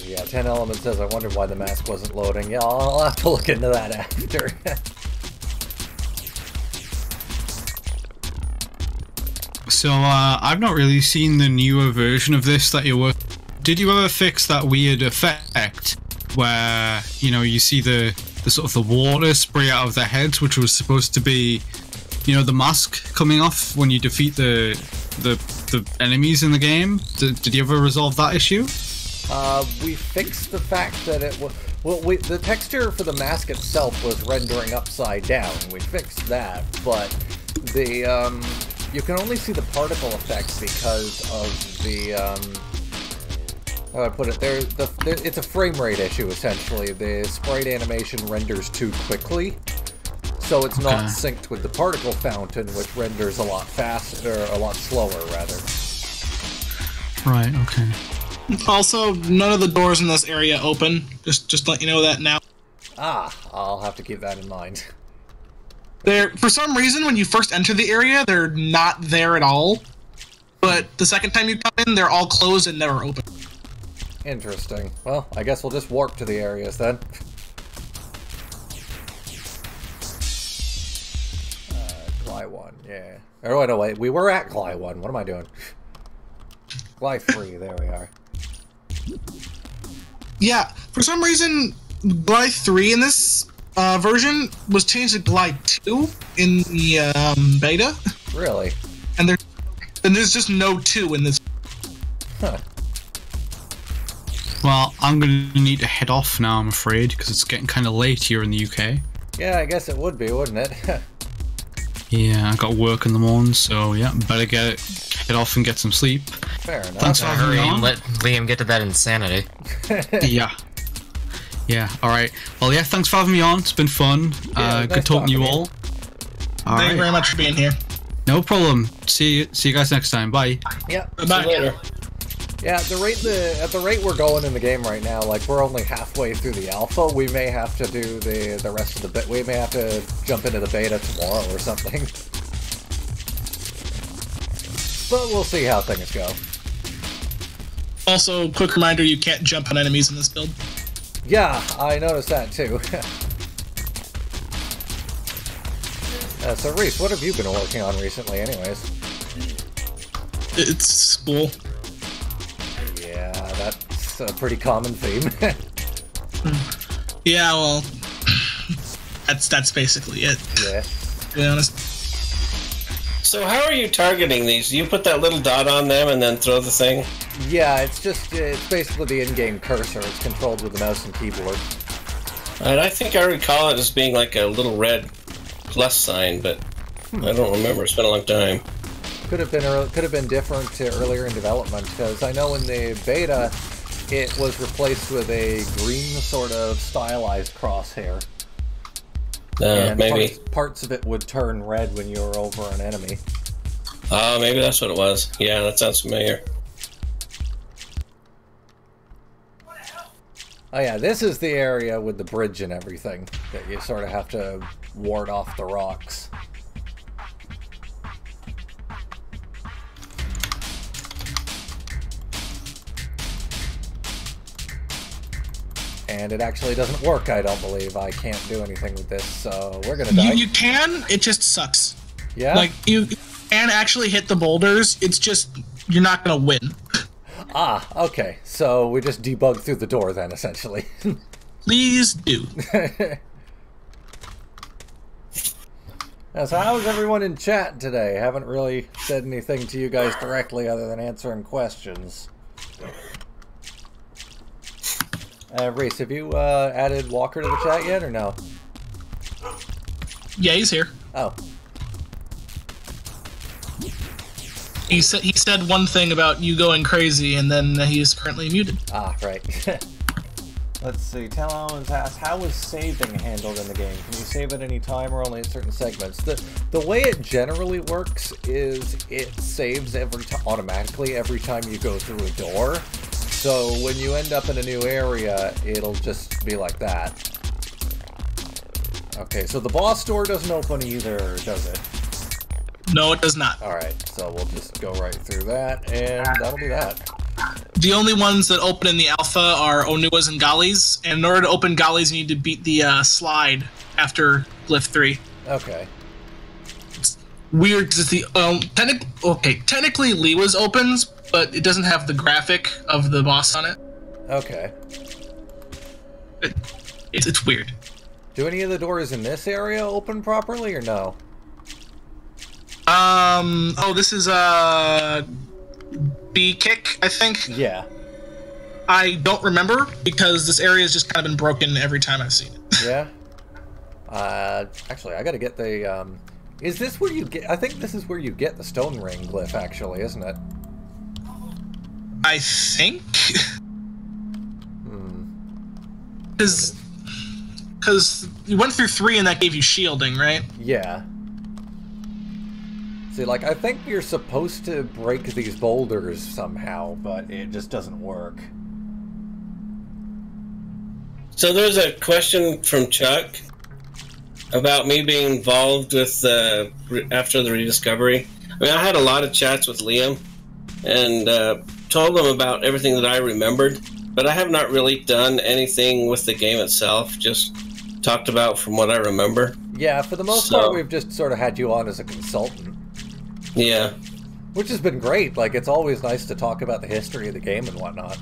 Yeah, 10 Element says, I wondered why the mask wasn't loading. Yeah, I'll have to look into that after. So, I've not really seen the newer version of this that you were... Did you ever fix that weird effect where, you know, you see the sort of the water spray out of their heads, which was supposed to be, you know, the mask coming off when you defeat the enemies in the game? Did you ever resolve that issue? We fixed the fact that it was... Well, the texture for the mask itself was rendering upside down. We fixed that, but the, you can only see the particle effects because of the, how do I put it? It's a frame rate issue, essentially. The sprite animation renders too quickly, so it's not synced with the particle fountain, which renders a lot faster, or a lot slower, rather. Right, okay. Also, none of the doors in this area open. Just let you know that now. Ah, I'll have to keep that in mind. For some reason, when you first enter the area, they're not there at all. But the second time you come in, they're all closed and never open. Interesting. Well, I guess we'll just warp to the areas then. Gly 1, yeah. Oh, no, wait. We were at Gly 1. What am I doing? Gly 3, there we are. Yeah, for some reason, Gly 3 in this version was changed to Gly 2 in the beta. Really? And there's just no 2 in this. Huh. Well, I'm going to need to head off now, I'm afraid, because it's getting kind of late here in the UK. Yeah, I guess it would be, wouldn't it? Yeah, I got work in the morning, so yeah, better head off and get some sleep. Fair enough. Thanks for having me on. Let Liam get to that insanity. Yeah. Yeah, alright. Well, yeah, thanks for having me on. It's been fun. Yeah, good talking to you all. Thank you very much for being here. No problem. See you guys next time. Bye. Yeah. Bye. See you later. Yeah, at the rate we're going in the game right now, like we're only halfway through the alpha. We may have to do the rest of the bit. We may have to jump into the beta tomorrow or something. But we'll see how things go. Also, quick reminder: you can't jump on enemies in this build. Yeah, I noticed that too. So Reese, what have you been working on recently, anyways? It's school. Yeah, that's a pretty common theme. Yeah, well, that's basically it. Yeah. To be honest. So how are you targeting these? Do you put that little dot on them and then throw the thing? Yeah, it's basically the in-game cursor. It's controlled with the mouse and keyboard. And I think I recall it as being like a little red plus sign, but I don't remember. It's been a long time. Could have been different earlier in development, because I know in the beta it was replaced with a green sort of stylized crosshair. And Maybe. parts of it would turn red when you were over an enemy. Maybe that's what it was. Yeah, that sounds familiar. Oh yeah, this is the area with the bridge and everything that you sort of have to ward off the rocks. And it actually doesn't work, I don't believe. I can't do anything with this, so we're gonna die. You can, it just sucks. Yeah? Like, you can actually hit the boulders, it's just, you're not gonna win. Ah, okay. So we just debug through the door then, essentially. Please do. Yeah, so how's everyone in chat today? Haven't really said anything to you guys directly other than answering questions. Reese, have you added Walker to the chat yet, or no? Yeah, he's here. Oh. He said one thing about you going crazy, and then he's currently muted. Ah, right. Let's see. Talon's asked, how is saving handled in the game? Can you save at any time or only in certain segments? The way it generally works is it saves automatically every time you go through a door. So when you end up in a new area, it'll just be like that. Okay, so the boss door doesn't open either, does it? No, it does not. Alright, so we'll just go right through that, and that'll be that. The only ones that open in the alpha are Onuas and Gollies, and in order to open Gollies, you need to beat the slide after Glyph 3. Okay. It's weird, because the technically Liwa's opens, but it doesn't have the graphic of the boss on it. Okay. It's weird. Do any of the doors in this area open properly, or no? This is B kick, I think. Yeah. I don't remember because this area has just kind of been broken every time I've seen it. Yeah. Actually, I gotta get the. Is this where you get? I think this is where you get the stone ring glyph, actually, isn't it? I think. Because you went through 3 and that gave you shielding, right? Yeah. See, like, I think you're supposed to break these boulders somehow, but it just doesn't work. So there's a question from Chuck about me being involved with after the rediscovery. I mean, I had a lot of chats with Liam and told him about everything that I remembered, but I have not really done anything with the game itself, just talked about from what I remember. Yeah, for the most part, we've just sort of had you on as a consultant. Yeah. Which has been great. Like, it's always nice to talk about the history of the game and whatnot.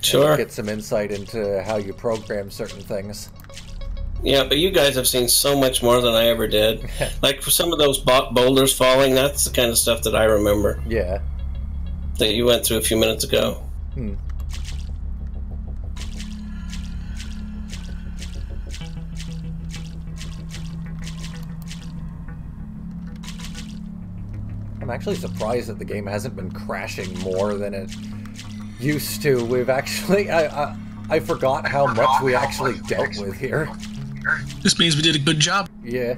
Sure. And get some insight into how you program certain things. Yeah, but you guys have seen so much more than I ever did. Like, for some of those boulders falling, that's the kind of stuff that I remember. Yeah. That you went through a few minutes ago. Hmm. I'm actually surprised that the game hasn't been crashing more than it used to. We've actually... I forgot how much we actually dealt with here. This means we did a good job. Yeah.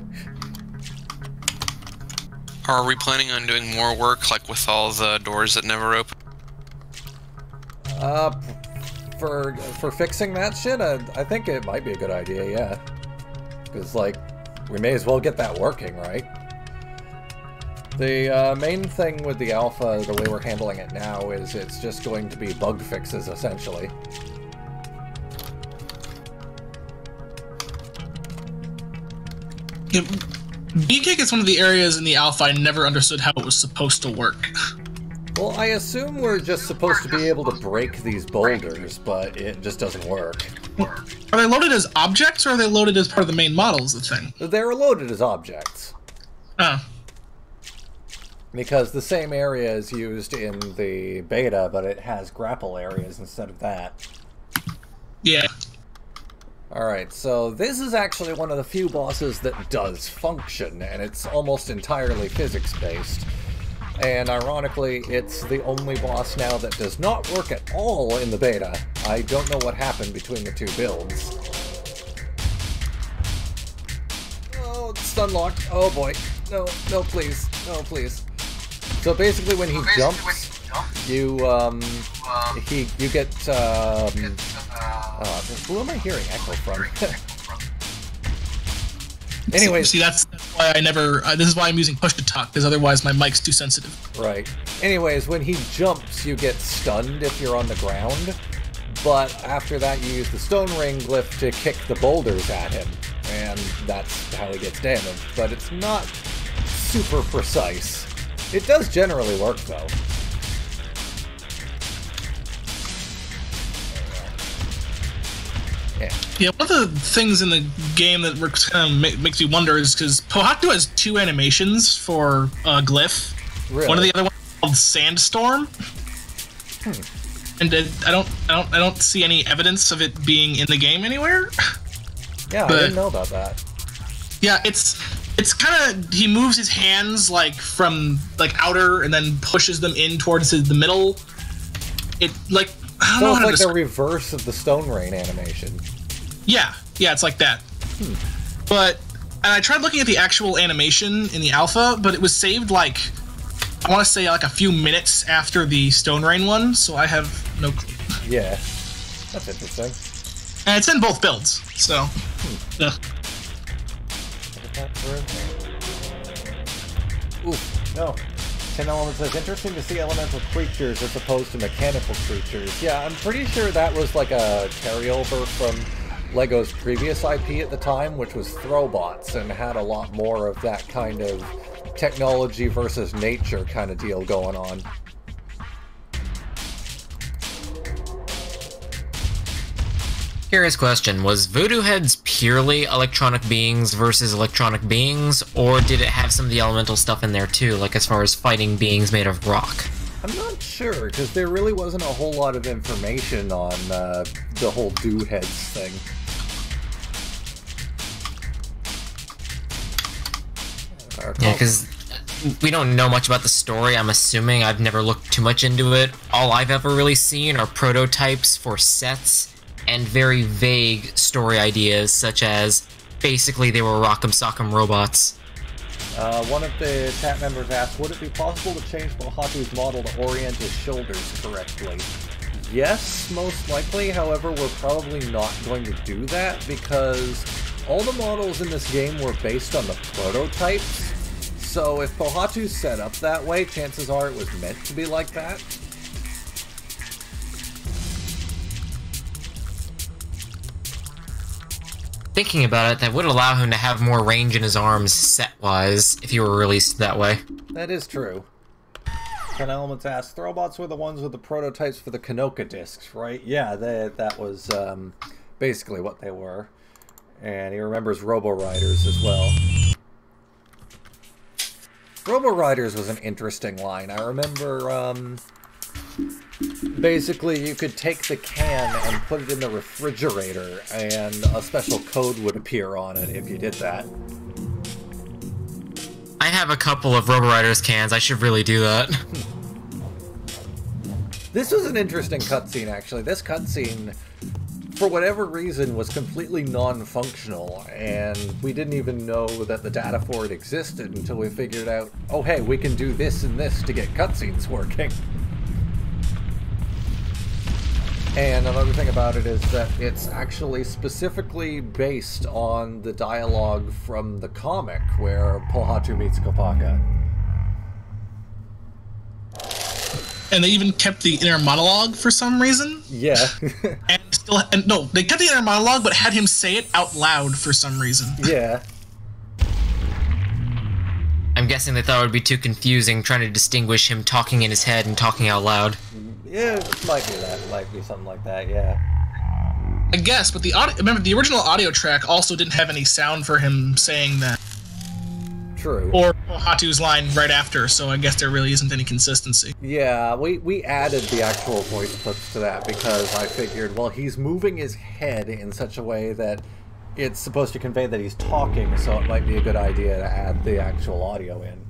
Are we planning on doing more work, like with all the doors that never open? For fixing that shit, I think it might be a good idea, yeah. Because, like, we may as well get that working, right? The main thing with the alpha, the way we're handling it now, is it's just going to be bug fixes, essentially. Yeah, B-Kick is one of the areas in the alpha I never understood how it was supposed to work. Well, I assume we're just supposed to be able to break these boulders, but it just doesn't work. Are they loaded as objects, or are they loaded as part of the main model is the thing? They're loaded as objects. Oh. Because the same area is used in the beta, but it has grapple areas instead of that. Yeah. Alright, so this is actually one of the few bosses that does function, and it's almost entirely physics-based. And ironically, it's the only boss now that does not work at all in the beta. I don't know what happened between the two builds. Oh, it's unlocked. Oh boy. No, no, please. No, please. So basically, when he jumps, you get who am I hearing echo from? Anyways, see, that's why I never. This is why I'm using push to talk, because otherwise my mic's too sensitive. Right. Anyways, when he jumps, you get stunned if you're on the ground, but after that you use the stone ring glyph to kick the boulders at him, and that's how he gets damaged. But it's not super precise. It does generally work, though. Yeah, one of the things in the game that kind of makes me wonder is because Pohatu has 2 animations for glyph. Really? One of the other ones is called Sandstorm, and I don't see any evidence of it being in the game anywhere. Yeah, but, I didn't know about that. Yeah, it's kind of, he moves his hands like from like outer and then pushes them in towards the middle. It like. I don't know how it's to like the reverse of the Stone Rain animation. Yeah, it's like that. But, and I tried looking at the actual animation in the alpha, but it was saved like, I want to say like a few minutes after the Stone Rain one, so I have no clue. Yeah, that's interesting. And it's in both builds, so. Yeah. Ooh, no. 10 Elements says, interesting to see elemental creatures as opposed to mechanical creatures. Yeah, I'm pretty sure that was like a carryover from LEGO's previous IP at the time, which was Throwbots, and had a lot more of that kind of technology versus nature kind of deal going on. Curious question, was Voodoo Heads purely electronic beings versus electronic beings, or did it have some of the elemental stuff in there too, like as far as fighting beings made of rock? I'm not sure, because there really wasn't a whole lot of information on the whole Dude Heads thing. Yeah, because we don't know much about the story, I'm assuming. I've never looked too much into it. All I've ever really seen are prototypes for sets and very vague story ideas, such as basically they were Rock'em Sock'em robots. One of the chat members asked, would it be possible to change Pohatu's model to orient his shoulders correctly? Yes, most likely. However, we're probably not going to do that because all the models in this game were based on the prototypes. So if Pohatu's set up that way, chances are it was meant to be like that. Thinking about it, that would allow him to have more range in his arms set-wise if he were released that way. That is true. 10 Elements asks, Throwbots were the ones with the prototypes for the Kanoka discs, right? Yeah, that was basically what they were. And he remembers Robo Riders as well. Robo Riders was an interesting line. I remember, basically you could take the can and put it in the refrigerator, and a special code would appear on it if you did that. I have a couple of Robo Riders cans, I should really do that. This was an interesting cutscene, actually. This cutscene, for whatever reason, was completely non-functional, and we didn't even know that the data for it existed until we figured out, oh hey, we can do this and this to get cutscenes working. And another thing about it is that it's actually specifically based on the dialogue from the comic where Pohatu meets Kopaka. And they even kept the inner monologue for some reason. Yeah. No, they kept the inner monologue, but had him say it out loud for some reason. Yeah. I'm guessing they thought it would be too confusing trying to distinguish him talking in his head and talking out loud. Yeah, it might be that. It might be something like that, yeah. I guess, but remember, the original audio track also didn't have any sound for him saying that. True. Or Pohatu's line right after, so I guess there really isn't any consistency. Yeah, we added the actual voice clips to that because I figured, well, he's moving his head in such a way that it's supposed to convey that he's talking, so it might be a good idea to add the actual audio in.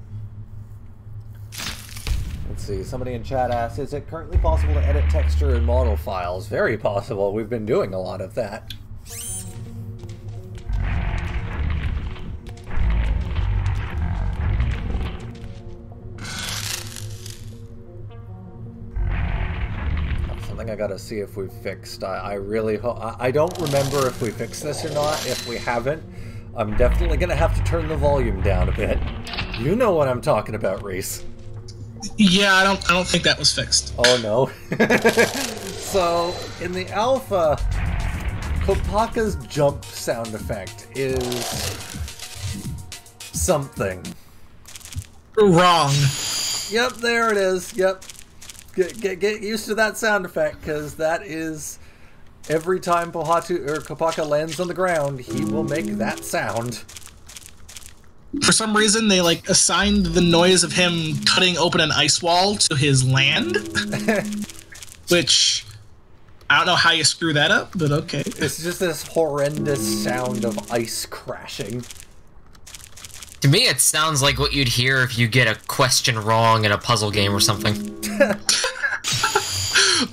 Let's see, somebody in chat asks, is it currently possible to edit texture and model files? Very possible, we've been doing a lot of that. I gotta see if we've fixed. I really hope. I don't remember if we fixed this or not. If we haven't, I'm definitely gonna have to turn the volume down a bit. You know what I'm talking about, Reese. Yeah, I don't think that was fixed. Oh no. So in the alpha, Kopaka's jump sound effect is something. Wrong. Yep, there it is. Yep. Get used to that sound effect, because that is every time Kopaka lands on the ground, he will make that sound. For some reason, they like assigned the noise of him cutting open an ice wall to his land, which I don't know how you screw that up, but okay. It's just this horrendous sound of ice crashing. To me, it sounds like what you'd hear if you get a question wrong in a puzzle game or something.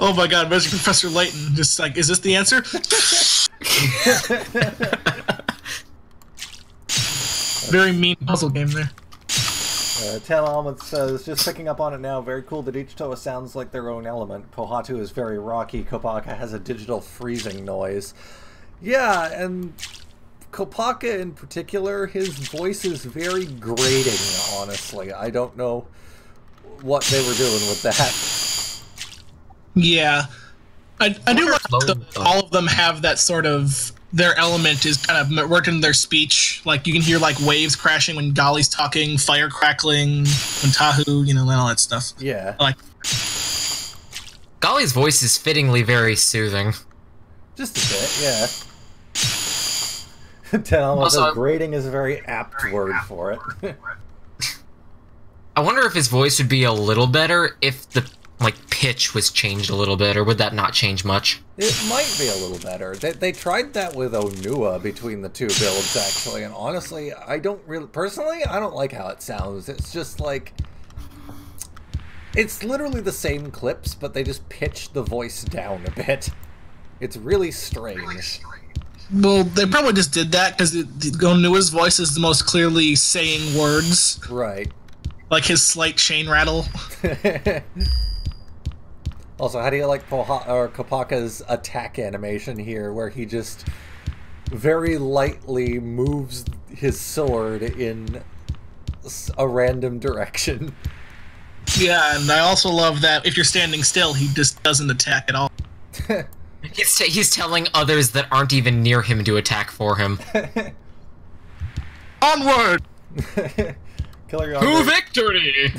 Oh my god, imagine Professor Layton just like, is this the answer? Very mean puzzle game there. 10 Elements says, just picking up on it now, very cool that each Toa sounds like their own element. Pohatu is very rocky, Kopaka has a digital freezing noise. Yeah, and Kopaka in particular, his voice is very grating, honestly. I don't know what they were doing with that. Yeah. I do like that all of them have that sort of, their element is kind of working their speech. Like, you can hear, like, waves crashing when Golly's talking, fire crackling, when Tahu, you know, and all that stuff. Yeah. Like, Golly's voice is fittingly very soothing. Just a bit, yeah. 10 Elements says, grating is a very apt word for it. I wonder if his voice would be a little better if the pitch was changed a little bit, or would that not change much? It might be a little better. They tried that with Onua between the two builds, actually, and honestly, I don't like how it sounds. It's just like, it's literally the same clips, but they just pitch the voice down a bit. It's really strange. Well, they probably just did that because Onua's voice is the most clearly saying words. Right. Like his slight chain rattle. Also, how do you like Kopaka's attack animation here, where he just very lightly moves his sword in a random direction? Yeah, and I also love that if you're standing still, he just doesn't attack at all. He's telling others that aren't even near him to attack for him. Onward! Killer Yandere. To victory!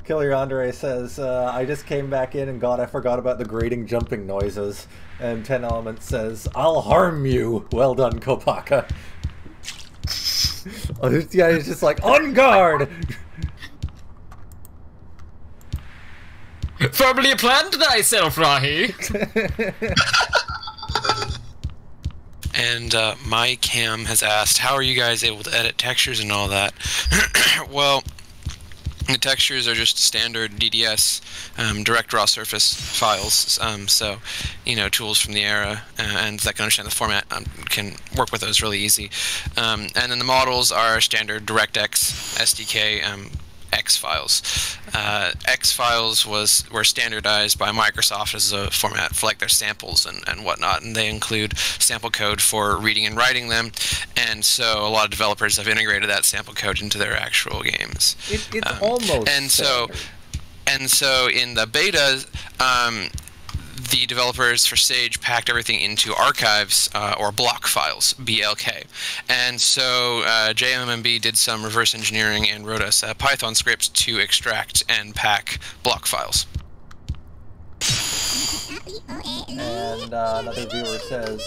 Killer Yandere says, I just came back in and God, I forgot about the grating jumping noises. And 10 Elements says, I'll harm you. Well done, Kopaka. Yeah, he's just like, on guard! Firmly plant thyself, Rahi! And my Cam has asked, how are you guys able to edit textures and all that? Well, the textures are just standard DDS, direct raw surface files. So, you know, tools from the era and that can understand the format can work with those really easy. And then the models are standard DirectX SDK X files. X files were standardized by Microsoft as a format for like their samples and whatnot, and they include sample code for reading and writing them, and so a lot of developers have integrated that sample code into their actual games. It's almost standard. And so in the beta, the developers for Sage packed everything into archives or block files, BLK. And so JMMB did some reverse engineering and wrote us Python scripts to extract and pack block files. And another viewer says,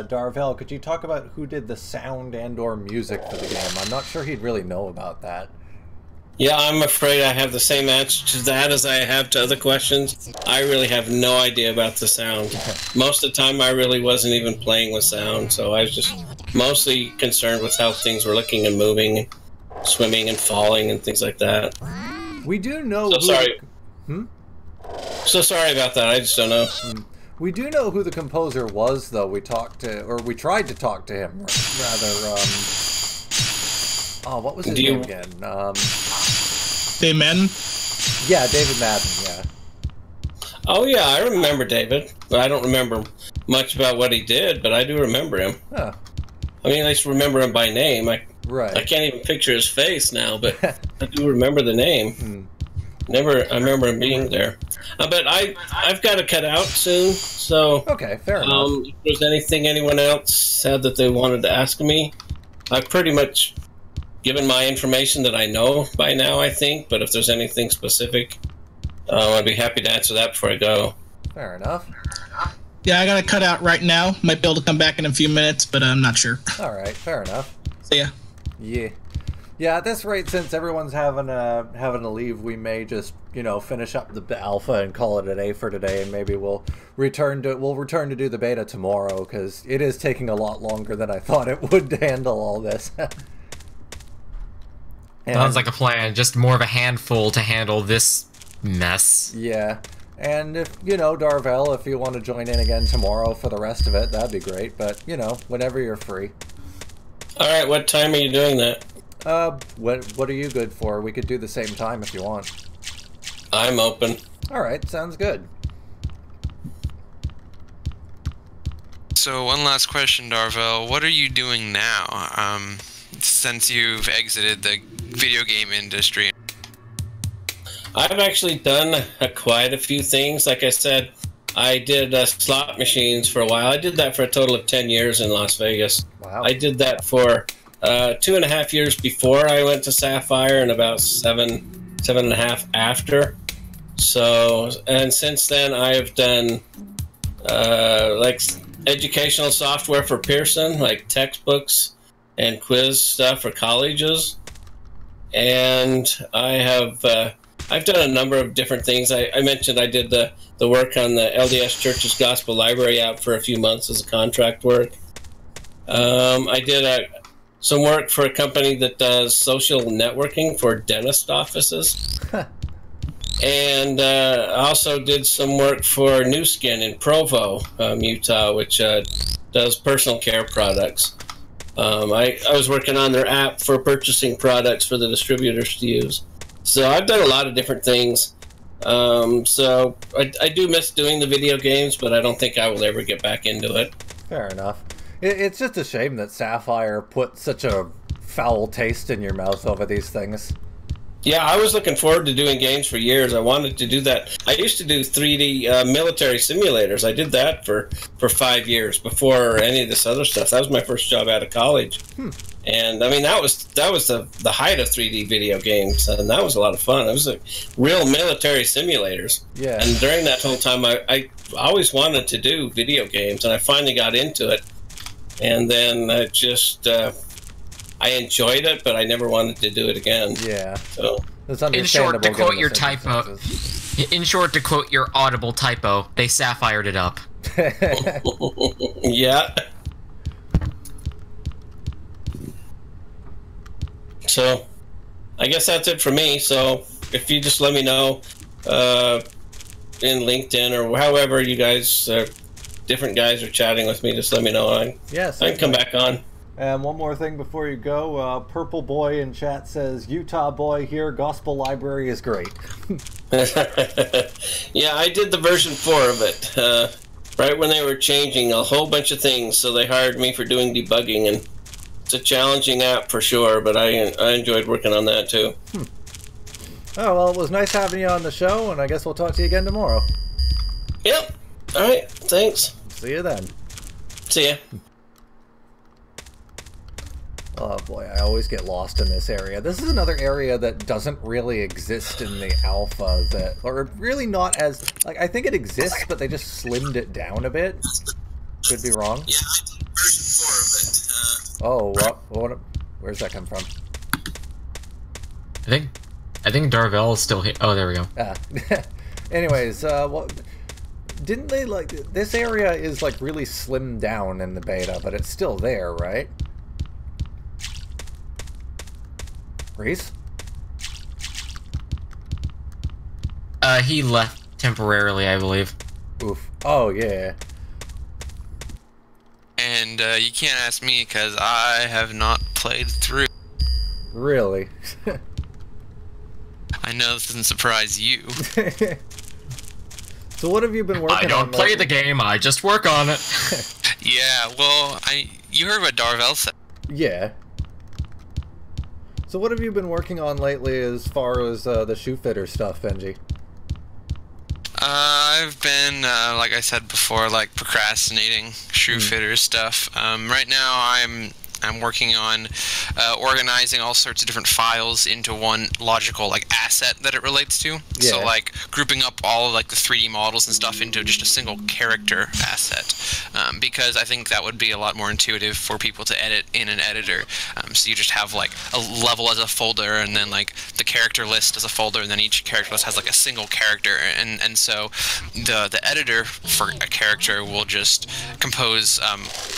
Darvell, could you talk about who did the sound and or music for the game? I'm not sure he'd really know about that. Yeah, I'm afraid I have the same answer to that as I have to other questions. I really have no idea about the sound. Most of the time I really wasn't even playing with sound, so I was just mostly concerned with how things were looking and moving, and swimming and falling and things like that. We do know So sorry. Hmm? So sorry about that, I just don't know. We do know who the composer was, though. We tried to talk to him, rather, oh, what was his name again? David Madden? Yeah, David Madden, yeah. Oh yeah, I remember David. I don't remember much about what he did, but I do remember him. Huh. I mean, I just remember him by name. Right. I can't even picture his face now, but I do remember the name. I remember him being there. But I've got to cut out soon, so... Okay, fair enough. If there's anything anyone else said that they wanted to ask me, I've pretty much given my information that I know by now, I think, but if there's anything specific, I'd be happy to answer that before I go. Fair enough. Yeah, I gotta cut out right now. Might be able to come back in a few minutes, but I'm not sure. Alright, fair enough. So yeah. Yeah. Yeah, at this rate, since everyone's having to leave, we may just, finish up the alpha and call it a day for today, and maybe we'll return to do the beta tomorrow, because it is taking a lot longer than I thought it would to handle all this. Sounds like a plan. Just more of a handful to handle this mess. Yeah. And if, Darvell, if you want to join in again tomorrow for the rest of it, that'd be great. But, whenever you're free. Alright, what time are you doing that? What are you good for? We could do the same time if you want. I'm open. Alright, sounds good. So one last question, Darvell. What are you doing now, since you've exited the video game industry? I've actually done quite a few things. Like I said, I did slot machines for a while. I did that for a total of 10 years in Las Vegas. Wow. I did that for 2.5 years before I went to Saffire, and about 7.5 after. So, and since then I have done like educational software for Pearson, like textbooks and quiz stuff for colleges. And I have I've done a number of different things. I mentioned I did the work on the LDS Church's Gospel Library app for a few months as a contract work. I did some work for a company that does social networking for dentist offices. And I also did some work for New Skin in Provo, Utah, which does personal care products. I was working on their app for purchasing products for the distributors to use. So I've done a lot of different things. So I do miss doing the video games, but I don't think I will ever get back into it. Fair enough. It's just a shame that Sapphire put such a foul taste in your mouth over these things. Yeah, I was looking forward to doing games for years. I wanted to do that. I used to do 3D military simulators. I did that for 5 years before any of this other stuff. That was my first job out of college. And I mean, that was the height of 3D video games, and that was a lot of fun. It was like real military simulators. Yeah. And during that whole time, I always wanted to do video games, and I finally got into it. And then I just I enjoyed it, but I never wanted to do it again. Yeah. So it's in short, to quote your typo. In short, to quote your audible typo, they Sapphired it up. Yeah. So, I guess that's it for me. So, if you just let me know in LinkedIn or however you guys, different guys are chatting with me, just let me know. Yes. I can come back on. And one more thing before you go, Purple Boy in chat says, Utah boy here, Gospel Library is great. Yeah, I did the version 4 of it, right when they were changing a whole bunch of things, so they hired me for doing debugging, and it's a challenging app for sure, but I enjoyed working on that too. Oh, well, it was nice having you on the show, and I guess we'll talk to you again tomorrow. Yep. Alright, thanks. See you then. See ya. Oh boy, I always get lost in this area. This is another area that doesn't really exist in the alpha, or really not as, like, I think it exists, but they just slimmed it down a bit. Could be wrong. Yeah, I did version 4 of it. Oh, where's that come from? I think Darvell is still here. Oh, there we go. Anyways, didn't they, like, this area is, like, really slimmed down in the beta, but it's still there, right? Reese? He left temporarily, I believe. Oof. Oh, yeah. And you can't ask me because I have not played through. Really? I know this doesn't surprise you. So what have you been working on? I don't play the game, I just work on it. Yeah, well, you heard what Darvell said. Yeah. So what have you been working on lately as far as the shoe fitter stuff, Benji? I've been, like I said before, like procrastinating shoe fitter stuff. Right now I'm working on organizing all sorts of different files into one logical like asset that it relates to. Yeah. So like grouping up all of, like the 3D models and stuff into just a single character asset, because I think that would be a lot more intuitive for people to edit in an editor. So you just have like a level as a folder, and then like the character list as a folder, and then each character list has like a single character, and so the editor for a character will just compose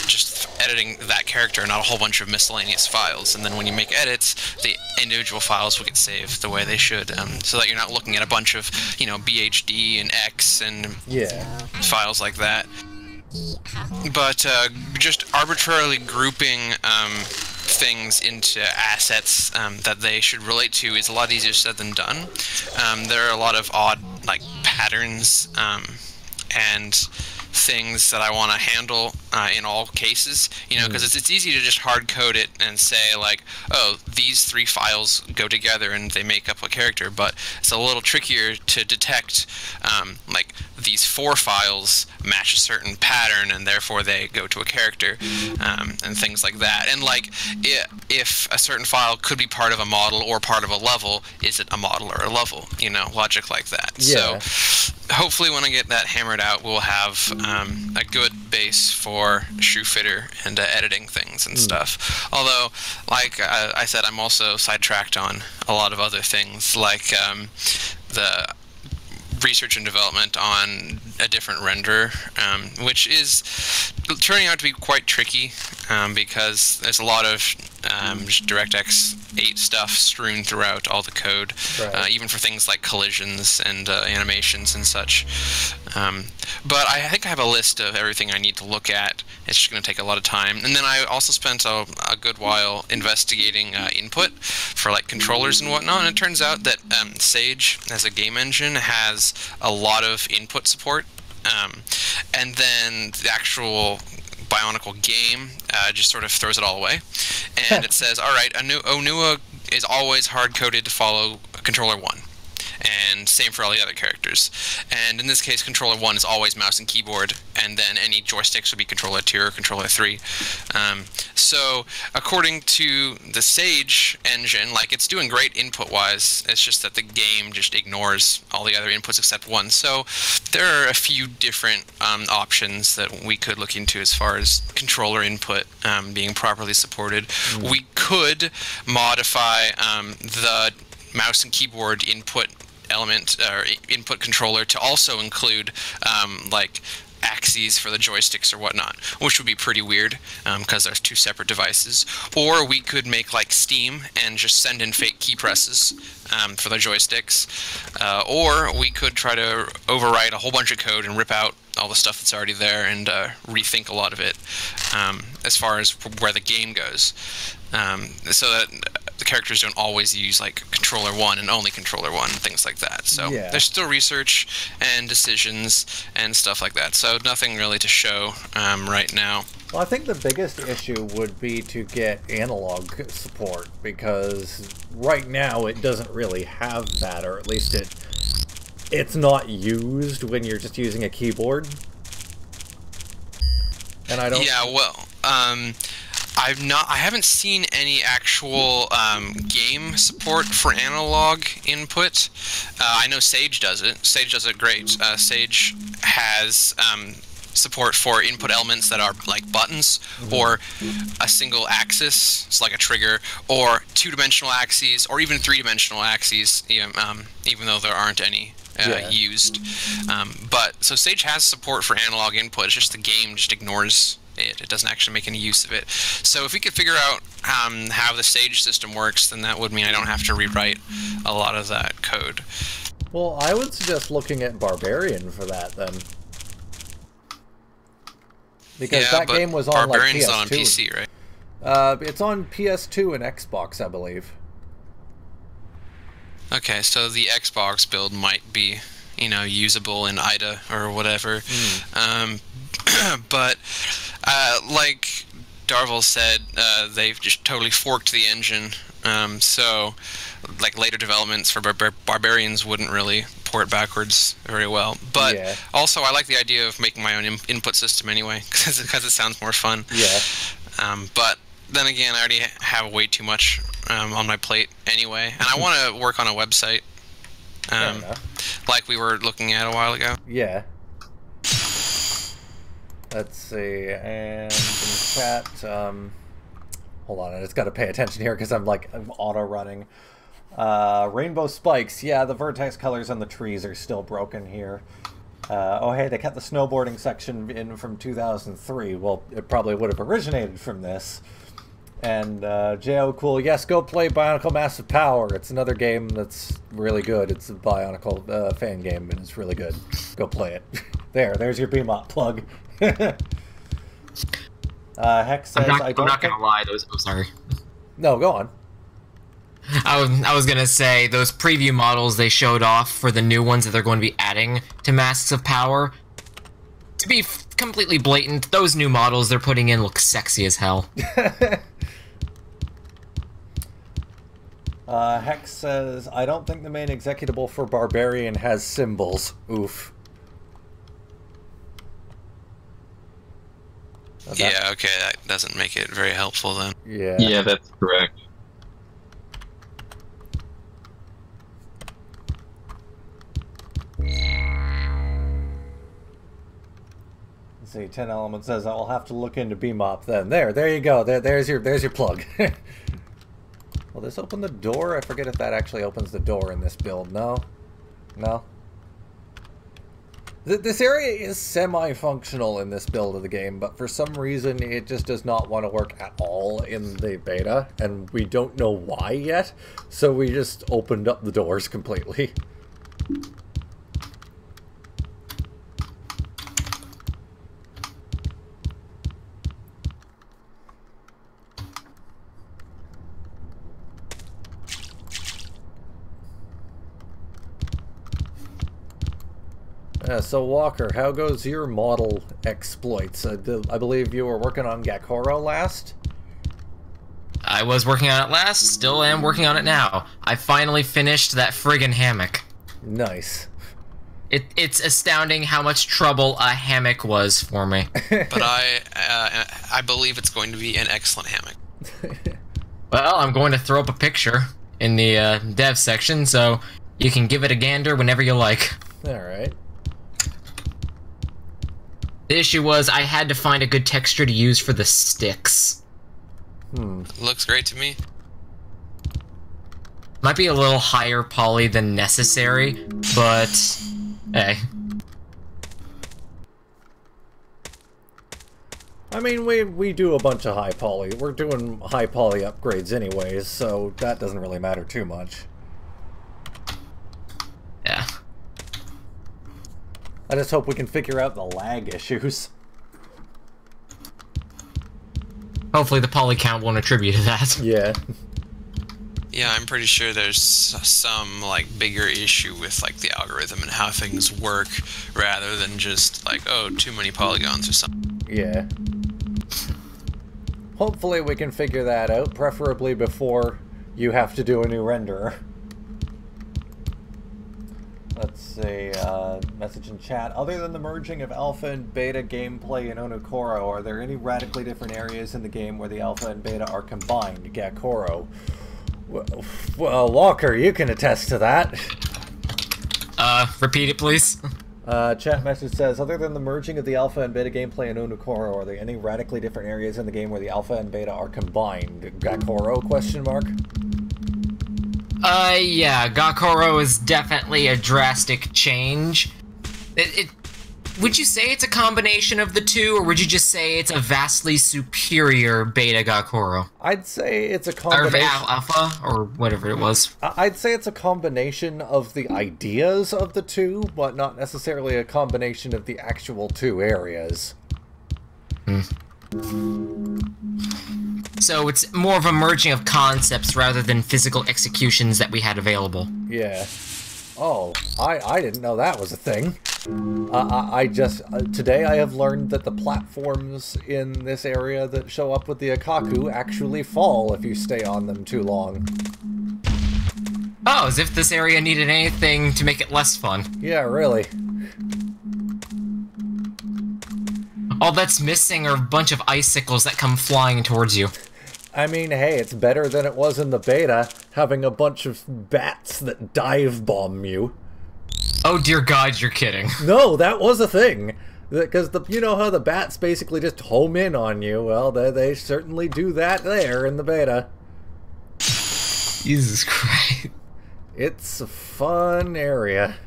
just editing that character, not a whole bunch of miscellaneous files. And then when you make edits, the individual files will get saved the way they should, so that you're not looking at a bunch of, you know, BHD and X and files like that. But just arbitrarily grouping things into assets that they should relate to is a lot easier said than done. There are a lot of odd like patterns and things that I want to handle in all cases, you know, because it's easy to just hard code it and say like, oh, these 3 files go together and they make up a character, but it's a little trickier to detect like these 4 files match a certain pattern and therefore they go to a character, and things like that. And like if a certain file could be part of a model or part of a level, is it a model or a level, you know, logic like that. So hopefully when I get that hammered out, we'll have a good base for shoe fitter and editing things and stuff. Although, like I said, I'm also sidetracked on a lot of other things, like the research and development on a different renderer, which is turning out to be quite tricky, because there's a lot of just DirectX 8 stuff strewn throughout all the code, even for things like collisions and animations and such. But I think I have a list of everything I need to look at. It's just going to take a lot of time. And then I also spent a good while investigating input for like controllers and whatnot, and it turns out that Sage as a game engine has a lot of input support, and then the actual BIONICLE game just sort of throws it all away, and it says, all right, Onua is always hard-coded to follow controller 1, and same for all the other characters. And in this case, controller 1 is always mouse and keyboard, and then any joysticks would be controller 2 or controller 3. So according to the Sage engine, like, it's doing great input-wise, it's just that the game just ignores all the other inputs except 1. So there are a few different options that we could look into as far as controller input being properly supported. We could modify the mouse and keyboard input element or input controller to also include like axes for the joysticks or whatnot, which would be pretty weird because there's 2 separate devices. Or we could make like Steam and just send in fake key presses for the joysticks, or we could try to overwrite a whole bunch of code and rip out all the stuff that's already there and rethink a lot of it as far as where the game goes, so that the characters don't always use like controller 1 and only controller 1 and things like that. So there's still research and decisions and stuff like that, so nothing really to show right now. Well, I think the biggest issue would be to get analog support, because right now it doesn't really have that, or at least it's not used when you're just using a keyboard. And I don't... Yeah, well, I haven't seen any actual game support for analog input. I know Sage does it. Sage does it great. Sage has support for input elements that are like buttons, or a single axis, it's like a trigger, or 2-dimensional axes, or even 3-dimensional axes, even though there aren't any used. But so Sage has support for analog input. It's just the game just ignores it. It doesn't actually make any use of it. So if we could figure out how the Sage system works, then that would mean I don't have to rewrite a lot of that code. Well, I would suggest looking at Barbarian for that then. Because that game was on Barbarian's like PS2. on PC, right? It's on PS2 and Xbox, I believe. Okay, so the Xbox build might be usable in IDA or whatever. But like Darvell said, they've just totally forked the engine. So like later developments for Barbarians wouldn't really port backwards very well. But also I like the idea of making my own input system anyway, because it sounds more fun. But then again, I already have way too much on my plate anyway, and I want to work on a website, like we were looking at a while ago. Let's see, and in chat, hold on, I just got to pay attention here because I'm auto-running. Rainbow spikes, yeah, the vertex colors on the trees are still broken here. Oh hey, they kept the snowboarding section in from 2003. Well, it probably would have originated from this. And J.O. Cool, yes, go play Bionicle Massive Power. It's another game that's really good. It's a Bionicle fan game, and it's really good. Go play it. There's your BMOP plug. Hex says, I'm not gonna lie, those... Oh, sorry. No, go on. I was gonna say, those preview models they showed off for the new ones that they're going to be adding to Masks of Power, to be completely blatant, those new models they're putting in look sexy as hell. Hex says, I don't think the main executable for Barbarian has symbols. Oof. Yeah, okay, that doesn't make it very helpful then. Yeah, that's correct. Let's see, 10 Element says I'll have to look into BMOP then. There you go. There's your plug. Will this open the door? I forget if that actually opens the door in this build. No? This area is semi-functional in this build of the game, but for some reason it just does not want to work at all in the beta, and we don't know why yet, so we just opened up the doors completely. So Walker, how goes your model exploits? I believe you were working on Gakoro last? I was working on it last, still am working on it now. I finally finished that friggin' hammock. Nice. It's astounding how much trouble a hammock was for me. But I believe it's going to be an excellent hammock. Well, I'm going to throw up a picture in the dev section, so you can give it a gander whenever you like. Alright. The issue was I had to find a good texture to use for the sticks. Looks great to me. Might be a little higher poly than necessary, but hey. I mean, we do a bunch of high poly. We're doing high poly upgrades anyways, so that doesn't really matter too much. Yeah. I just hope we can figure out the lag issues. Hopefully the poly count won't attribute to that. Yeah. Yeah, I'm pretty sure there's some bigger issue with the algorithm and how things work, rather than just oh, too many polygons or something. Yeah. Hopefully we can figure that out, preferably before you have to do a new renderer. Let's see, message in chat. Other than the merging of alpha and beta gameplay in Onokoro, are there any radically different areas in the game where the alpha and beta are combined? Gakoro. Well, Walker, you can attest to that. Repeat it, please. Chat message says, other than the merging of the alpha and beta gameplay in Onokoro, are there any radically different areas in the game where the alpha and beta are combined? Gakoro, question mark? Yeah, Gakoro is definitely a drastic change. Would you say it's a combination of the two, or would you just say it's a vastly superior beta Gakoro? I'd say it's a combination... Or alpha, or whatever it was. I'd say it's a combination of the ideas of the two, but not necessarily a combination of the actual two areas. So it's more of a merging of concepts rather than physical executions that we had available. Yeah. Oh, I didn't know that was a thing. Today I have learned that the platforms in this area that show up with the Akaku actually fall if you stay on them too long. Oh, as if this area needed anything to make it less fun. Yeah, really. All that's missing are a bunch of icicles that come flying towards you. I mean, hey, it's better than it was in the beta, having a bunch of bats that dive bomb you. Oh dear God, you're kidding. No, that was a thing. Because you know how the bats basically just home in on you? Well, they certainly do that there in the beta. Jesus Christ. It's a fun area.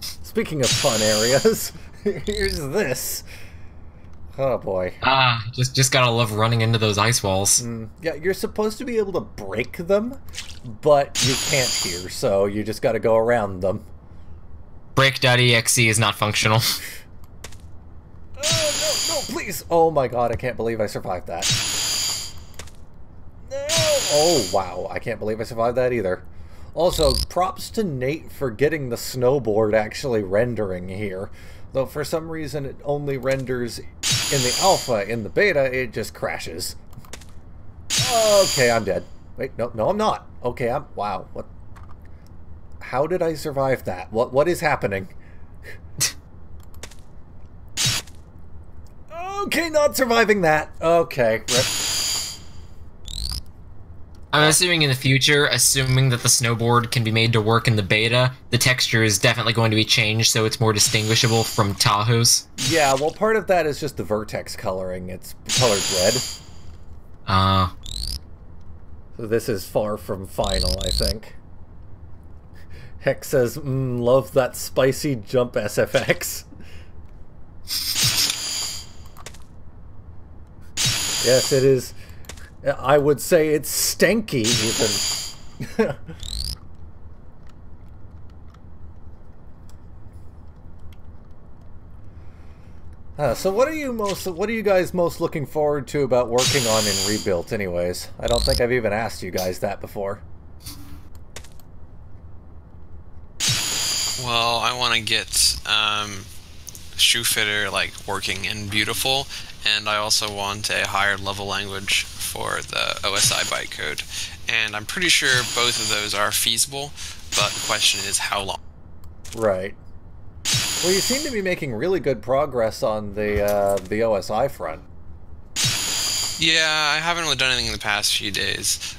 Speaking of fun areas, here's this. Oh boy. Just gotta love running into those ice walls. Yeah, you're supposed to be able to break them, but you can't here, so you just gotta go around them. Break.exe is not functional. No, please! Oh my god, I can't believe I survived that. No! Oh, wow, I can't believe I survived that either. Also, props to Nate for getting the snowboard actually rendering here. Though for some reason it only renders in the alpha. In the beta, it just crashes. Okay, I'm dead. Wait, no, I'm not. Okay, wow, what? How did I survive that? What is happening? Okay, not surviving that. Okay, rip. I'm assuming in the future, assuming that the snowboard can be made to work in the beta, the texture is definitely going to be changed so it's more distinguishable from Tahoe's. Yeah, well, part of that is just the vertex coloring. It's colored red. So this is far from final, I think. Hex says, love that spicy jump SFX. Yes, it is. I would say it's stanky, even. So what are you guys most looking forward to about working on in Rebuilt, anyways? I don't think I've even asked you guys that before. Well, I want to get Shoe Fitter working and beautiful, and I also want a higher level language for the OSI bytecode. And I'm pretty sure both of those are feasible, but the question is how long. Right. Well, you seem to be making really good progress on the OSI front. Yeah, I haven't really done anything in the past few days.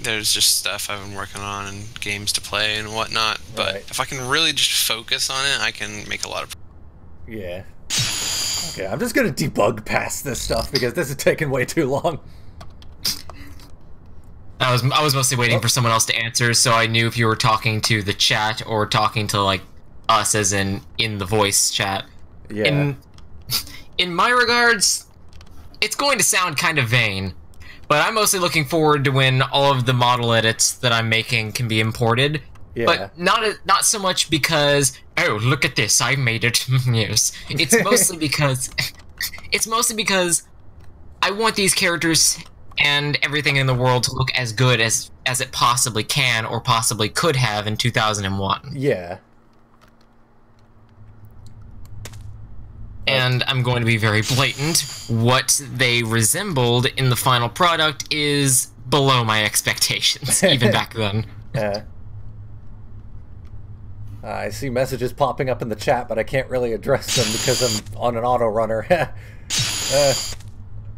There's just stuff I've been working on and games to play and whatnot. But if I can really just focus on it, I can make a lot of. Yeah. Okay, I'm just gonna debug past this stuff because this is taking way too long. I was mostly waiting for someone else to answer, so I knew if you were talking to the chat or talking to us, as in the voice chat. Yeah. In my regards, it's going to sound kind of vain, but I'm mostly looking forward to when all of the model edits that I'm making can be imported. Yeah. But not so much because, oh, look at this, I made it. Yes. It's mostly because I want these characters and everything in the world to look as good as it possibly can or possibly could have in 2001. Yeah. And I'm going to be very blatant. What they resembled in the final product is below my expectations, even back then. Yeah. I see messages popping up in the chat, but I can't really address them because I'm on an auto runner.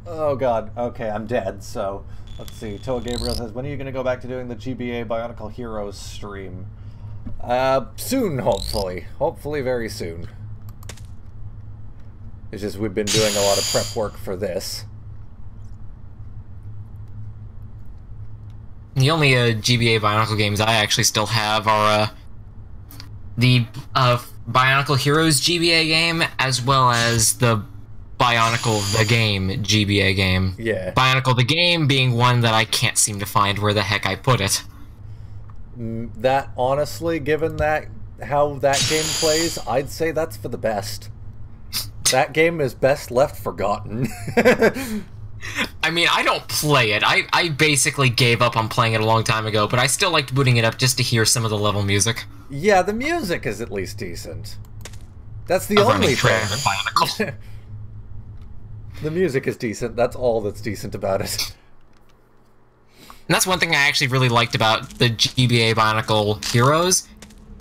Oh god, okay, I'm dead, so let's see. Toa Gabriel says, when are you going to go back to doing the GBA Bionicle Heroes stream? Soon, hopefully. Hopefully very soon. It's just we've been doing a lot of prep work for this. The only GBA Bionicle games I actually still have are the Bionicle Heroes GBA game, as well as the Bionicle the Game GBA game. Yeah. Bionicle the Game being one that I can't seem to find where the heck I put it. That, honestly, given that how that game plays, I'd say that's for the best. That game is best left forgotten. I mean, I don't play it. I basically gave up on playing it a long time ago, but I still liked booting it up just to hear some of the level music. Yeah, the music is at least decent. That's the only thing. The music is decent. That's all that's decent about it. And that's one thing I actually really liked about the GBA Bionicle Heroes,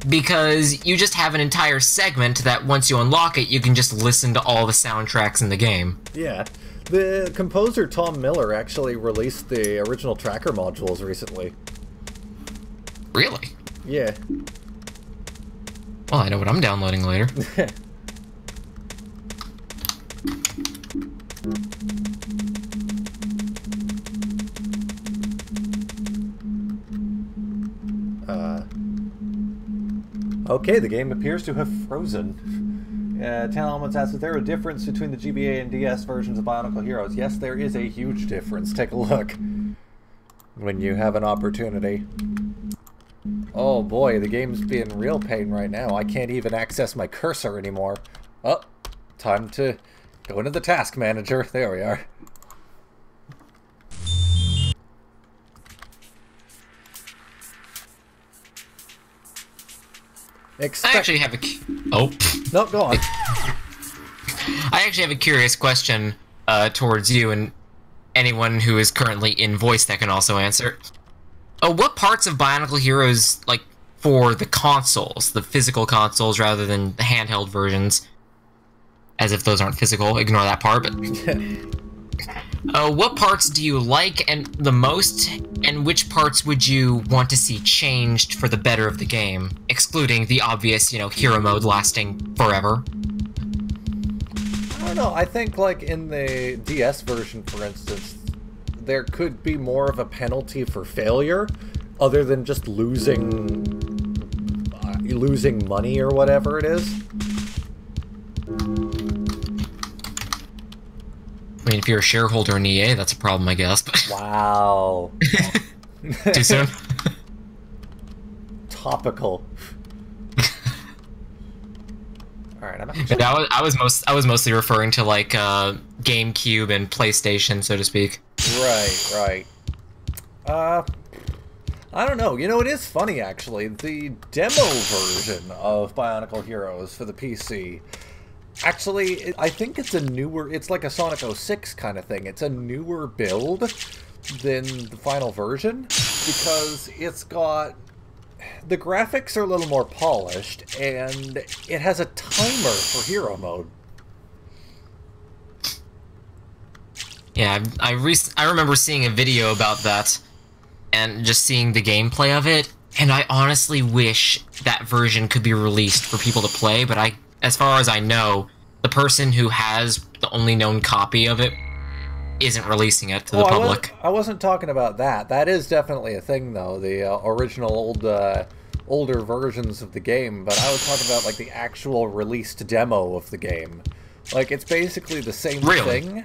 because you just have an entire segment that once you unlock it, you can just listen to all the soundtracks in the game. Yeah. The composer Tom Miller actually released the original tracker modules recently. Really? Yeah. Well, I know what I'm downloading later. Okay, the game appears to have frozen. 10 Elements asks, is there a difference between the GBA and DS versions of Bionicle Heroes? Yes, there is a huge difference. Take a look when you have an opportunity. Oh boy, the game's being real pain right now. I can't even access my cursor anymore. Oh, time to go into the task manager. There we are. I actually have a... Oh. No, go on. I actually have a curious question towards you and anyone who is currently in voice that can also answer. What parts of Bionicle Heroes, like, for the consoles, the physical consoles rather than the handheld versions, as if those aren't physical, ignore that part, but... what parts do you like and the most, and which parts would you want to see changed for the better of the game, excluding the obvious, you know, hero mode lasting forever? I don't know, I think, like, in the DS version, for instance, there could be more of a penalty for failure, other than just losing money or whatever it is. I mean, if you're a shareholder in EA, that's a problem, I guess. But wow. Too soon? Topical. Alright, I'm actually... But I was mostly referring to, like, GameCube and PlayStation, so to speak. Right. I don't know. You know, it is funny, actually. The demo version of Bionicle Heroes for the PC... Actually, I think it's a newer... It's like a Sonic 06 kind of thing. It's a newer build than the final version, because it's got... The graphics are a little more polished, and it has a timer for hero mode. Yeah, I remember seeing a video about that, and just seeing the gameplay of it, and I honestly wish that version could be released for people to play, but as far as I know, the person who has the only known copy of it isn't releasing it to the public. I wasn't talking about that. That is definitely a thing, though, the original older versions of the game, but I was talking about, like, the actual released demo of the game. Like, it's basically the same thing,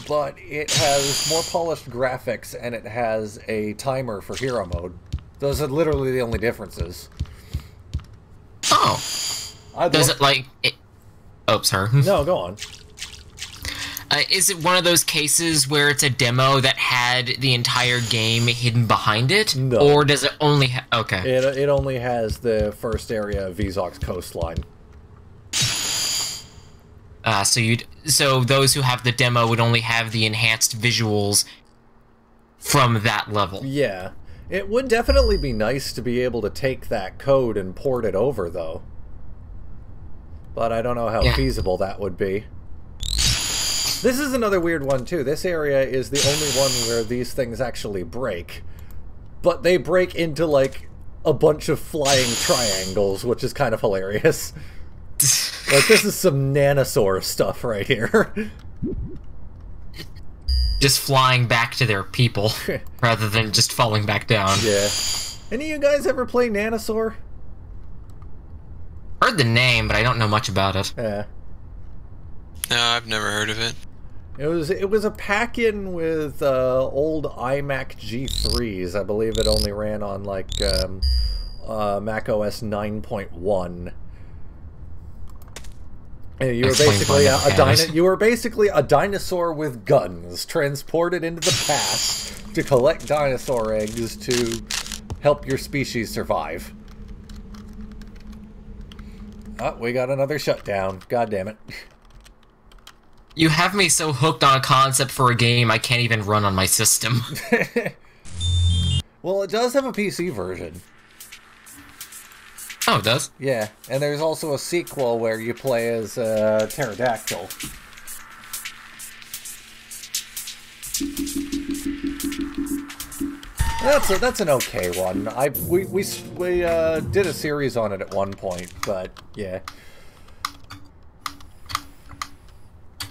but it has more polished graphics, and it has a timer for hero mode. Those are literally the only differences. Oh. Does it, like... Oh, sorry. No, go on. Is it one of those cases where it's a demo that had the entire game hidden behind it? No. Or does it only okay. It only has the first area of Vizox coastline. So those who have the demo would only have the enhanced visuals from that level. Yeah. It would definitely be nice to be able to take that code and port it over, though. But I don't know how feasible that would be. This is another weird one, too. This area is the only one where these things actually break. But they break into, like, a bunch of flying triangles, which is kind of hilarious. Like, this is some Nanosaur stuff right here. Just flying back to their people, rather than just falling back down. Yeah. Any of you guys ever play Nanosaur? Heard the name, but I don't know much about it. Yeah. No, I've never heard of it. It was a pack-in with old iMac G3s. I believe it only ran on, like, Mac OS 9.1. And you were basically a dinosaur with guns transported into the past to collect dinosaur eggs to help your species survive. Oh, we got another shutdown. God damn it. You have me so hooked on a concept for a game I can't even run on my system. Well, it does have a PC version. Oh, it does? Yeah, and there's also a sequel where you play as Pterodactyl. That's an okay one. We did a series on it at one point, but yeah.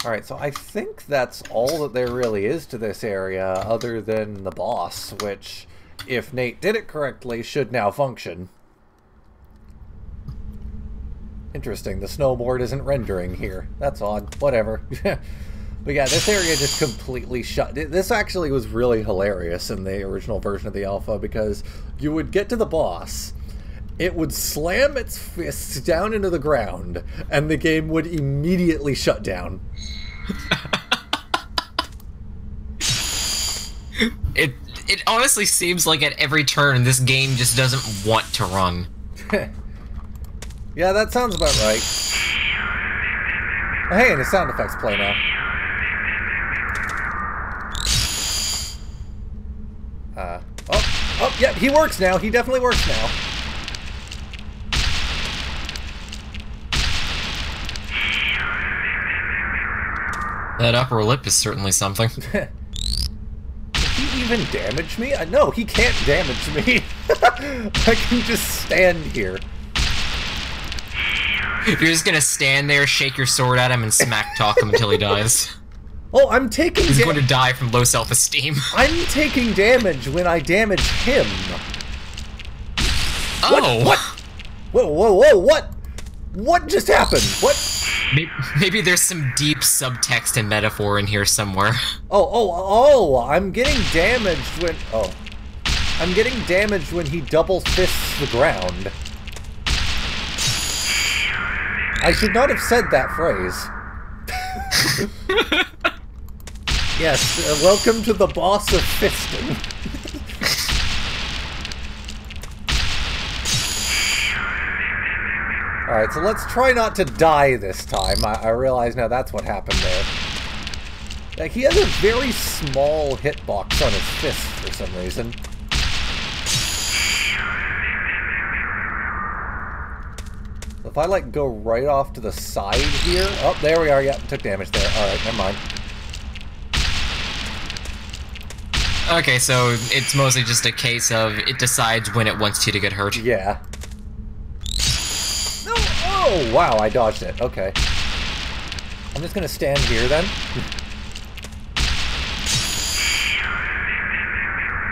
Alright, so I think that's all that there really is to this area, other than the boss, which, if Nate did it correctly, should now function. Interesting, the snowboard isn't rendering here. That's odd. Whatever. But yeah, this area just completely shut. This actually was really hilarious in the original version of the alpha, because you would get to the boss, it would slam its fists down into the ground, and the game would immediately shut down. It honestly seems like at every turn this game just doesn't want to run. Yeah, that sounds about right. Oh, hey, and the sound effects play now. Oh, yeah, he works now. He definitely works now. That upper lip is certainly something. Did he even damage me? No, he can't damage me. I can just stand here. You're just gonna stand there, shake your sword at him, and smack talk him until he dies. Oh, I'm taking He's going to die from low self-esteem. I'm taking damage when I damage him. Oh! What? Whoa, what? What just happened? What? Maybe there's some deep subtext and metaphor in here somewhere. Oh, I'm getting damaged when... Oh. I'm getting damaged when he double fists the ground. I should not have said that phrase. Yes, welcome to the boss of fisting. Alright, so let's try not to die this time. I realize now that's what happened there. Like, he has a very small hitbox on his fist for some reason. If I, like, go right off to the side here... Oh, there we are. Yeah, took damage there. Alright, never mind. Okay, so it's mostly just a case of it decides when it wants you to get hurt. Yeah. No! Oh, wow, I dodged it. Okay. I'm just gonna stand here, then.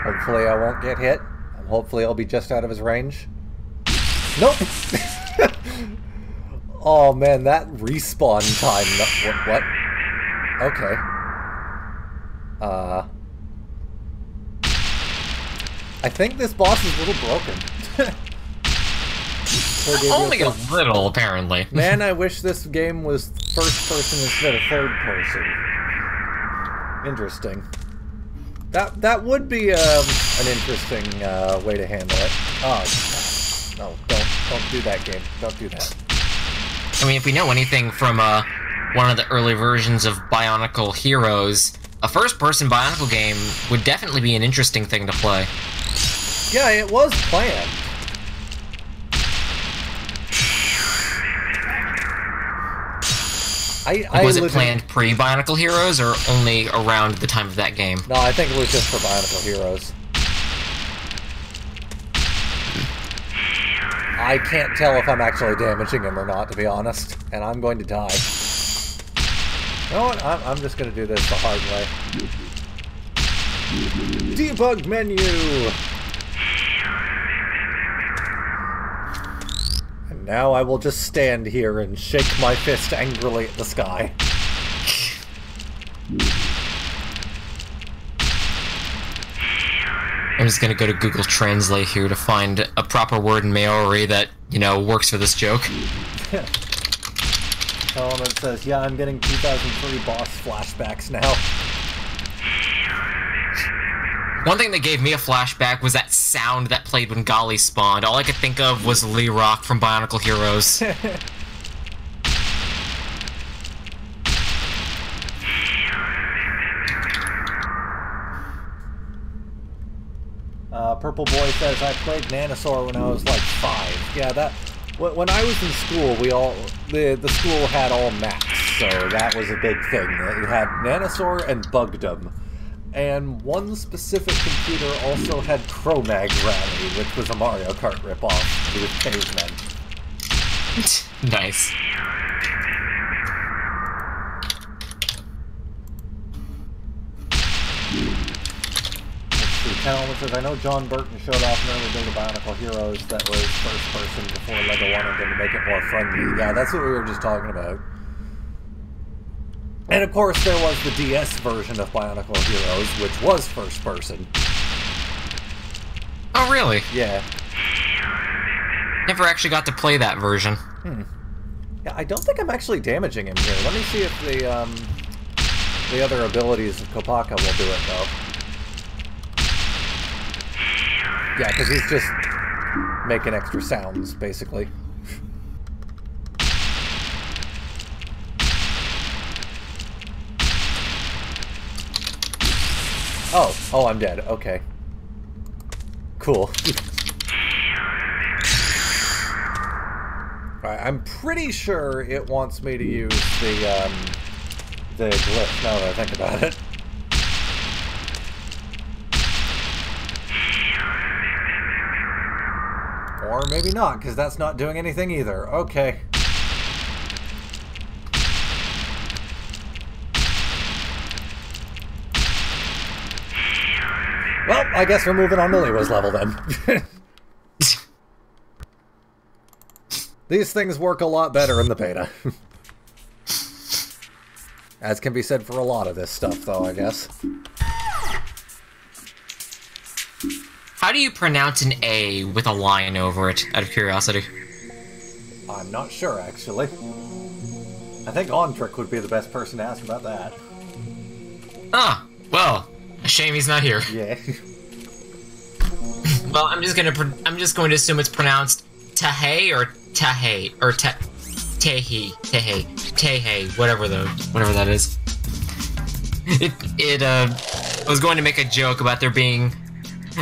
Hopefully I won't get hit. Hopefully I'll be just out of his range. Nope! Oh, man, that respawn time... What? Okay. I think this boss is a little broken. Only a little, apparently. Man, I wish this game was first person instead of third person. Interesting. That would be an interesting way to handle it. Oh, no, don't do that, game. Don't do that. I mean, if we know anything from one of the early versions of Bionicle Heroes, a first-person Bionicle game would definitely be an interesting thing to play. Yeah, it was planned. Was it planned pre-Bionicle Heroes, or only around the time of that game? No, I think it was just for Bionicle Heroes. I can't tell if I'm actually damaging him or not, to be honest. And I'm going to die. You know what? I'm just going to do this the hard way. Debug menu! And now I will just stand here and shake my fist angrily at the sky. I'm just gonna go to Google Translate here to find a proper word in Maori that, you know, works for this joke. Element says, yeah, I'm getting 2003 boss flashbacks now. One thing that gave me a flashback was that sound that played when Golly spawned. All I could think of was Lee Rock from Bionicle Heroes. Purple Boy says, I played Nanosaur when I was like 5. Yeah, that... When I was in school, the school had all Macs, so that was a big thing. It had Nanosaur and Bugdom. And one specific computer also had Cro-Mag Rally, which was a Mario Kart ripoff with cavemen. Nice. Talent says, I know John Burton showed off an early build of Bionicle Heroes that was first person before LEGO wanted them to make it more friendly. Yeah, that's what we were just talking about. And of course there was the DS version of Bionicle Heroes, which was first person. Oh, really? Yeah. Never actually got to play that version. Yeah, I don't think I'm actually damaging him here. Let me see if the other abilities of Kopaka will do it, though. Yeah, because he's just making extra sounds, basically. Oh, I'm dead. Okay. Cool. Alright, I'm pretty sure it wants me to use the glyph now that I think about it. Or maybe not, because that's not doing anything either. Okay. Well, I guess we're moving on to Lewa's level then. These things work a lot better in the beta. As can be said for a lot of this stuff, though, I guess. How do you pronounce an A with a line over it, out of curiosity? I'm not sure, actually. I think Ontrick would be the best person to ask about that. Ah, well, a shame he's not here. Yeah. Well, I'm just going to assume it's pronounced Tahay or Tahay or Tehe, whatever that is. I was going to make a joke about there being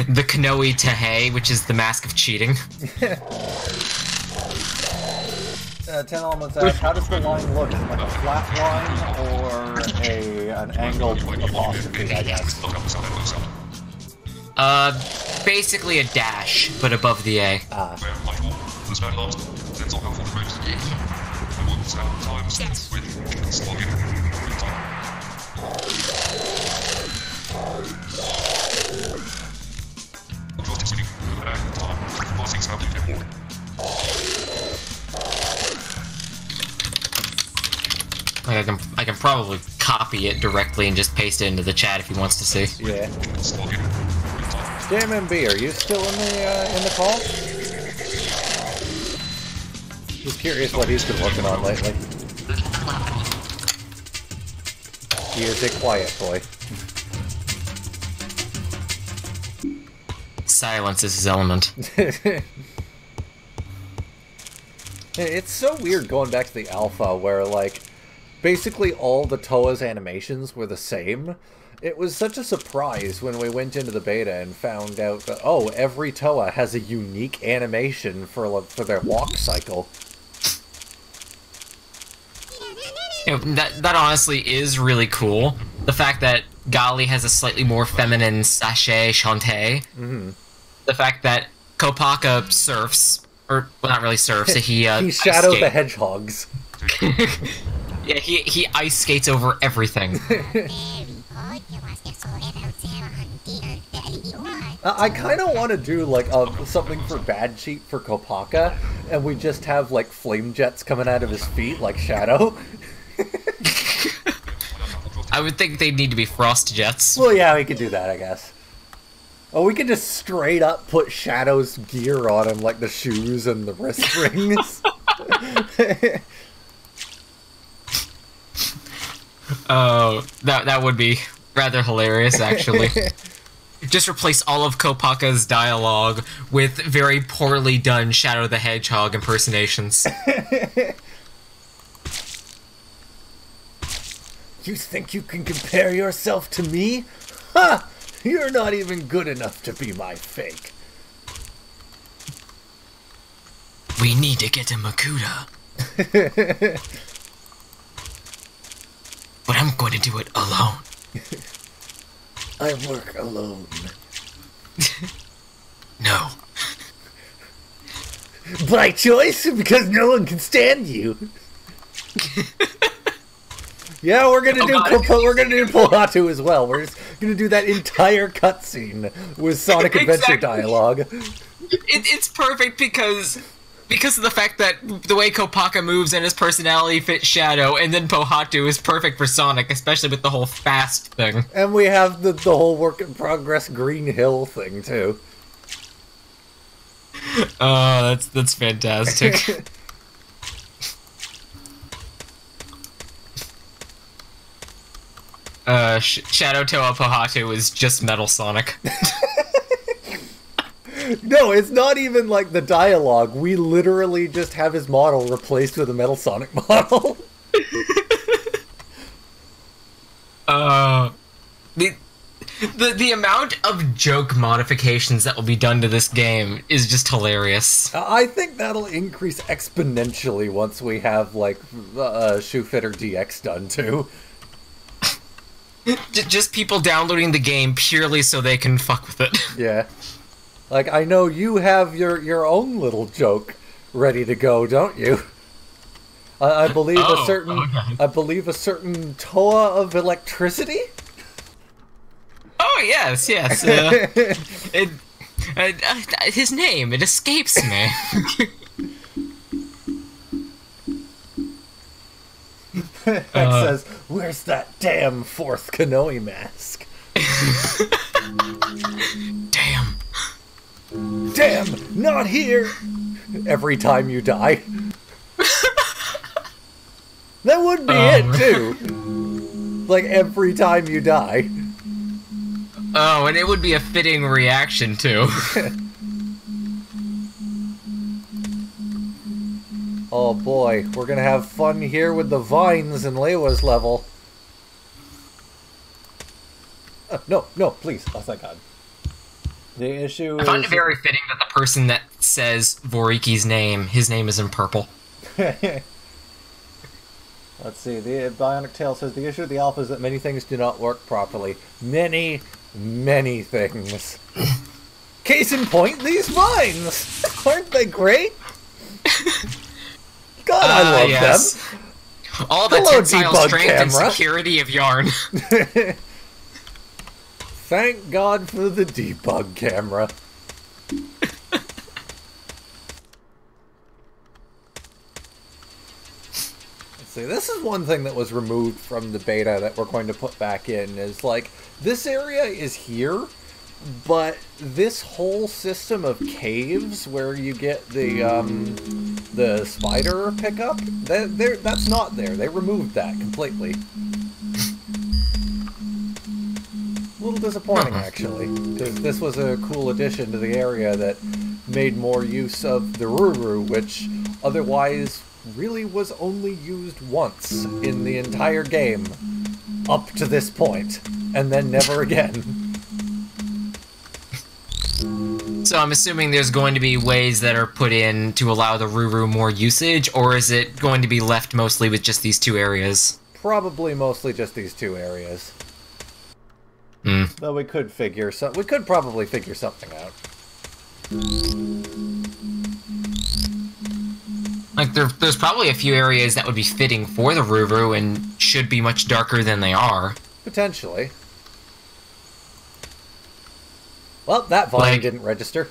the Kanoe Tahay, which is the mask of cheating. 10 Elements asks, how does the line look? Is it like a flat line or an angled apostrophe, I guess? Basically a dash, but above the A. Ah. I can probably copy it directly and just paste it into the chat if he wants to see. Yeah. JMMB, are you still in the call? Just curious what he's been working on lately. He is a quiet boy. Silence is his element. It's so weird going back to the alpha where, like, basically all the Toa's animations were the same. It was such a surprise when we went into the beta and found out that, oh, every Toa has a unique animation for their walk cycle. You know, that honestly is really cool. The fact that Gali has a slightly more feminine sachet chante. Mm-hmm. The fact that Kopaka surfs, or well, not really surfs. He shadows the hedgehogs. Yeah, he ice skates over everything. I kind of want to do like something for bad cheat for Kopaka, and we just have like flame jets coming out of his feet like Shadow. I would think they'd need to be frost jets. Well, yeah, we could do that, I guess. Oh, we could just straight up put Shadow's gear on him, like the shoes and the wrist rings. Oh, that would be rather hilarious, actually. Just replace all of Kopaka's dialogue with very poorly done Shadow the Hedgehog impersonations. You think you can compare yourself to me? Ha! You're not even good enough to be my fake. We need to get to Makuta. But I'm going to do it alone. I work alone. No. By choice? Because no one can stand you. Yeah, we're gonna do Pohatu as well. We're just gonna do that entire cutscene with Sonic Adventure dialogue. It's perfect because of the fact that the way Kopaka moves and his personality fits Shadow, and then Pohatu is perfect for Sonic, especially with the whole fast thing. And we have the whole work in progress Green Hill thing too. Oh, that's fantastic. Shadow Toa Pohatu is just Metal Sonic. No, it's not even like the dialogue. We literally just have his model replaced with a Metal Sonic model. The amount of joke modifications that will be done to this game is just hilarious. I think that'll increase exponentially once we have, like, Shoefitter DX done, too. Just people downloading the game purely so they can fuck with it. Yeah. Like, I know you have your own little joke ready to go, don't you? I believe I believe a certain Toa of electricity? Oh, yes. His name, it escapes me. It says, where's that damn fourth Kanoe mask? Damn. Damn, not here! Every time you die. That would be it, too. Like, every time you die. Oh, and it would be a fitting reaction, too. Oh boy, we're gonna have fun here with the vines in Leiwa's level. No, please. Oh, thank God. The issue I find it very fitting that the person that says Voriki's name, his name is in purple. Let's see, the Bionic Tail says, the issue with the alpha is that many things do not work properly. Many things. Case in point, these vines! Aren't they great? God, I love them. All the tensile strength and security of Yarn. Thank God for the debug camera. Let's see, this is one thing that was removed from the beta that we're going to put back in, is like, this area is here, but this whole system of caves where you get the spider pickup, that's not there. They removed that completely. A little disappointing, actually, because this was a cool addition to the area that made more use of the Ruru, which otherwise really was only used once in the entire game, up to this point, and then never again. So I'm assuming there's going to be ways that are put in to allow the Ruru more usage, or is it going to be left mostly with just these two areas? Probably mostly just these two areas. Though we could probably figure something out. Like, there's probably a few areas that would be fitting for the Ruru and should be much darker than they are. Potentially. Well, that volume didn't register.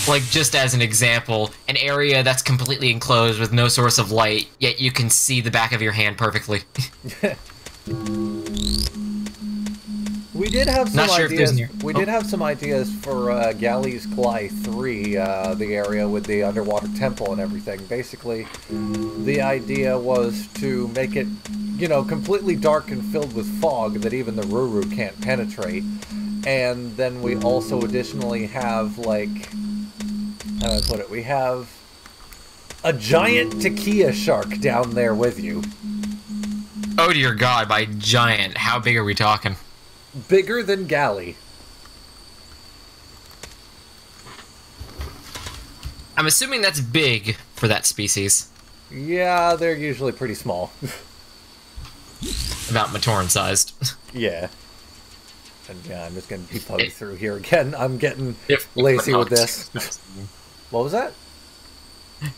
Like, just as an example, an area that's completely enclosed with no source of light, yet you can see the back of your hand perfectly. We did have some Not sure ideas. if there's We did have some ideas for Galley's Cly 3, the area with the underwater temple and everything. Basically, the idea was to make it, you know, completely dark and filled with fog that even the Ruru can't penetrate. And then we also additionally have, like, how do I put it? We have a giant Takia shark down there with you. Oh dear God! By giant, how big are we talking? Bigger than Galley. I'm assuming that's big for that species. Yeah, they're usually pretty small. About Matoran sized. Yeah. And yeah, I'm just going to debug through here again. I'm getting lazy with this. What was that?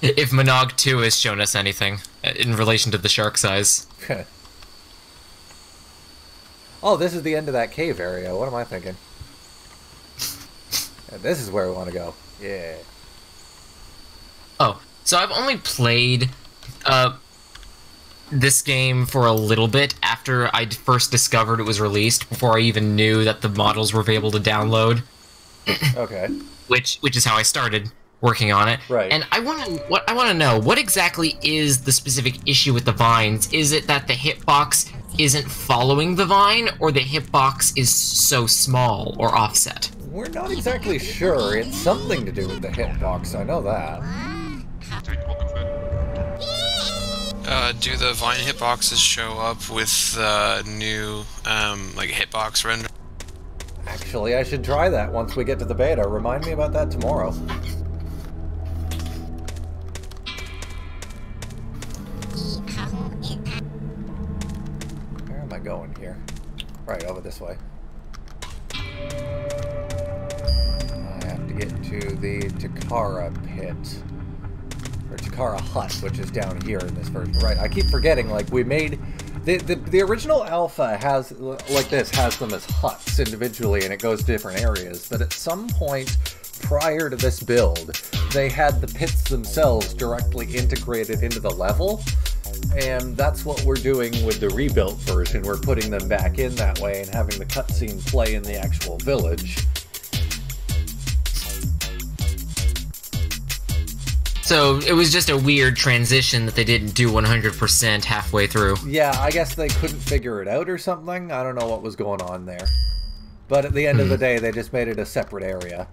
If Monog 2 has shown us anything in relation to the shark size. Oh, this is the end of that cave area. What am I thinking? Yeah, this is where we want to go. Yeah. Oh, so I've only played this game for a little bit after I first discovered it was released, before I even knew that the models were available to download. Okay. Which is how I started working on it. Right. And I want to know, what exactly is the specific issue with the vines? Is it that the hitbox isn't following the vine, or the hitbox is so small or offset? We're not exactly sure. It's something to do with the hitbox. I know that. Do the Vine hitboxes show up with new like hitbox render? Actually, I should try that once we get to the beta. Remind me about that tomorrow. Where am I going here? Right, over this way. I have to get to the Takara pit. Or Takara Hut, which is down here in this version. Right, I keep forgetting, like, we made... The original alpha has, like this, has them as huts individually, and it goes to different areas. But at some point prior to this build, they had the pits themselves directly integrated into the level. And that's what we're doing with the rebuilt version. We're putting them back in that way and having the cutscene play in the actual village. So it was just a weird transition that they didn't do 100% halfway through. Yeah, I guess they couldn't figure it out or something. I don't know what was going on there. But at the end of the day, they just made it a separate area.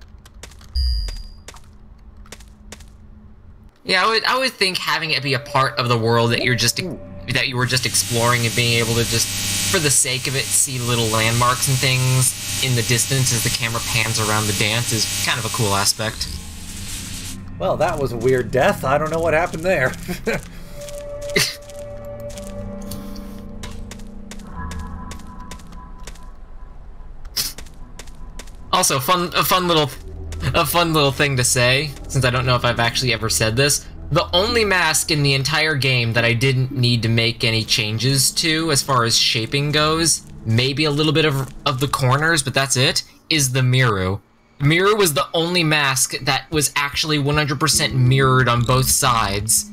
Yeah, I would think having it be a part of the world that that you were just exploring and being able to just, for the sake of it, see little landmarks and things in the distance as the camera pans around the dance is kind of a cool aspect. Well, that was a weird death. I don't know what happened there. Also, a fun little thing to say, since I don't know if I've actually ever said this. The only mask in the entire game that I didn't need to make any changes to as far as shaping goes, maybe a little bit of the corners, but that's it, is the Miru. Miru was the only mask that was actually 100% mirrored on both sides.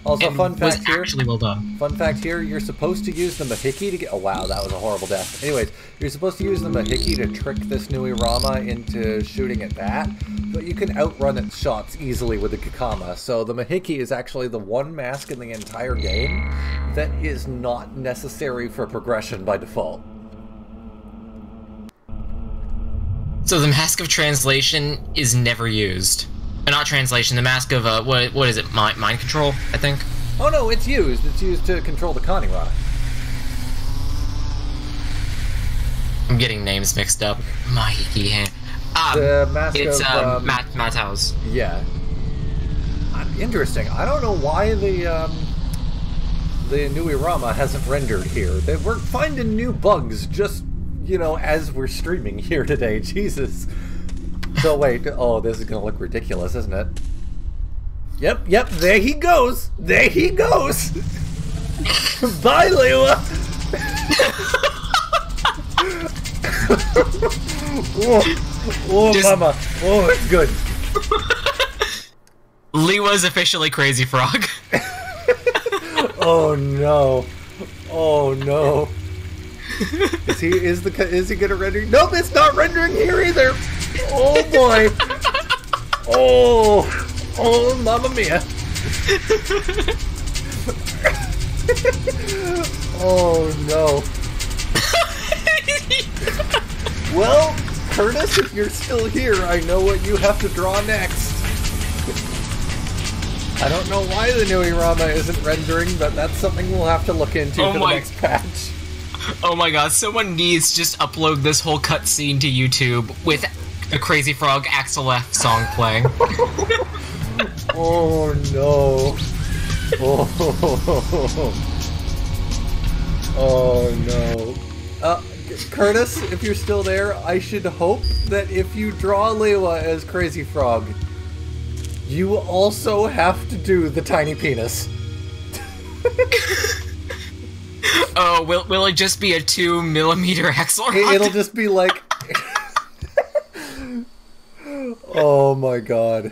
Also, fun fact here. Actually well done. Fun fact here: you're supposed to use the Mahiki to get. Oh wow, that was a horrible death. Anyways, you're supposed to use the Mahiki to trick this Nuirama into shooting at that, but you can outrun its shots easily with the Kakama. So the Mahiki is actually the one mask in the entire game that is not necessary for progression by default. So the Mask of Translation is never used. Not translation, the Mask of, what is it, mind control, I think? Oh no, it's used. It's used to control the Kanirana. I'm getting names mixed up. Mahiki hand. The Mask it's, of... Matau's. Yeah. Interesting. I don't know why the Nuirama hasn't rendered here. We're finding new bugs just, you know, as we're streaming here today. Jesus. So wait, oh, this is gonna look ridiculous, isn't it? Yep, there he goes! There he goes! Bye, Lewa! oh, mama. Oh, it's good. Lewa's officially Crazy Frog. Oh, no. Oh, no. Is he gonna render? Nope, it's not rendering here either. Oh boy. Oh, mamma mia. Oh no. Well, Curtis, if you're still here, I know what you have to draw next. I don't know why the Nui-Rama isn't rendering, but that's something we'll have to look into for the next patch. Oh my god, someone needs to just upload this whole cutscene to YouTube with a Crazy Frog Axel F song playing. Oh no. Oh no. Curtis, if you're still there, I should hope that if you draw Lewa as Crazy Frog, you also have to do the tiny penis. Oh, will it just be a 2mm axle rod? It'll just be like... Oh my god.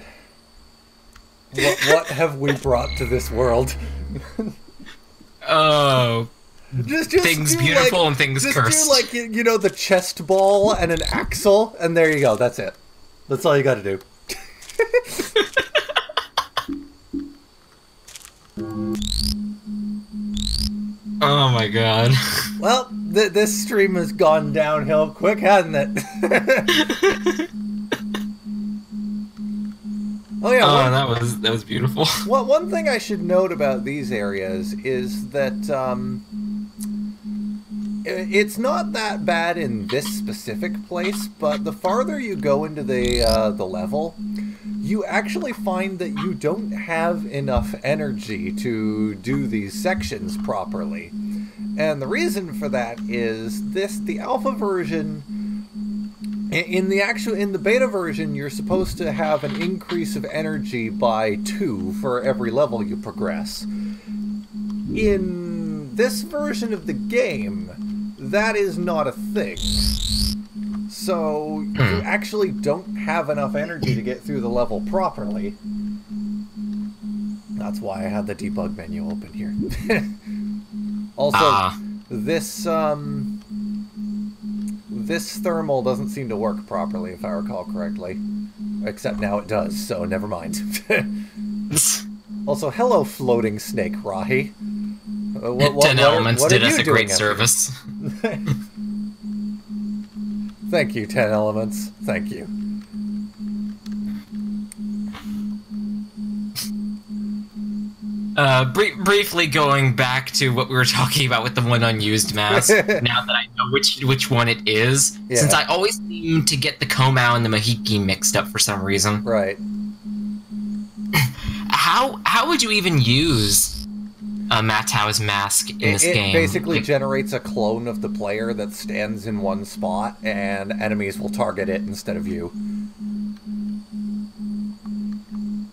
What have we brought to this world? Oh... Just things beautiful and things cursed. Just do you know, the chest ball and an axle, and there you go, that's it. That's all you gotta do. Oh my god. Well, this stream has gone downhill quick, hasn't it? Oh yeah. That was beautiful. Well, one thing I should note about these areas is that it's not that bad in this specific place, but the farther you go into the level, you actually find that you don't have enough energy to do these sections properly. And the reason for that is the alpha version, in the beta version, you're supposed to have an increase of energy by 2 for every level you progress. In this version of the game, that is not a thing. So you actually don't have enough energy to get through the level properly. That's why I have the debug menu open here. Also, this thermal doesn't seem to work properly, if I recall correctly. Except now it does, so never mind. Also, hello, floating snake, Rahi. 10 Elements did us a great service. Thank you, 10 Elements. Thank you. Briefly going back to what we were talking about with the one unused mask, now that I know which one it is, since I always seem to get the Komau and the Mahiki mixed up for some reason. Right. How would you even use Matau's mask in this game? It basically generates a clone of the player that stands in one spot, and enemies will target it instead of you.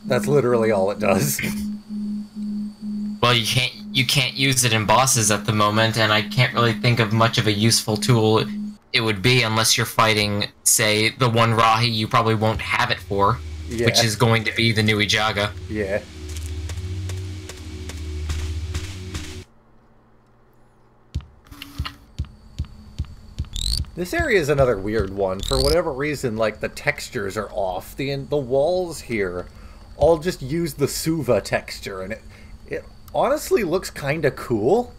That's literally all it does. Well, you can't use it in bosses at the moment, and I can't really think of much of a useful tool it would be unless you're fighting, say, the one Rahi you probably won't have it for, which is going to be the Nui Jaga. Yeah. This area is another weird one. For whatever reason, like, the textures are off. The walls here all just use the Suva texture, and it honestly looks kinda cool,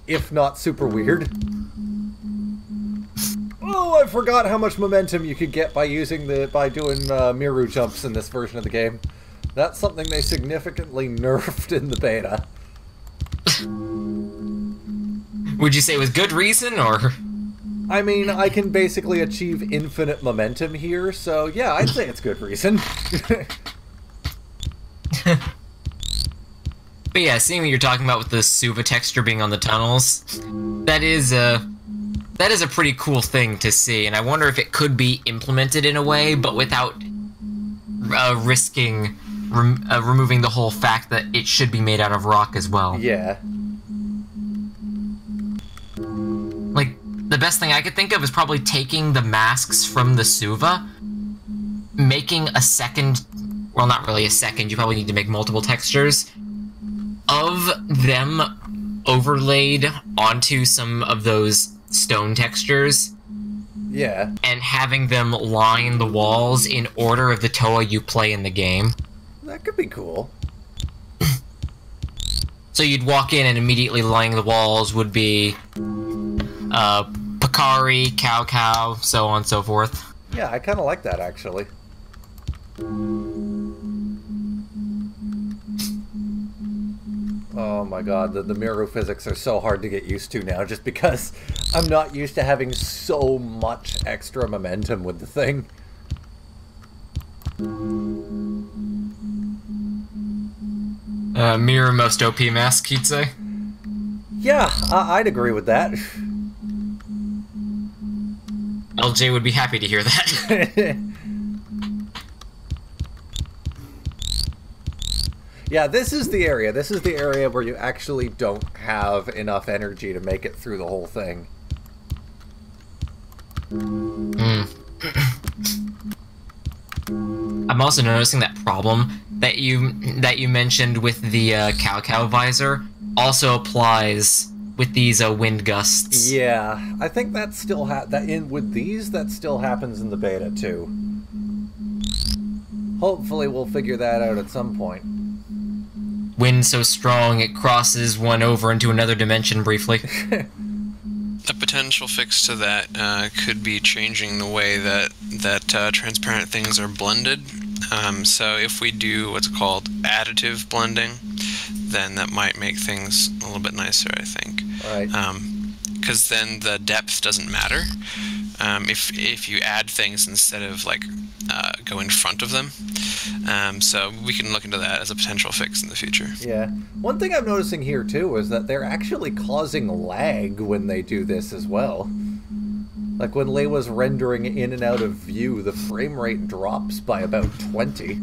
if not super weird. Oh, I forgot how much momentum you could get by doing Miru jumps in this version of the game. That's something they significantly nerfed in the beta. Would you say with good reason, or...? I mean, I can basically achieve infinite momentum here, so yeah, I'd say it's good reason. But yeah, seeing what you're talking about with the Suva texture being on the tunnels, that is a pretty cool thing to see, and I wonder if it could be implemented in a way, but without risking removing the whole fact that it should be made out of rock as well. Yeah. Like, the best thing I could think of is probably taking the masks from the Suva, making a second, well, not really a second, you probably need to make multiple textures, of them overlaid onto some of those stone textures. Yeah. And having them line the walls in order of the Toa you play in the game. That could be cool. So you'd walk in and immediately lining the walls would be Pakari, Cow, so on and so forth. Yeah, I kind of like that, actually. Oh my god, the Miru physics are so hard to get used to now, just because I'm not used to having so much extra momentum with the thing. Mirror most OP mask, you'd say? Yeah, I'd agree with that. LJ would be happy to hear that. Yeah, this is the area. This is the area where you actually don't have enough energy to make it through the whole thing. I'm also noticing that problem that you mentioned with the Cow visor also applies with these wind gusts. Yeah, I think that still with these that still happens in the beta too. Hopefully we'll figure that out at some point. Wind so strong it crosses one over into another dimension briefly. A potential fix to that could be changing the way that transparent things are blended. So if we do what's called additive blending, then that might make things a little bit nicer, I think. Right. Because then the depth doesn't matter. If you add things instead of like go in front of them. So we can look into that as a potential fix in the future. Yeah. One thing I'm noticing here too is that they're actually causing lag when they do this as well. Like when Leiwa's rendering in and out of view, the frame rate drops by about 20.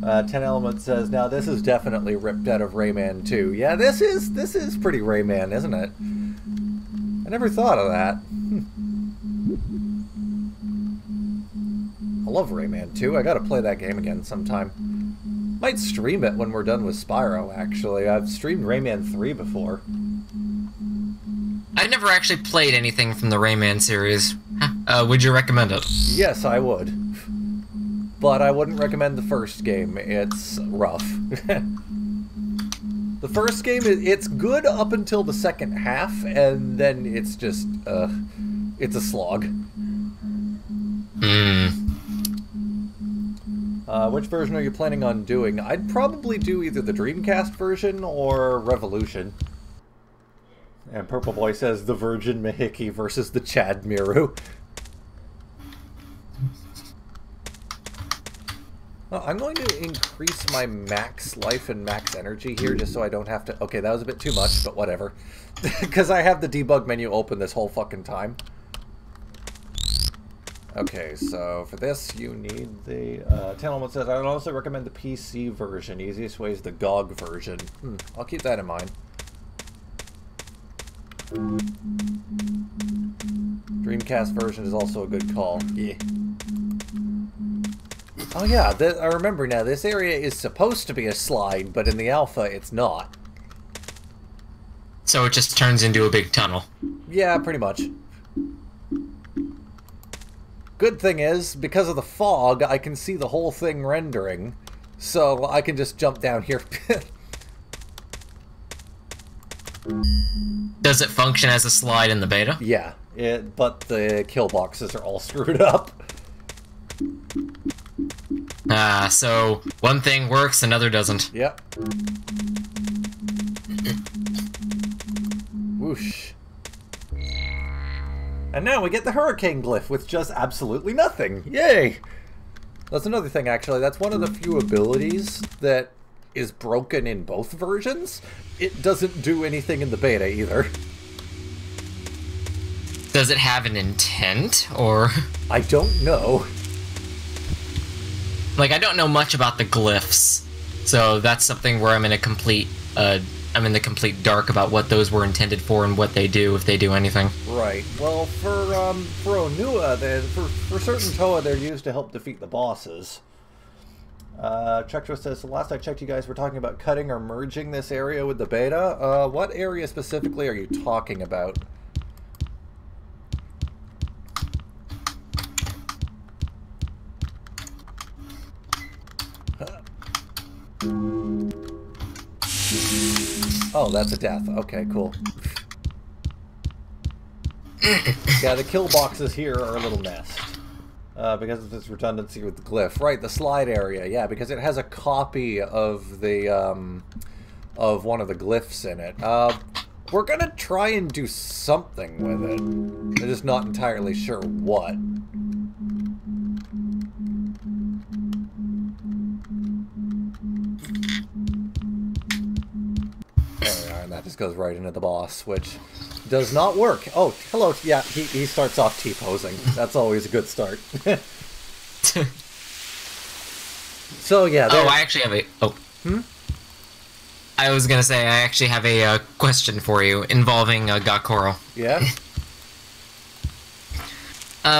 10 Element says, now this is definitely ripped out of Rayman 2. Yeah, this is pretty Rayman, isn't it? I never thought of that. I love Rayman 2. I gotta play that game again sometime. Might stream it when we're done with Spyro, actually. I've streamed Rayman 3 before. I've never actually played anything from the Rayman series. Would you recommend it? Yes, I would. But I wouldn't recommend the first game. It's rough. The first game, it's good up until the second half, and then it's just, it's a slog. Which version are you planning on doing? I'd probably do either the Dreamcast version or Revolution. And Purple Boy says the Virgin Mahiki versus the Chad Miru. Well, I'm going to increase my max life and max energy here just so I don't have to... Okay, that was a bit too much, but whatever. Because I have the debug menu open this whole fucking time. Okay, so for this you need the... 10 Element says, I would also recommend the PC version. Easiest way is the GOG version. I'll keep that in mind. Dreamcast version is also a good call. Yeah. Oh yeah, I remember now. This area is supposed to be a slide, but in the alpha, it's not. So it just turns into a big tunnel. Yeah, pretty much. Good thing is, because of the fog, I can see the whole thing rendering, so I can just jump down here. Does it function as a slide in the beta? Yeah, but the kill boxes are all screwed up. So one thing works, another doesn't. Yep. Whoosh. And now we get the hurricane glyph with just absolutely nothing. Yay! That's another thing, actually. That's one of the few abilities that is broken in both versions. It doesn't do anything in the beta either. Does it have an intent, or...? I don't know. Like, I don't know much about the glyphs, so that's something where I'm in a complete, I'm in the complete dark about what those were intended for and what they do, if they do anything. Right. Well, for Onua, for certain Toa, they're used to help defeat the bosses. Trektor says, the last I checked, you guys were talking about cutting or merging this area with the beta. What area specifically are you talking about? Oh, that's a death. Okay, cool. Yeah, the kill boxes here are a little messed. Because of this redundancy with the glyph. Right, the slide area, yeah, because it has a copy of the, of one of the glyphs in it. We're gonna try and do something with it. I'm just not entirely sure what. There we are, and that just goes right into the boss, which does not work. Oh, hello. Yeah, he starts off T-posing. That's always a good start. So, yeah. Oh, I actually have a... Oh. Hmm? I was gonna say, I actually have a question for you involving Gakoro. Yeah?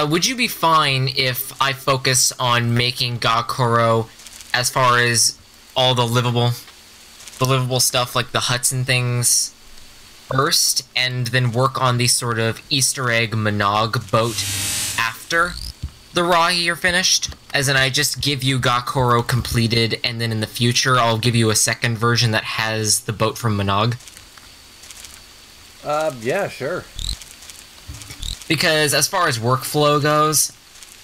Would you be fine if I focus on making Gakoro as far as all the livable stuff, like the huts and things, first, and then work on the sort of Easter egg Monog boat after the Rahi are finished? As in, I just give you Gakoro completed, and then in the future, I'll give you a second version that has the boat from Monog? Yeah, sure. Because as far as workflow goes,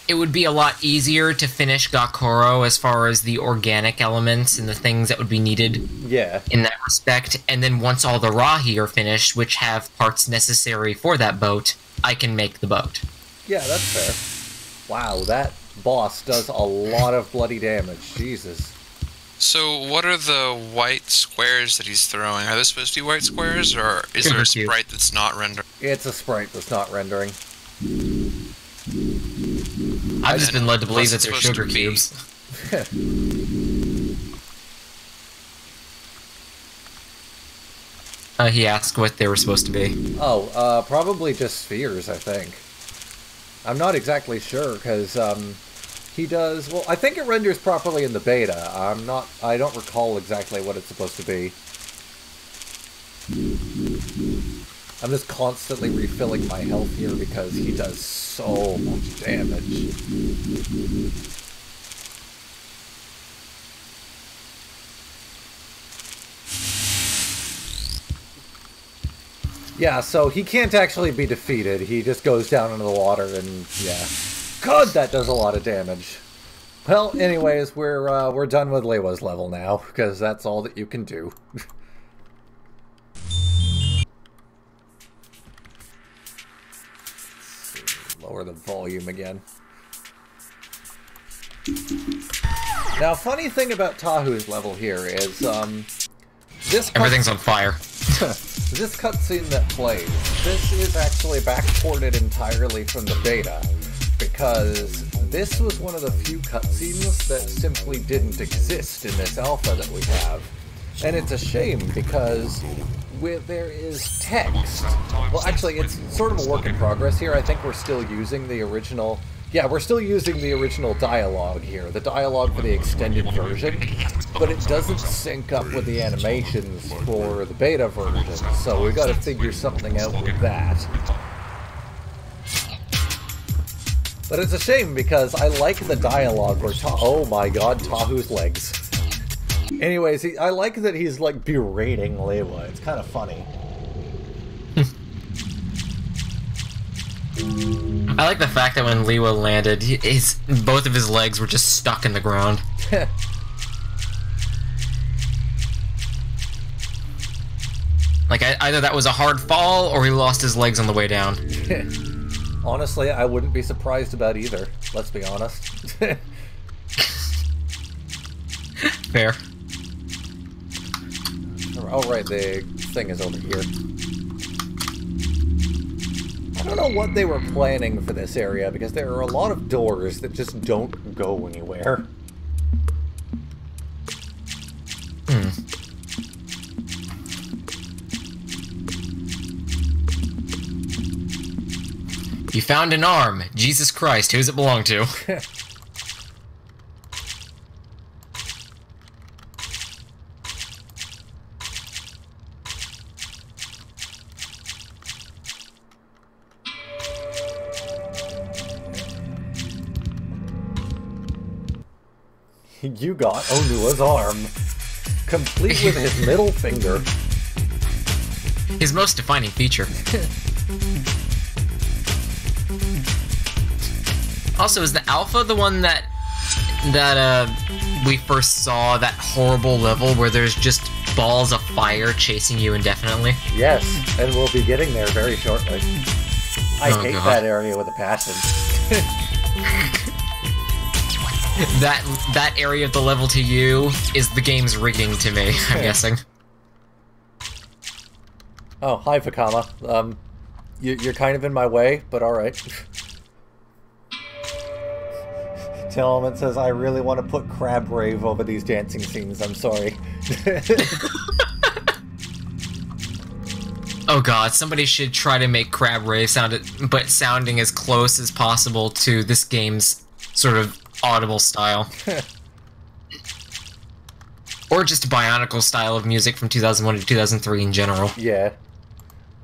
it would be a lot easier to finish Gakoro as far as the organic elements and the things that would be needed in that respect. And then once all the Rahi are finished, which have parts necessary for that boat, I can make the boat. Yeah, that's fair. Wow, that boss does a lot of bloody damage. Jesus. So what are the white squares that he's throwing? Are they supposed to be white squares, or is there a sprite that's not rendering? It's a sprite that's not rendering. I've just been led to believe that they're sugar cubes. He asked what they were supposed to be. Oh, probably just spheres, I think. I'm not exactly sure, because, he does... Well, I think it renders properly in the beta. I don't recall exactly what it's supposed to be. I'm just constantly refilling my health here because he does so much damage. Yeah, so he can't actually be defeated. He just goes down into the water and, yeah. God, that does a lot of damage. Well, anyways, we're done with Leiwa's level now, because that's all that you can do. Lower the volume again. Now, funny thing about Tahu's level here is, everything's on fire. This cutscene that plays, this is actually backported entirely from the beta, because this was one of the few cutscenes that simply didn't exist in this alpha that we have. And it's a shame, because there is text. Well, actually, it's sort of a work in progress here. I think we're still using the original... Yeah, we're still using the original dialogue here, the dialogue for the extended version, but it doesn't sync up with the animations for the beta version, so we've got to figure something out with that. But it's a shame, because I like the dialogue where oh my god, Tahu's legs. Anyways, I like that he's, like, berating Leiwa. It's kind of funny. I like the fact that when Leiwa landed, both of his legs were just stuck in the ground. Like, either that was a hard fall, or he lost his legs on the way down. Honestly, I wouldn't be surprised about either. Let's be honest. Fair. Oh, right, the thing is over here. I don't know what they were planning for this area, because there are a lot of doors that just don't go anywhere. You found an arm. Jesus Christ, who does it belong to? You got Onua's arm, complete with his middle finger. His most defining feature. Also, is the alpha the one that we first saw, that horrible level where there's just balls of fire chasing you indefinitely? Yes, and we'll be getting there very shortly. I hate that area with a passion. That area of the level to you is the game's rigging to me, I'm guessing. Oh, hi, Vakama. You're kind of in my way, but alright. Element says, I really want to put Crab Rave over these dancing scenes, I'm sorry. Oh god, somebody should try to make Crab Rave sounding as close as possible to this game's sort of audible style. Or just Bionicle style of music from 2001 to 2003 in general. Yeah.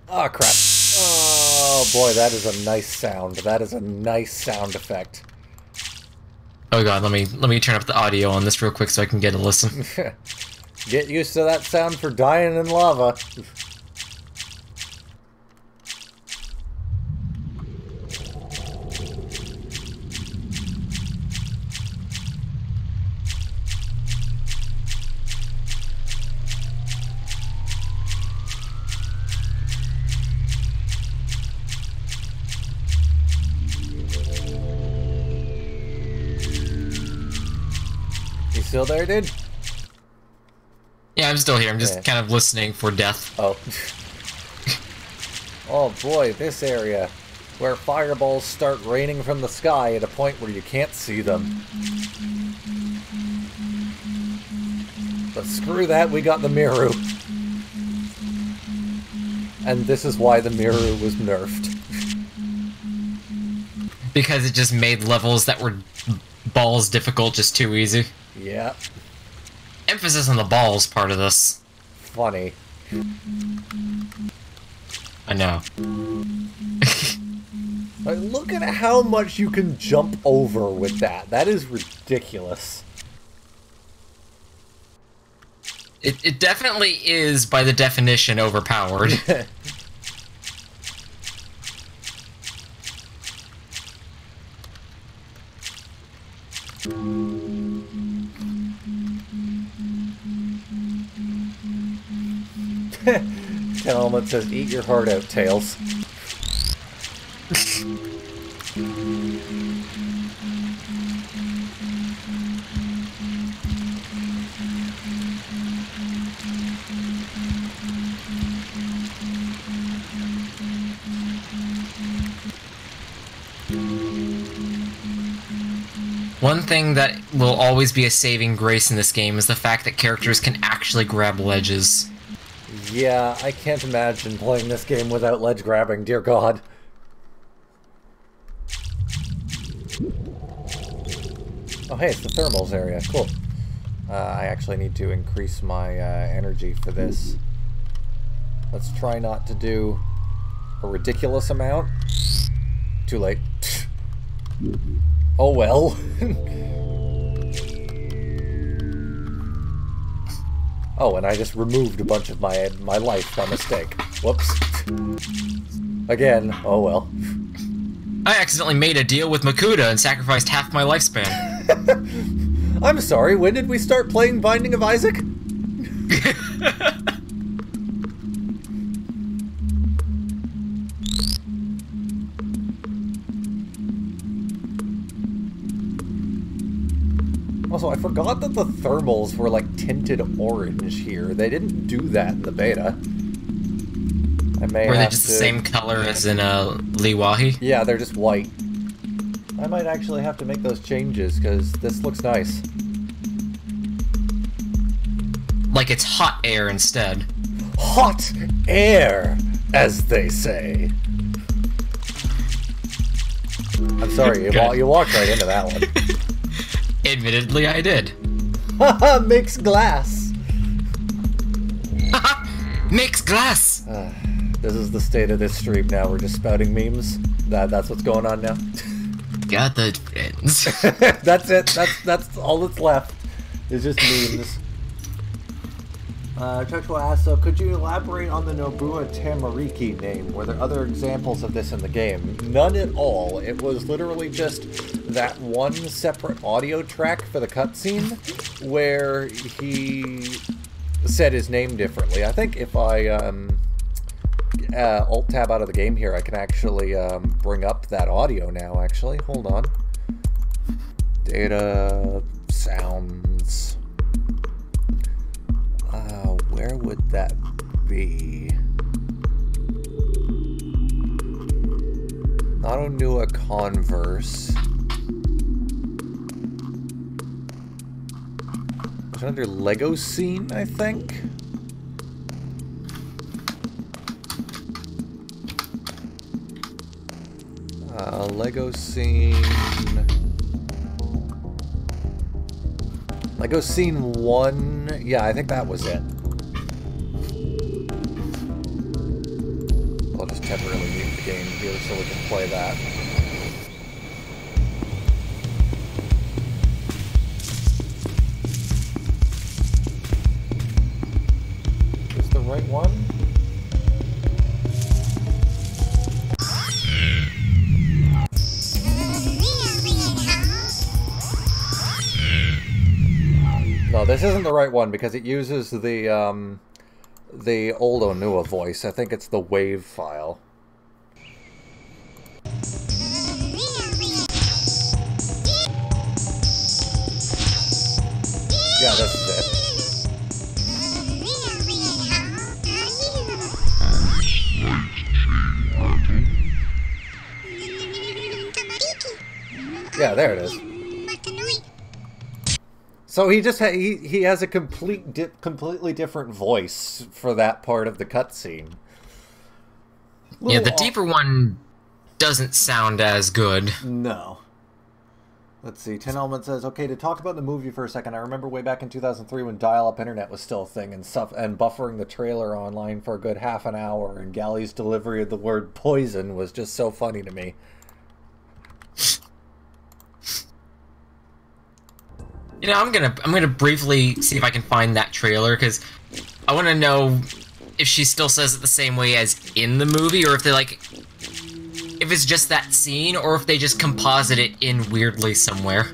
Oh crap. Oh boy, that is a nice sound. That is a nice sound effect. Oh god, let me turn up the audio on this real quick so I can get a listen. Get used to that sound for dying in lava. Still there, dude? Yeah, I'm still here. I'm just kind of listening for death. Oh. Oh boy, this area. Where fireballs start raining from the sky at a point where you can't see them. But screw that, we got the Miru. And this is why the Miru was nerfed. Because it just made levels that were balls difficult just too easy. Yeah. Emphasis on the balls part of this. Funny. I know. Like, look at how much you can jump over with that. That is ridiculous. It definitely is, by the definition, overpowered. Element says, eat your heart out, Tails. One thing that will always be a saving grace in this game is the fact that characters can actually grab ledges. Yeah, I can't imagine playing this game without ledge grabbing, dear god. Oh hey, it's the thermals area, cool. I actually need to increase my energy for this. Let's try not to do a ridiculous amount. Too late. Oh well. Oh, and I just removed a bunch of my life by mistake. Whoops. Again, oh well. I accidentally made a deal with Makuta and sacrificed half my lifespan. I'm sorry, when did we start playing Binding of Isaac? Also, I forgot that the thermals were like tinted orange here. They didn't do that in the beta. Were they just the same color as in Liwahi? Yeah, they're just white. I might actually have to make those changes, because this looks nice. Like it's hot air instead. Hot air, as they say. I'm sorry, you walked right into that one. Admittedly, I did. Haha, mix glass. Haha, mix glass. This is the state of this stream now. We're just spouting memes. That's what's going on now. Got the friends. That's it. That's all that's left. It's just memes. Chuckle asks, so could you elaborate on the Nobuo Tamariki name? Were there other examples of this in the game? None at all. It was literally just that one separate audio track for the cutscene where he said his name differently. I think if I Alt-tab out of the game here, I can actually bring up that audio now, actually. Hold on. Data, sounds... where would that be? Not Onua Converse. It's under Lego Scene, I think. Lego Scene... Lego Scene 1... Yeah, I think that was it. I'll just temporarily mute the game here so we can play that. Is this the right one? No, this isn't the right one because it uses the old Onua voice. I think it's the WAV file. Yeah, this is it. Yeah, there it is. So he just he has a completely different voice for that part of the cutscene. Yeah, the deeper one doesn't sound as good. No. Let's see. 10 Element says, okay, to talk about the movie for a second, I remember way back in 2003 when dial-up internet was still a thing and buffering the trailer online for a good half an hour, and Galley's delivery of the word poison was just so funny to me. You know, I'm gonna briefly see if I can find that trailer, because I want to know if she still says it the same way as in the movie, or if they if it's just that scene, or if they just composite it in weirdly somewhere.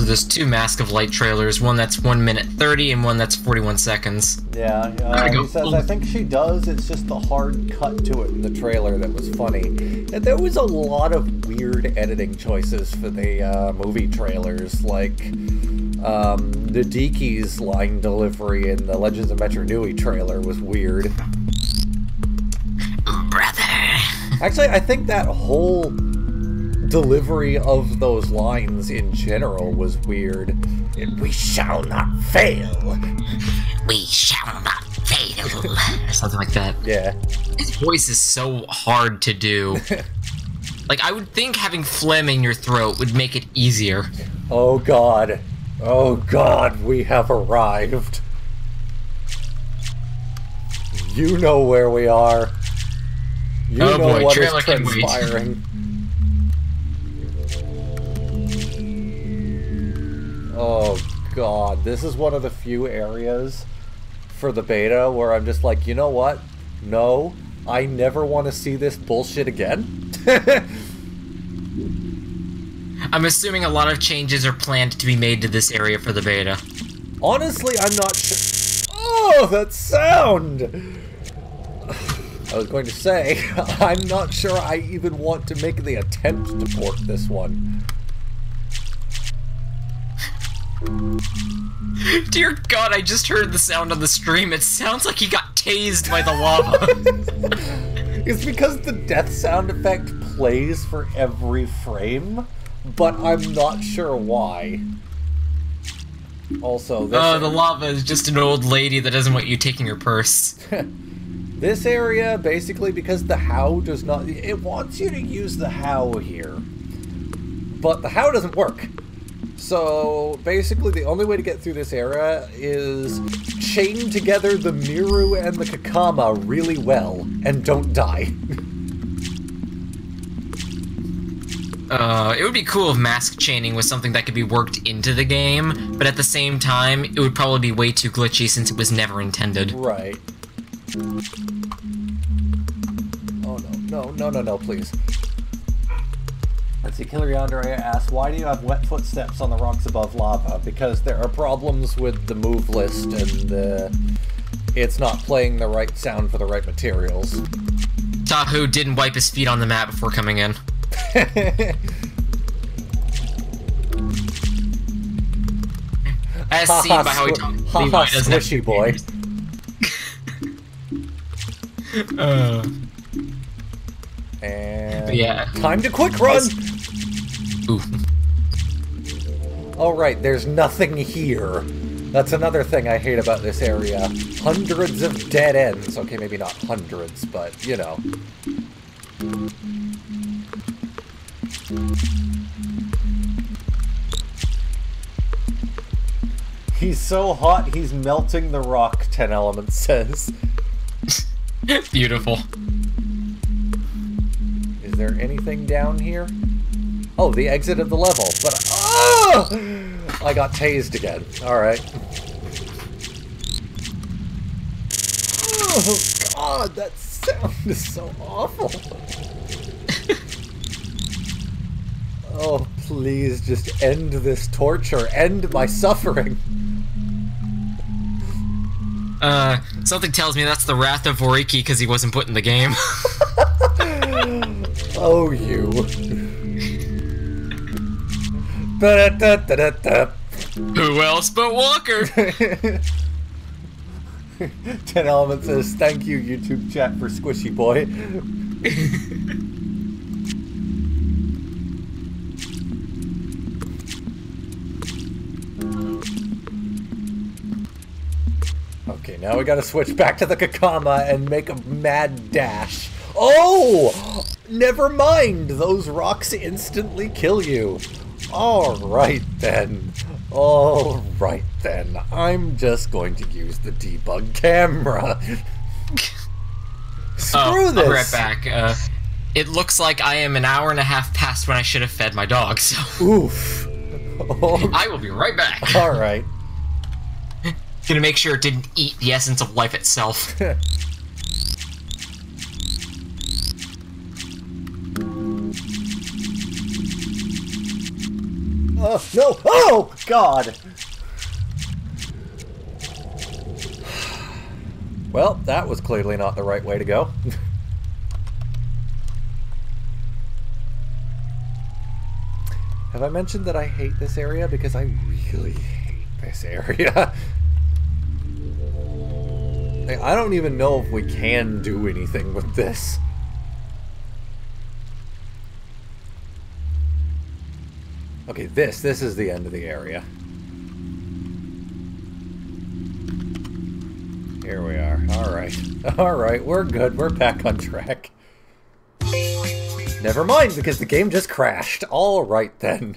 There's two Mask of Light trailers, one that's 1 minute 30 and one that's 41 seconds. Yeah, he says, I think she does, it's just the hard cut to it in the trailer that was funny. And there was a lot of weird editing choices for the movie trailers, like the Diki's line delivery in the Legends of Metro Nui trailer was weird. Brother. Actually, I think that whole delivery of those lines in general was weird. We shall not fail. We shall not fail. Or something like that. Yeah. His voice is so hard to do. Like, I would think having phlegm in your throat would make it easier. Oh god. Oh god, we have arrived. You know where we are. You know boy, what is trailer can wait. transpiring. Oh god, this is one of the few areas for the beta where I'm just like, you know what? No, I never want to see this bullshit again. I'm assuming a lot of changes are planned to be made to this area for the beta. Honestly, I'm not sure. Oh, that sound! I was going to say, I'm not sure I even want to make the attempt to port this one. Dear God, I just heard the sound on the stream. It sounds like he got tased by the lava. It's because the death sound effect plays for every frame, but I'm not sure why. Also, this the lava is just an old lady that doesn't want you taking her purse. This area, basically, because the HOW does not... It wants you to use the HOW here. But the HOW doesn't work. So, basically, the only way to get through this area is chain together the Miru and the Kakama really well, and don't die. It would be cool if mask chaining was something that could be worked into the game, but at the same time, it would probably be way too glitchy since it was never intended. Right. Oh no, please. Let's see, Killer Yandere asks, why do you have wet footsteps on the rocks above lava? Because there are problems with the move list and it's not playing the right sound for the right materials. Tahu didn't wipe his feet on the mat before coming in. As seen by how he talks, Levi doesn't have squishy boy. And yeah. Time to quick run! Ooh. Oh right, there's nothing here. That's another thing I hate about this area. Hundreds of dead ends. Okay, maybe not hundreds, but, you know. He's so hot, he's melting the rock, 10 Elements says. Beautiful. Is there anything down here? Oh, the exit of the level, but oh! I got tased again. Alright. Oh god, that sound is so awful. Oh, please just end this torture. End my suffering. Something tells me that's the wrath of Voriki because he wasn't put in the game. Oh, you. Who else but Walker? 10 Elements says, thank you, YouTube chat, for Squishy Boy. Okay, now we gotta switch back to the Kakama and make a mad dash. Oh! Never mind! Those rocks instantly kill you. Alright then. Alright then. I'm just going to use the debug camera. Screw this! I'll be right back. It looks like I am an hour and a half past when I should have fed my dog, so... Oof. Oh. I will be right back. Alright. Gonna make sure it didn't eat the essence of life itself. Oh, no! Oh, God! Well, that was clearly not the right way to go. Have I mentioned that I hate this area? Because I really hate this area. I don't even know if we can do anything with this. Okay, this is the end of the area. Here we are. Alright. Alright, we're good. We're back on track. Never mind, because the game just crashed. Alright then.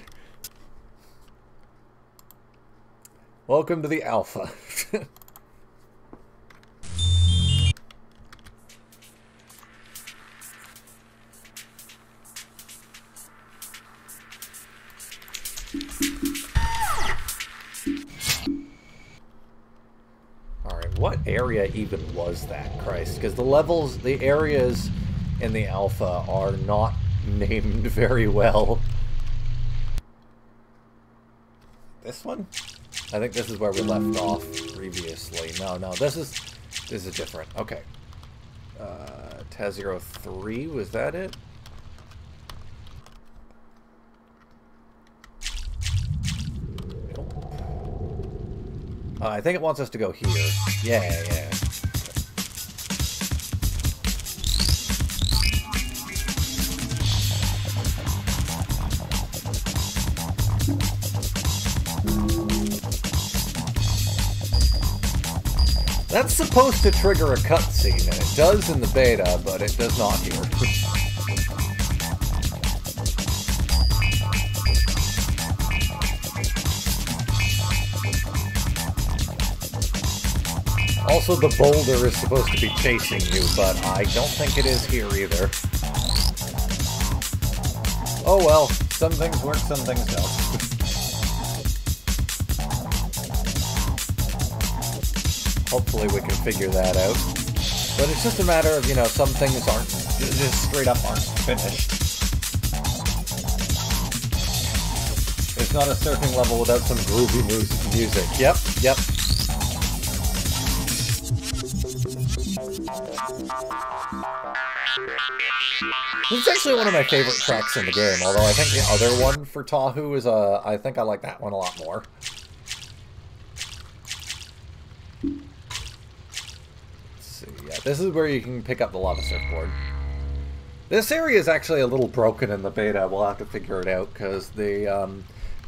Welcome to the alpha. Alright, what area even was that, Christ? Because the levels, the areas in the alpha are not named very well. This one? I think this is where we left off previously. No, this is different. Okay. Tazero 3, was that it? I think it wants us to go here. Yeah. That's supposed to trigger a cutscene, and it does in the beta, but it does not here. Also, the boulder is supposed to be chasing you, but I don't think it is here either. Oh well, some things work, some things don't. Hopefully we can figure that out. But it's just a matter of, you know, some things aren't, just straight up aren't finished. It's not a surfing level without some groovy music. Yep, yep. This is actually one of my favorite tracks in the game, although I think the other one for Tahu is, I think I like that one a lot more. Yeah, this is where you can pick up the lava surfboard. This area is actually a little broken in the beta. We'll have to figure it out because the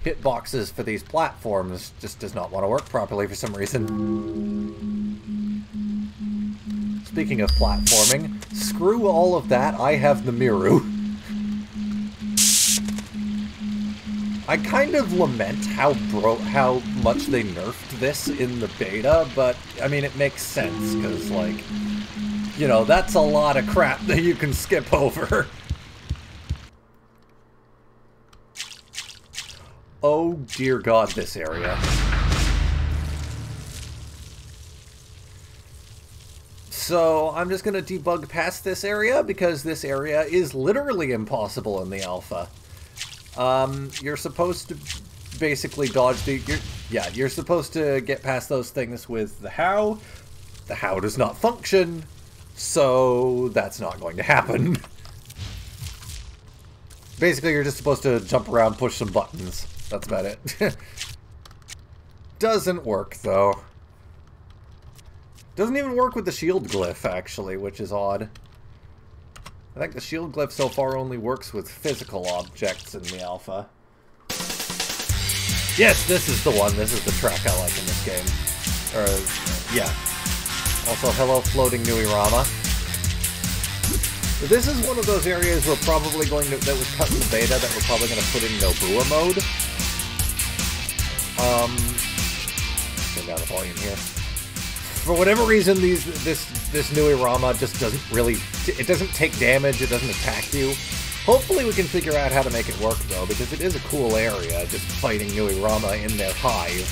hitboxes for these platforms just does not want to work properly for some reason. Speaking of platforming, screw all of that. I have the Miru. I kind of lament how much they nerfed this in the beta, but I mean it makes sense because, like, you know, that's a lot of crap that you can skip over. Oh dear God, this area. So I'm just gonna debug past this area because this area is literally impossible in the alpha. You're supposed to basically dodge the... You're supposed to get past those things with the how. The how does not function, so that's not going to happen. Basically, you're just supposed to jump around, push some buttons. That's about it. Doesn't work, though. Doesn't even work with the shield glyph, actually, which is odd. I think the shield glyph so far only works with physical objects in the alpha. Yes, this is the one. This is the track I like in this game. Yeah. Also, hello, floating Nuirama. This is one of those areas we're probably going to... that was cut in the beta that we're probably going to put in Nobua mode. Turn down the volume here. For whatever reason, this Nuirama just doesn't really... It doesn't take damage, it doesn't attack you. Hopefully we can figure out how to make it work, though, because it is a cool area, just fighting Nuirama in their hive.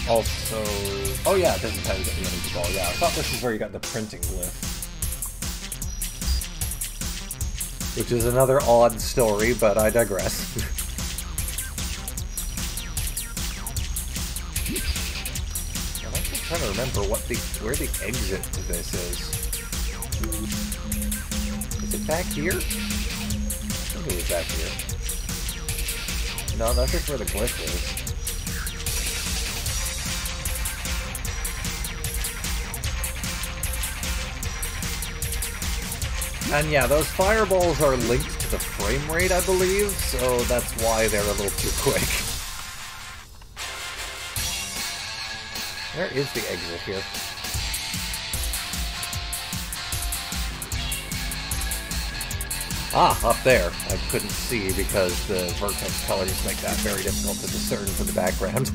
Also... Oh yeah, this is how you get the energy ball. Yeah, I thought this is where you got the printing glyph. Which is another odd story, but I digress. I'm actually trying to remember where the exit to this is. Is it back here? I think it was back here. No, that's just where the glyph is. And yeah, those fireballs are linked to the frame rate, I believe, so that's why they're a little too quick. Where is the exit here? Ah, up there. I couldn't see because the vertex colors make that very difficult to discern from the background.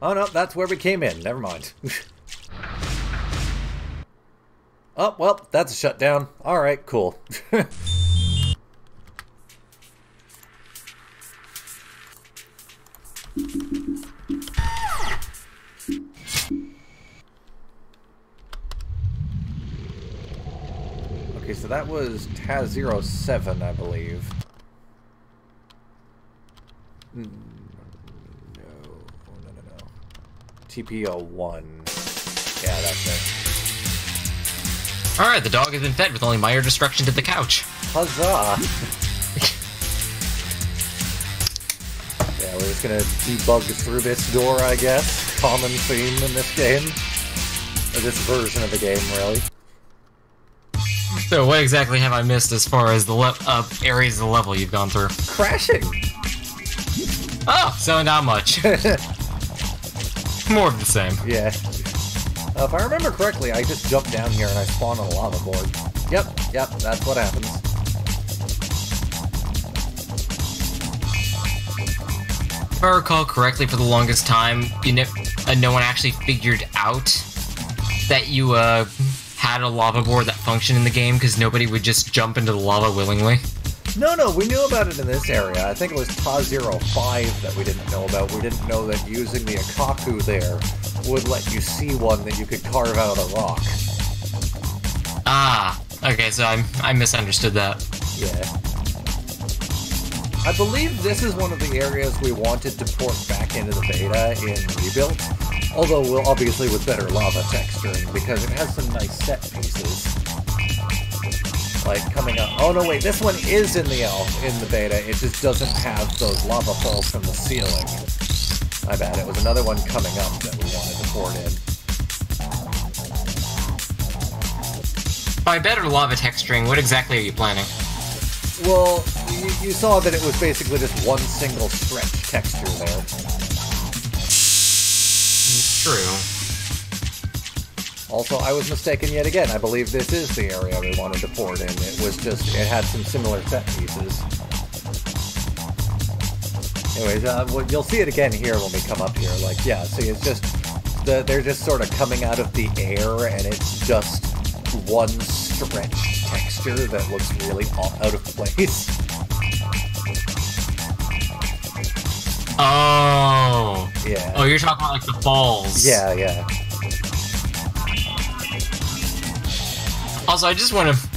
Oh no, that's where we came in. Never mind. Oh, well, that's a shutdown. Alright, cool. Okay, so that was TAS-07, I believe. TP-01. Yeah, that's it. Alright, the dog has been fed with only minor destruction to the couch. Huzzah! Yeah, we're just gonna debug through this door, I guess. Common theme in this game. Or this version of the game, really. So what exactly have I missed as far as the areas of the level you've gone through? Crashing! Oh, so not much. More of the same. Yeah. If I remember correctly, I just jumped down here and I spawned on a lava board. Yep, that's what happens. If I recall correctly, for the longest time, no one actually figured out that you had a lava board that functioned in the game because nobody would just jump into the lava willingly. No, we knew about it in this area. I think it was Ta-05 that we didn't know about. We didn't know that using the Akaku there would let you see one that you could carve out of a rock. Ah, okay, so I misunderstood that. Yeah. I believe this is one of the areas we wanted to port back into the beta in Rebuilt, although obviously with better lava texturing, because it has some nice set pieces. Like coming up. Oh no, wait, this one is in the beta, it just doesn't have those lava falls from the ceiling. My bad, it was another one coming up that we wanted to port in. By better lava texturing, what exactly are you planning? Well, you saw that it was basically just one single stretch texture there. True. Also, I was mistaken yet again. I believe this is the area we wanted to port in. It was just, it had some similar set pieces. Anyways, well, you'll see it again here when we come up here. Like, yeah, see, it's just, they're just sort of coming out of the air, and it's just one stretched texture that looks really out of place. Oh. Yeah. Oh, you're talking about like the falls. Yeah. Also, I just want to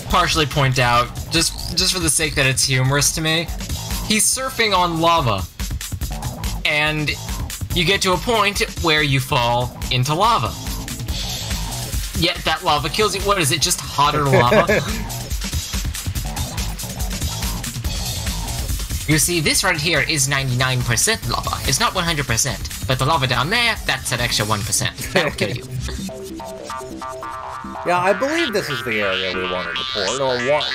partially point out, just for the sake that it's humorous to me, he's surfing on lava, and you get to a point where you fall into lava. Yet that lava kills you. What is it, just hotter lava? You see, this right here is 99% lava. It's not 100%, but the lava down there, that's an extra 1%. That'll kill you. Yeah, I believe this is the area we wanted to port, or what?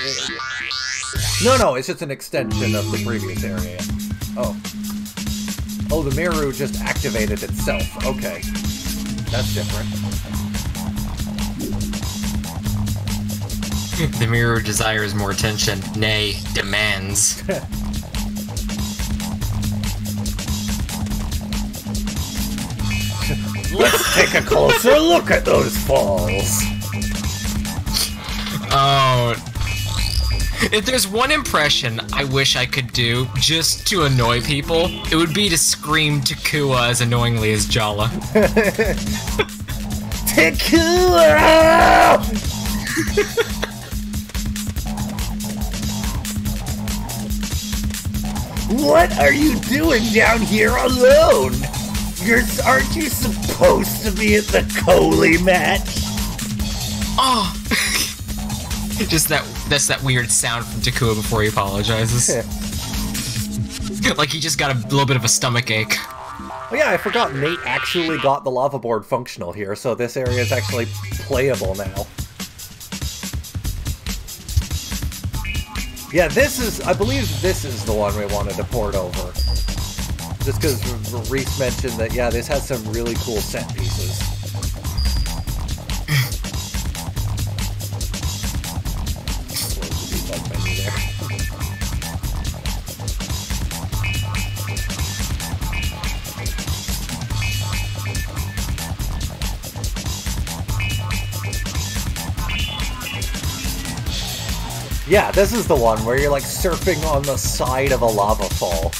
No, it's just an extension of the previous area. Oh, the Miru just activated itself. Okay, that's different. The mirror desires more attention, nay, demands. Let's take a closer look at those falls. Oh, if there's one impression I wish I could do just to annoy people, it would be to scream Takua as annoyingly as Jala. Takua! What are you doing down here alone? Aren't you supposed to be at the Coley match? Oh, just that's that weird sound from Takua before he apologizes. Like he just got a little bit of a stomach ache. Oh yeah, I forgot Nate actually got the lava board functional here, so this area is actually playable now. Yeah, I believe this is the one we wanted to port over. Just because Reese mentioned that, yeah, this has some really cool set pieces. Close the debug menu there. Yeah, this is the one where you're like surfing on the side of a lava fall.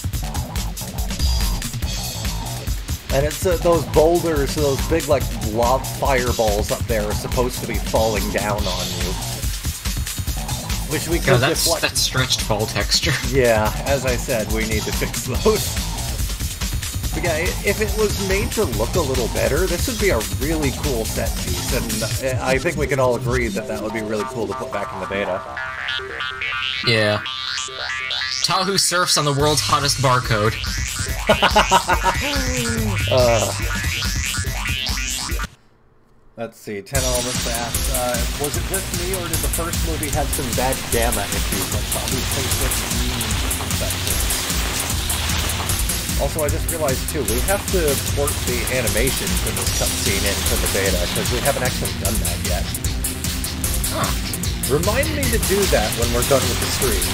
And it's those boulders, those big like lava fireballs up there are supposed to be falling down on you. Which we could deflect. That's stretched fall texture. Yeah, as I said, we need to fix those. But yeah, if it was made to look a little better, this would be a really cool set piece, and I think we can all agree that that would be really cool to put back in the beta. Yeah. Tahu surfs on the world's hottest barcode. Let's see, 10 Elements asks, was it just me, or did the first movie have some bad gamma issues, like probably sections? Also, I just realized, too, we have to port the animation for this cutscene into the beta, because we haven't actually done that yet. Huh. Remind me to do that when we're done with the stream.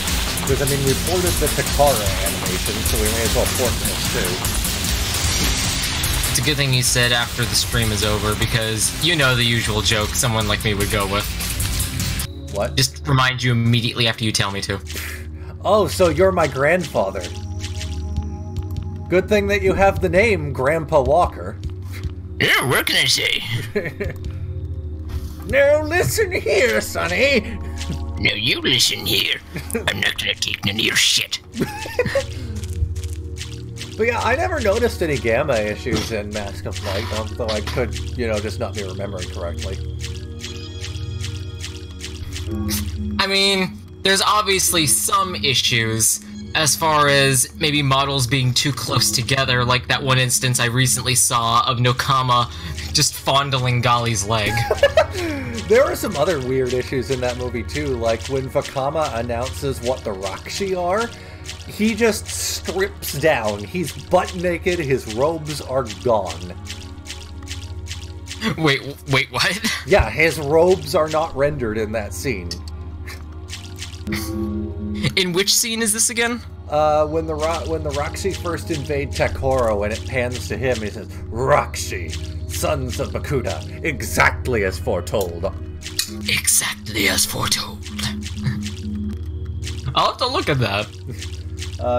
Because, I mean, we ported the Takara animation, so we may as well port this, too. It's a good thing you said after the stream is over, because you know the usual joke someone like me would go with. What? Just remind you immediately after you tell me to. Oh, so you're my grandfather. Good thing that you have the name Grandpa Walker. Yeah, what can I say? Now listen here, Sonny. No, you listen here. I'm not gonna take none of your shit. But yeah, I never noticed any gamma issues in Mask of Light, although I could, you know, just not be remembering correctly. I mean, there's obviously some issues as far as maybe models being too close together, like that one instance I recently saw of Nokama just fondling Golly's leg. There are some other weird issues in that movie too, like when Vakama announces what the Rakshi are, he just strips down. He's butt naked, his robes are gone. Wait, what? Yeah, his robes are not rendered in that scene. In which scene is this again? When the Rakshi first invade Takoro and it pans to him, he says, Rakshi, sons of Makuta, exactly as foretold. Exactly as foretold. I'll have to look at that.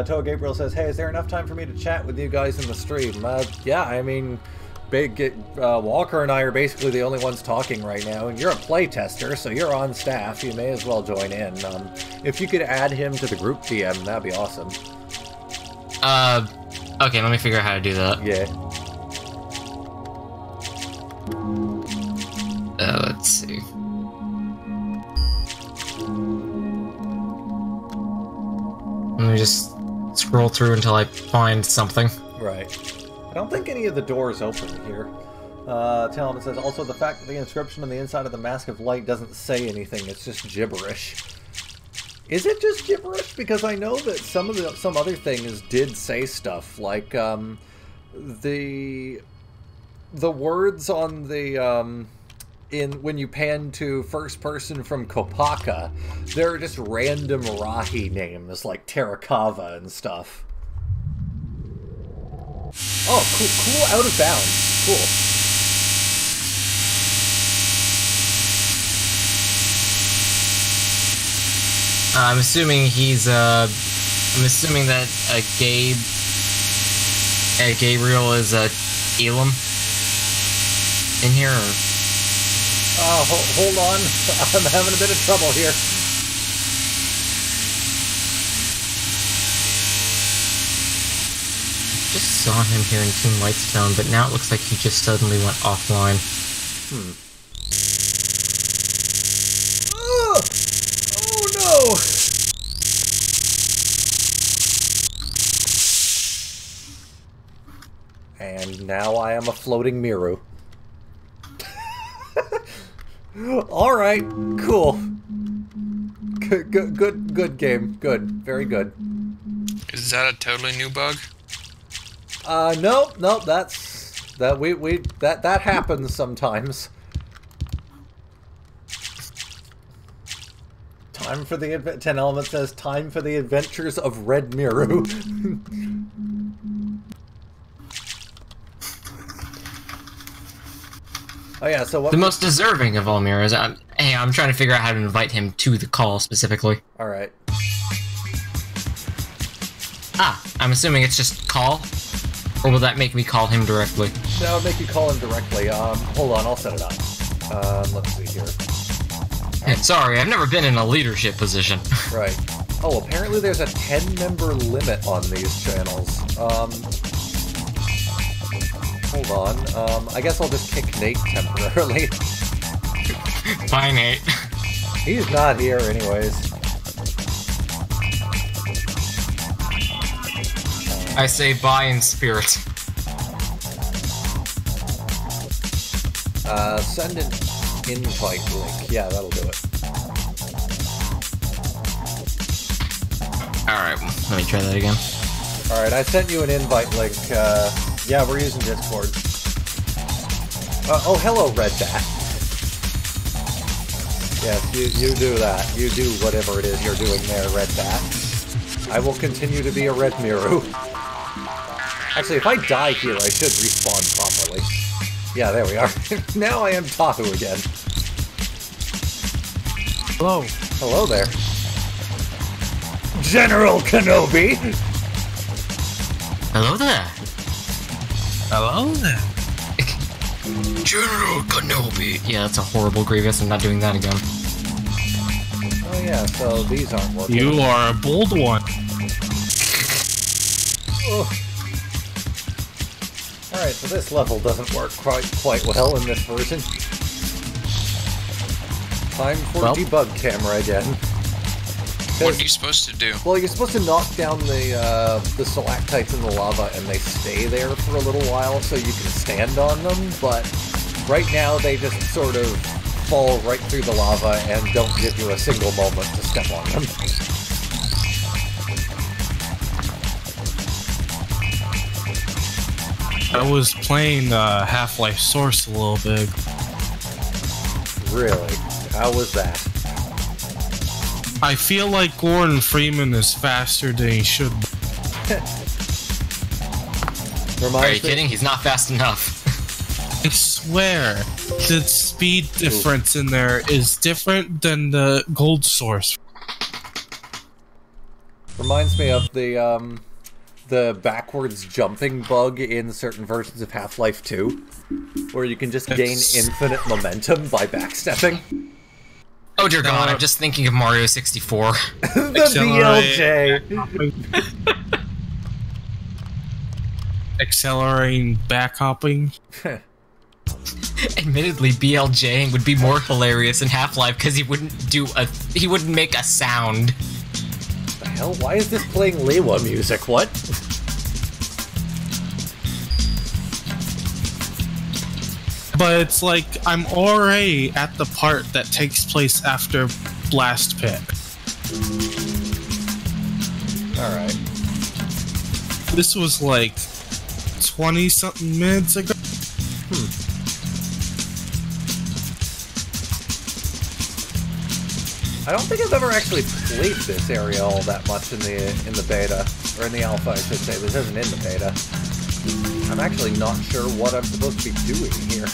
Toa Gabriel says, hey, is there enough time for me to chat with you guys in the stream? Yeah, I mean, Walker and I are basically the only ones talking right now, and you're a playtester, so you're on staff. You may as well join in. If you could add him to the group DM, that'd be awesome. Okay, let me figure out how to do that. Yeah. Let's see. Let me just scroll through until I find something. Right. I don't think any of the doors open here. Talon says, also the fact that the inscription on the inside of the Mask of Light doesn't say anything, it's just gibberish. Is it just gibberish? Because I know that some other things did say stuff, like, the words on the, when you pan to first person from Kopaka, there are just random Rahi names, like Terakava and stuff. Oh, cool, out of bounds. Cool. I'm assuming he's, I'm assuming that, Gabriel is, Elam in here, or? Hold on. I'm having a bit of trouble here. Just saw him here in Team Litestone, but now it looks like he just suddenly went offline. Oh no! And now I am a floating Miru. Alright, cool. Good game. Good. Very good. Is that a totally new bug? Nope, that happens sometimes. Time for the 10 Element says, time for the adventures of Red Miru. Oh yeah, so what... The most deserving of all mirrors. I'm trying to figure out how to invite him to the call, specifically. Alright. I'm assuming it's just call? Or will that make me call him directly? That would make you call him directly. Hold on, I'll set it up. Let's see here. Sorry, I've never been in a leadership position. Right. Oh, apparently there's a 10-member limit on these channels. Hold on. I guess I'll just kick Nate temporarily. Bye, Nate. He's not here anyways. I say bye in spirit. Send an invite link. Yeah, that'll do it. Alright, let me try that again. Alright, I sent you an invite link. Yeah, we're using Discord. Oh, hello, Red Bat. Yes, you do that. You do whatever it is you're doing there, Red Bat. I will continue to be a Red Miru. Actually, if I die here, I should respawn properly. Yeah, there we are. Now I am Tahu again. Hello. Hello there. General Kenobi! Hello there. Hello there. General Kenobi. Yeah, that's a horrible Grievous. I'm not doing that again. Oh yeah, so these aren't working. You are a bold one. Alright, so this level doesn't work quite well in this version. Time for debug camera again. What are you supposed to do? Well, you're supposed to knock down the stalactites in the lava and they stay there for a little while so you can stand on them, but right now they just sort of fall right through the lava and don't give you a single moment to step on them. I was playing Half-Life Source a little bit. Really? How was that? I feel like Gordon Freeman is faster than he should be. Are you kidding? He's not fast enough. I swear, the speed difference in there is different than the gold source. Reminds me of the backwards jumping bug in certain versions of Half-Life 2, where you can just gain infinite momentum by backstepping. Oh dear God, I'm just thinking of Mario 64. The BLJ! Accelerating backhopping. Admittedly, BLJ would be more hilarious in Half-Life because he wouldn't make a sound. The hell? Why is this playing Lewa music? What? But it's like, I'm already at the part that takes place after Blast Pit. Alright. This was like 20-something minutes ago. I don't think I've ever actually played this area all that much in the beta, or in the alpha, I should say. This isn't in the beta. I'm actually not sure what I'm supposed to be doing here.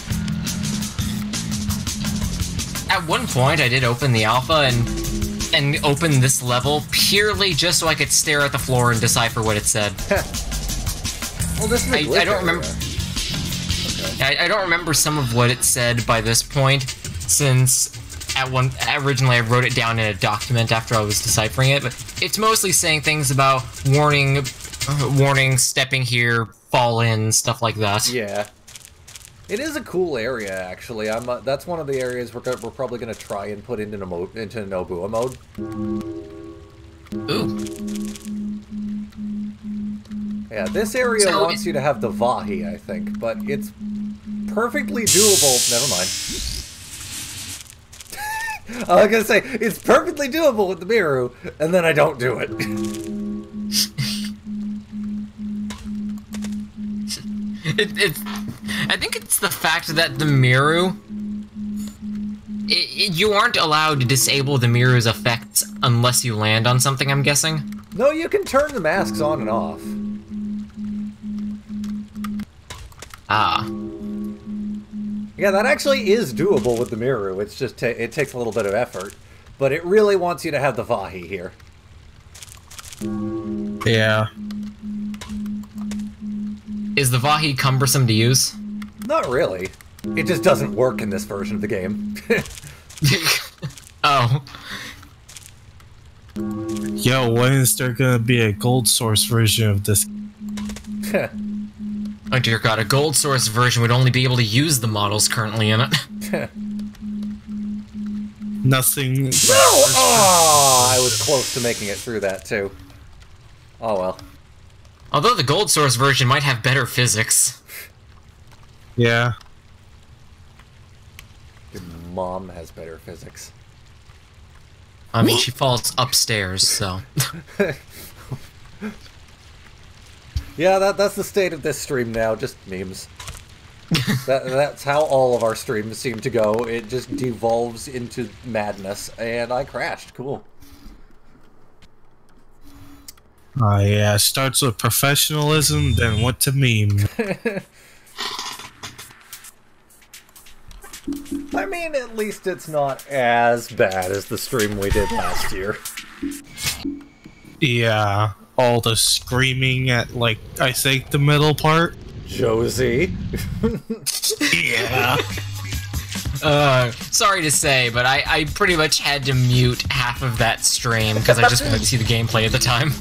At one point, I did open the alpha and open this level purely just so I could stare at the floor and decipher what it said. Well, this is I don't remember. Okay. I don't remember some of what it said by this point, since originally I wrote it down in a document after I was deciphering it. But it's mostly saying things about warning, stepping here, fall in, stuff like that. Yeah. It is a cool area, actually. That's one of the areas we're probably going to try and put into Nobua mode. Ooh. Yeah, this area wants you to have the Vahi, I think, but it's perfectly doable. Never mind. I was going to say, it's perfectly doable with the Miru, and then I don't do it. I think it's the fact that the Miru... you aren't allowed to disable the Miru's effects unless you land on something, I'm guessing? No, you can turn the masks on and off. Ah. Yeah, that actually is doable with the Miru. It's just it takes a little bit of effort. But it really wants you to have the Vahi here. Yeah. Is the Vahi cumbersome to use? Not really. It just doesn't work in this version of the game. Oh. Yo, when is there gonna be a gold source version of this? Oh dear God, a gold source version would only be able to use the models currently in it. Nothing. No! Oh, I was close to making it through that too. Oh well. Although the gold source version might have better physics. Yeah. Your mom has better physics. I mean, she falls upstairs, so... Yeah, that's the state of this stream now, just memes. That's how all of our streams seem to go. It just devolves into madness, and I crashed. Cool. Yeah, starts with professionalism, then went to meme. I mean, at least it's not as bad as the stream we did last year. Yeah, all the screaming at, like, I think the middle part. Josie. Yeah. Sorry to say, but I pretty much had to mute half of that stream because I just wanted to see the gameplay at the time.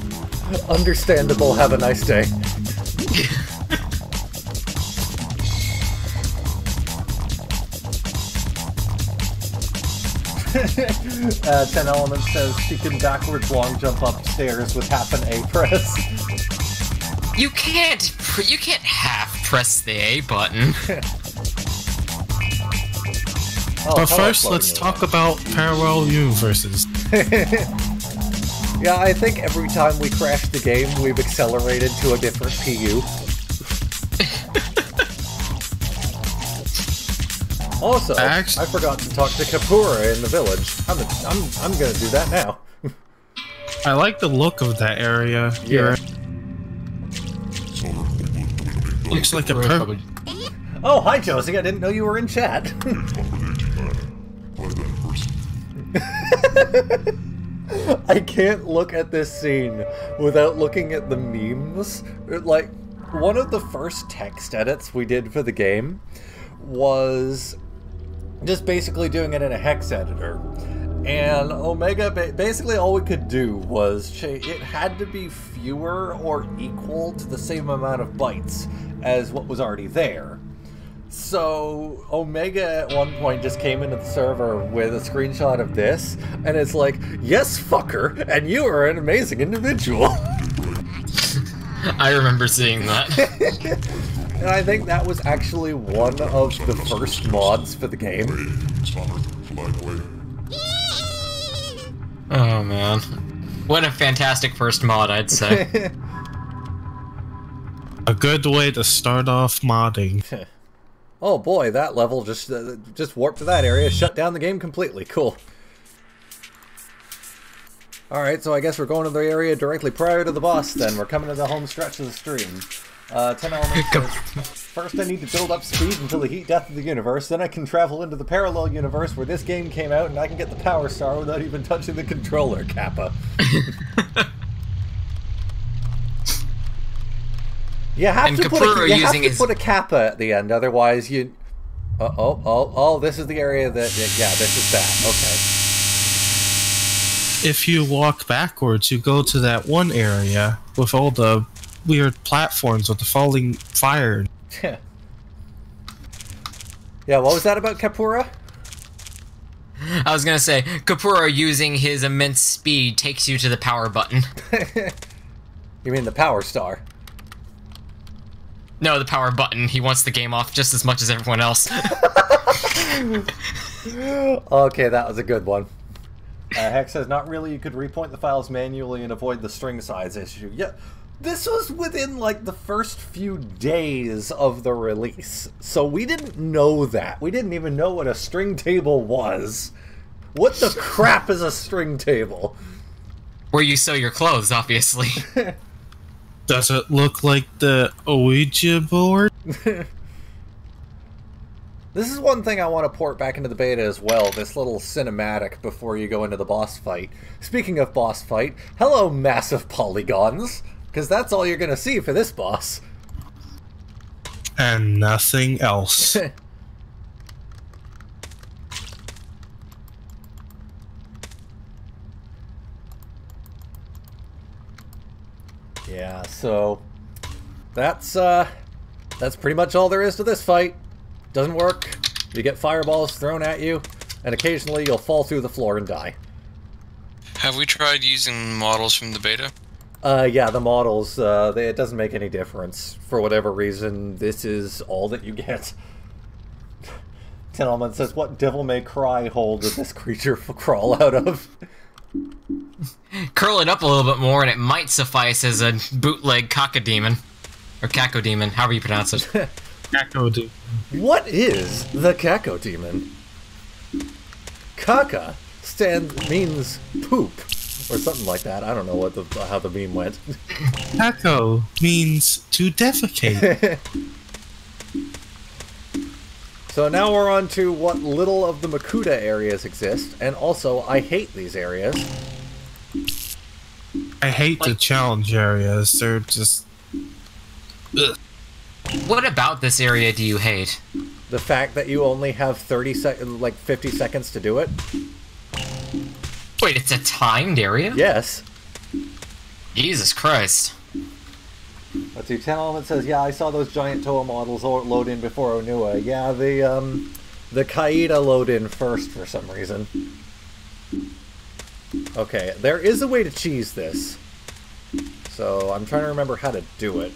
Understandable. Have a nice day. 10 Elements says she can backwards long jump upstairs with half an A press. You can't half press the A button. But first, let's talk about parallel universes. Yeah, I think every time we crash the game, we've accelerated to a different PU. Also, I forgot to talk to Kapura in the village. I'm gonna do that now. I like the look of that area. Yeah. Looks like a Oh, hi Josie, I didn't know you were in chat. I can't look at this scene without looking at the memes. Like, one of the first text edits we did for the game was just basically doing it in a hex editor. And Omega, basically all we could do was it had to be fewer or equal to the same amount of bytes as what was already there. So Omega at one point just came into the server with a screenshot of this, and it's like, yes, fucker, and you are an amazing individual. I remember seeing that. And I think that was actually one of the first mods for the game. Oh man. What a fantastic first mod, I'd say. A good way to start off modding. Oh boy, that level just warped to that area, shut down the game completely. Cool. Alright, so I guess we're going to the area directly prior to the boss then. We're coming to the home stretch of the stream. 10 Elements says, first I need to build up speed until the heat death of the universe, then I can travel into the parallel universe where this game came out and I can get the power star without even touching the controller, Kappa. You have to put a kappa at the end, otherwise you... Oh, this is the area that... Yeah, this is that. Okay. If you walk backwards, you go to that one area with all the weird platforms with the falling fire. Yeah, what was that about Kapura? I was gonna say, Kapura using his immense speed takes you to the power button. You mean the power star? No, the power button. He wants the game off just as much as everyone else. Okay, that was a good one. Hex says, not really, you could repoint the files manually and avoid the string size issue. Yeah, this was within, like, the first few days of the release. So we didn't know that. We didn't even know what a string table was. What the crap is a string table? Where you sew your clothes, obviously. Does it look like the Ouija board? This is one thing I want to port back into the beta as well, this little cinematic before you go into the boss fight. Speaking of boss fight, hello massive polygons, because that's all you're going to see for this boss. And nothing else. Yeah, so that's pretty much all there is to this fight. Doesn't work. You get fireballs thrown at you, and occasionally you'll fall through the floor and die. Have we tried using models from the beta? Yeah, the models, it doesn't make any difference. For whatever reason, this is all that you get. Gentleman says, what devil may cry hole did this creature crawl out of? Curl it up a little bit more and it might suffice as a bootleg cacodemon. Or cacodemon, however you pronounce it. Cacodemon. What is the cacodemon? Caca means poop. Or something like that. I don't know how the meme went. Caco means to defecate. So now we're on to what little of the Makuta areas exist, and also, I hate these areas. I hate the challenge areas. They're just... Ugh. What about this area do you hate? The fact that you only have 50 seconds to do it. Wait, it's a timed area? Yes. Jesus Christ. Let's see, Channel says, yeah, I saw those giant Toa models load in before Onua. Yeah, the Kaida load in first for some reason. Okay, there is a way to cheese this. So, I'm trying to remember how to do it.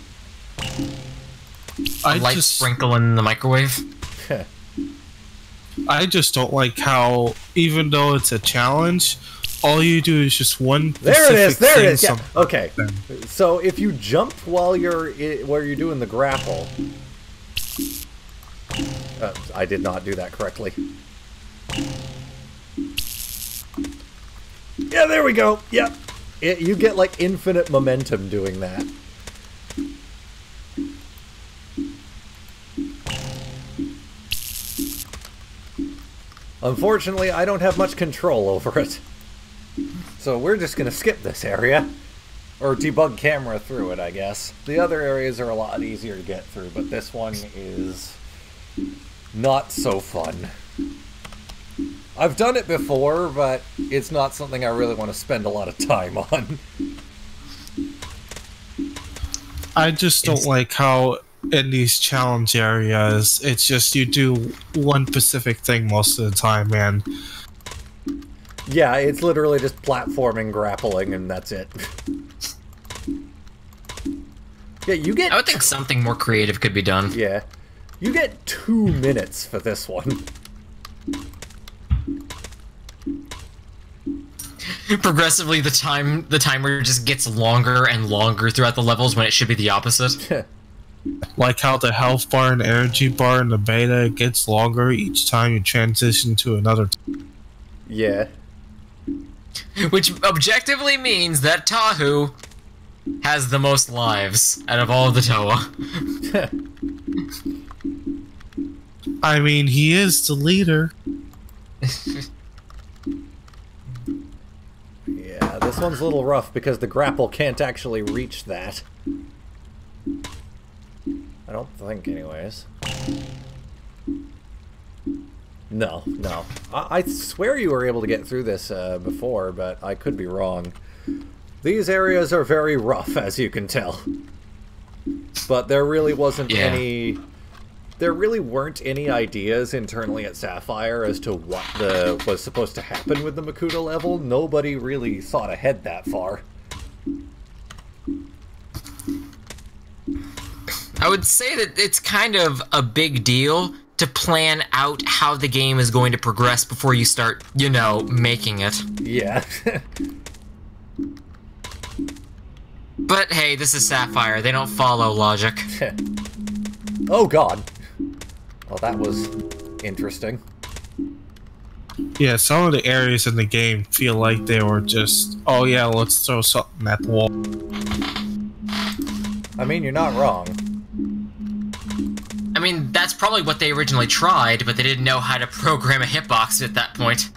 A light sprinkle in the microwave? I just don't like how, even though it's a challenge, all you do is just one there it is, there it is, yeah. something. Okay, so if you jump while you're doing the grapple... I did not do that correctly. Yeah, there we go, yep. You get like infinite momentum doing that. Unfortunately, I don't have much control over it. So we're just going to skip this area. Or debug camera through it, I guess. The other areas are a lot easier to get through, but this one is not so fun. I've done it before, but it's not something I really want to spend a lot of time on. I just don't like how in these challenge areas, it's just you do one specific thing most of the time, and... Yeah, it's literally just platforming, grappling, and that's it. Yeah, you get... I would think something more creative could be done. Yeah. You get 2 minutes for this one. Progressively, the timer just gets longer and longer throughout the levels when it should be the opposite. Like how the health bar and energy bar in the beta gets longer each time you transition to another. Yeah. Which objectively means that Tahu has the most lives out of all of the Toa. I mean, he is the leader. Yeah, this one's a little rough because the grapple can't actually reach that. I don't think, anyways. No. I swear you were able to get through this before, but I could be wrong. These areas are very rough, as you can tell. But there really wasn't any... There really weren't any ideas internally at Sapphire as to what was supposed to happen with the Makuta level. Nobody really thought ahead that far. I would say that it's kind of a big deal to plan out how the game is going to progress before you start, you know, making it. Yeah. But hey, this is Sapphire. They don't follow logic. Oh god. Well, that was interesting. Yeah, some of the areas in the game feel like they were just, oh yeah, let's throw something at the wall. I mean, you're not wrong. I mean, that's probably what they originally tried, but they didn't know how to program a hitbox at that point.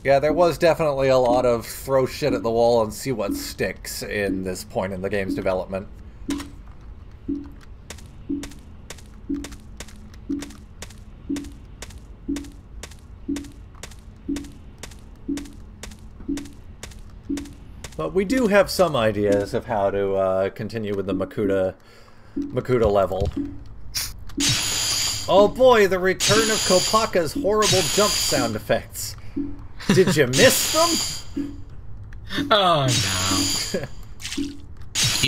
Yeah, there was definitely a lot of throw shit at the wall and see what sticks in this point in the game's development. But we do have some ideas of how to continue with the Makuta level. Oh boy, the return of Kopaka's horrible jump sound effects. Did you miss them? Oh no.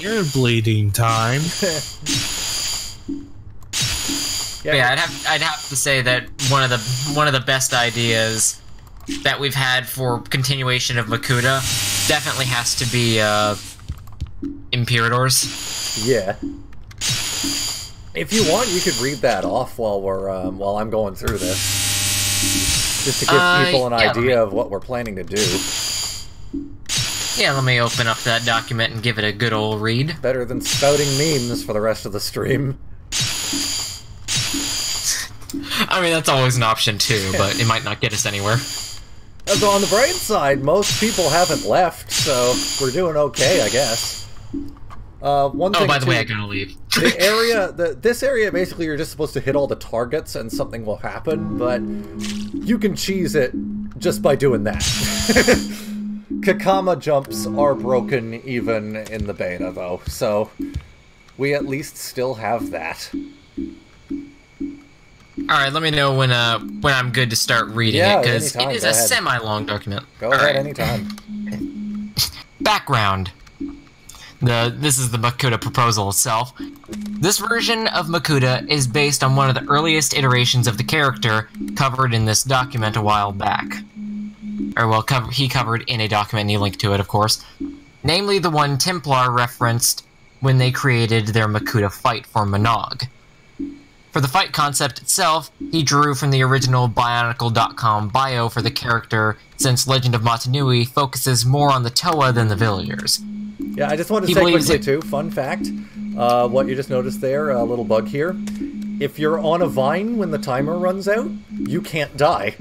Ear bleeding time. Yeah, I'd have to say that one of the best ideas that we've had for continuation of Makuta definitely has to be Imperators. Yeah. If you want, you could read that off while I'm going through this, just to give people an idea of what we're planning to do. Yeah, let me open up that document and give it a good old read. Better than spouting memes for the rest of the stream. I mean, that's always an option too, but it might not get us anywhere. So on the bright side, most people haven't left, so we're doing okay, I guess. One thing by the way, I gotta leave. The area, this area, basically, you're just supposed to hit all the targets and something will happen, but you can cheese it just by doing that. Kakama jumps are broken even in the beta, though, so we at least still have that. Alright, let me know when I'm good to start reading it, because it is a semi-long document. Go ahead anytime. Background. This is the Makuta proposal itself. This version of Makuta is based on one of the earliest iterations of the character covered in this document a while back. Or, well, he covered in a document, and he linked to it, of course. Namely, the one Templar referenced when they created their Makuta fight for Monog. For the fight concept itself, he drew from the original BIONICLE.com bio for the character, since Legend of Motunui focuses more on the Toa than the villagers. Yeah, I just want to say quickly, too, fun fact, what you just noticed there, a little bug here. If you're on a vine when the timer runs out, you can't die.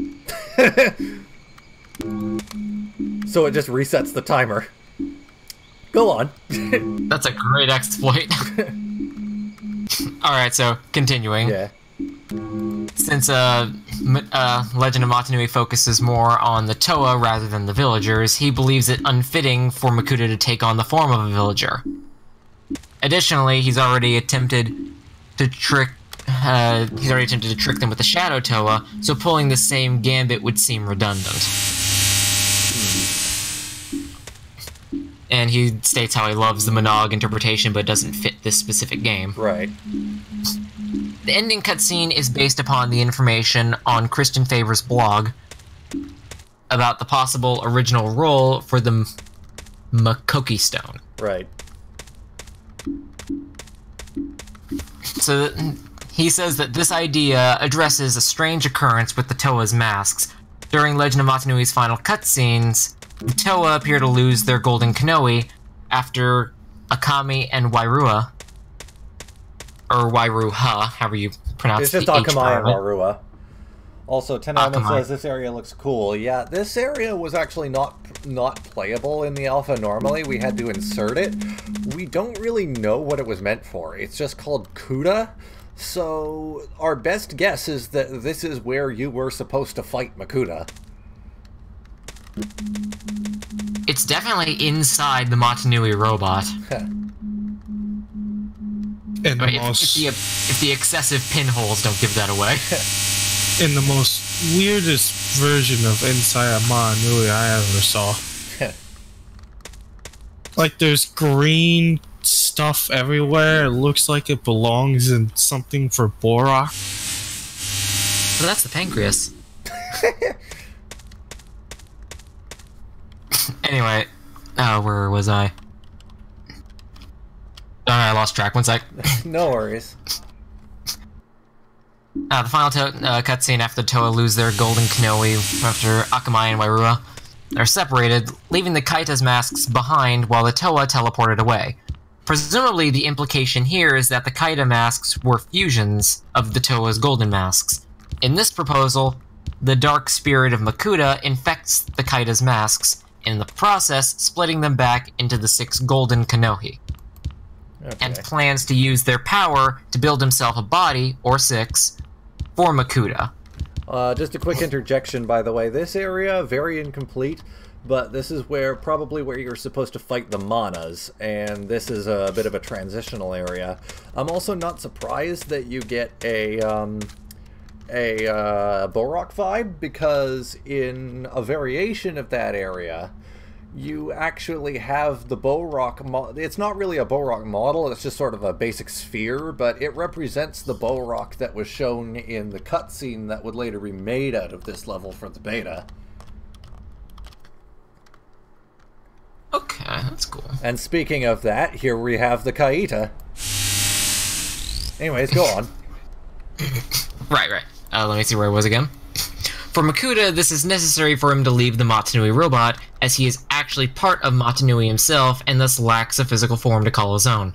So it just resets the timer. Go on. That's a great exploit. Alright, so, continuing. Yeah. Since Legend of Motunui focuses more on the Toa rather than the villagers, he believes it unfitting for Makuta to take on the form of a villager. Additionally, he's already attempted to trick them with the Shadow Toa, so pulling the same gambit would seem redundant. And he states how he loves the Monog interpretation, but doesn't fit this specific game. Right. The ending cutscene is based upon the information on Christian Favor's blog about the possible original role for the Makoki Stone. Right. So he says that this idea addresses a strange occurrence with the Toa's masks. During Legend of Motunui's final cutscenes, the Toa appear to lose their golden Kanoe after Akami and Wairua, or Wairuha, however you pronounce it. It's just Akamai and Wairua. Also, Tenaman says this area looks cool. Yeah, this area was actually not playable in the alpha normally. We had to insert it. We don't really know what it was meant for. It's just called Kuta. So, our best guess is that this is where you were supposed to fight Makuta. It's definitely inside the Motunui robot. If the excessive pinholes don't give that away. In the most weirdest version of Inside Motunui I ever saw. Like, there's green stuff everywhere. It looks like it belongs in something for Borak. So that's the pancreas. Anyway, where was I? I lost track. One sec. No worries. The final cutscene after the Toa lose their golden Kanoe after Akamai and Wairua are separated, leaving the Kaita's masks behind while the Toa teleported away. Presumably, the implication here is that the Kaita masks were fusions of the Toa's golden masks. In this proposal, the dark spirit of Makuta infects the Kaita's masks, in the process splitting them back into the 6 golden Kanohi. Okay. And plans to use their power to build himself a body, or 6, for Makuta. Just a quick interjection, by the way. This area, very incomplete, but this is probably where you're supposed to fight the Manas, and this is a bit of a transitional area. I'm also not surprised that you get a Borak vibe, because in a variation of that area, you actually have the Bowrock it's not really a Bowrock model, it's just sort of a basic sphere, but it represents the Bowrock that was shown in the cutscene that would later be made out of this level for the beta. Okay, that's cool. And speaking of that, here we have the Kaita. Anyways, go on. Right. Let me see where I was again. For Makuta, this is necessary for him to leave the Motunui robot, as he is actually part of Motunui himself and thus lacks a physical form to call his own.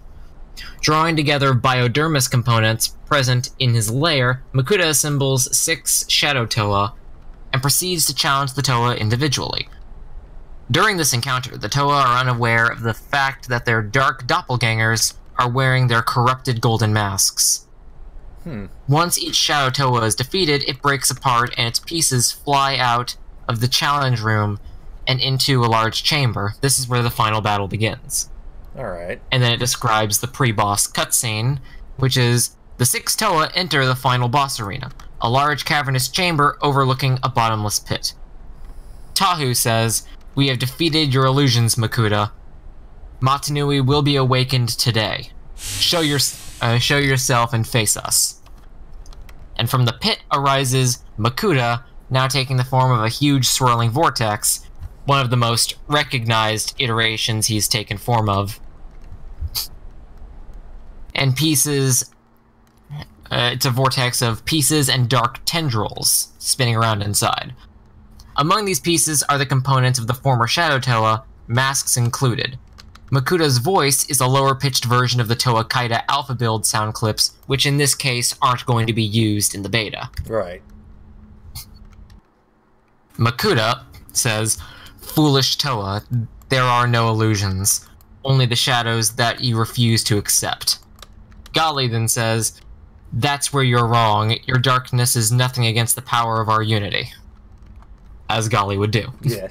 Drawing together biodermis components present in his lair, Makuta assembles 6 Shadow Toa and proceeds to challenge the Toa individually. During this encounter, the Toa are unaware of the fact that their dark doppelgangers are wearing their corrupted golden masks. Once each Shadow Toa is defeated, it breaks apart and its pieces fly out of the challenge room and into a large chamber. This is where the final battle begins. Alright. And then it describes the pre-boss cutscene, which is the 6 Toa enter the final boss arena, a large cavernous chamber overlooking a bottomless pit. Tahu says, "We have defeated your illusions, Makuta. Motunui will be awakened today. Show yourself and face us." And from the pit arises Makuta, now taking the form of a huge swirling vortex, one of the most recognized iterations he's taken form of. And pieces... it's a vortex of pieces and dark tendrils spinning around inside. Among these pieces are the components of the former Shadow Toa, masks included. Makuta's voice is a lower-pitched version of the Toa Kaita alpha build sound clips, which in this case aren't going to be used in the beta. Right. Makuta says, "Foolish Toa, there are no illusions, only the shadows that you refuse to accept." Gali then says, "That's where you're wrong, your darkness is nothing against the power of our unity." As Gali would do. Yeah.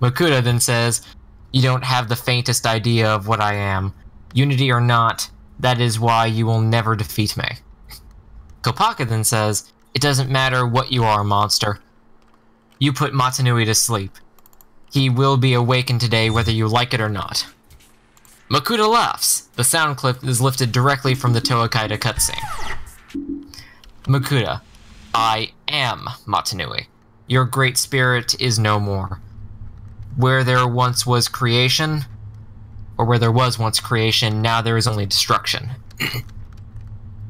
Makuta then says, "You don't have the faintest idea of what I am. Unity or not, that is why you will never defeat me." Kopaka then says, "It doesn't matter what you are, monster. You put Motunui to sleep. He will be awakened today whether you like it or not." Makuta laughs. The sound clip is lifted directly from the Toa Kaita cutscene. Makuta, "I am Motunui. Your great spirit is no more. Where there once was creation, now there is only destruction."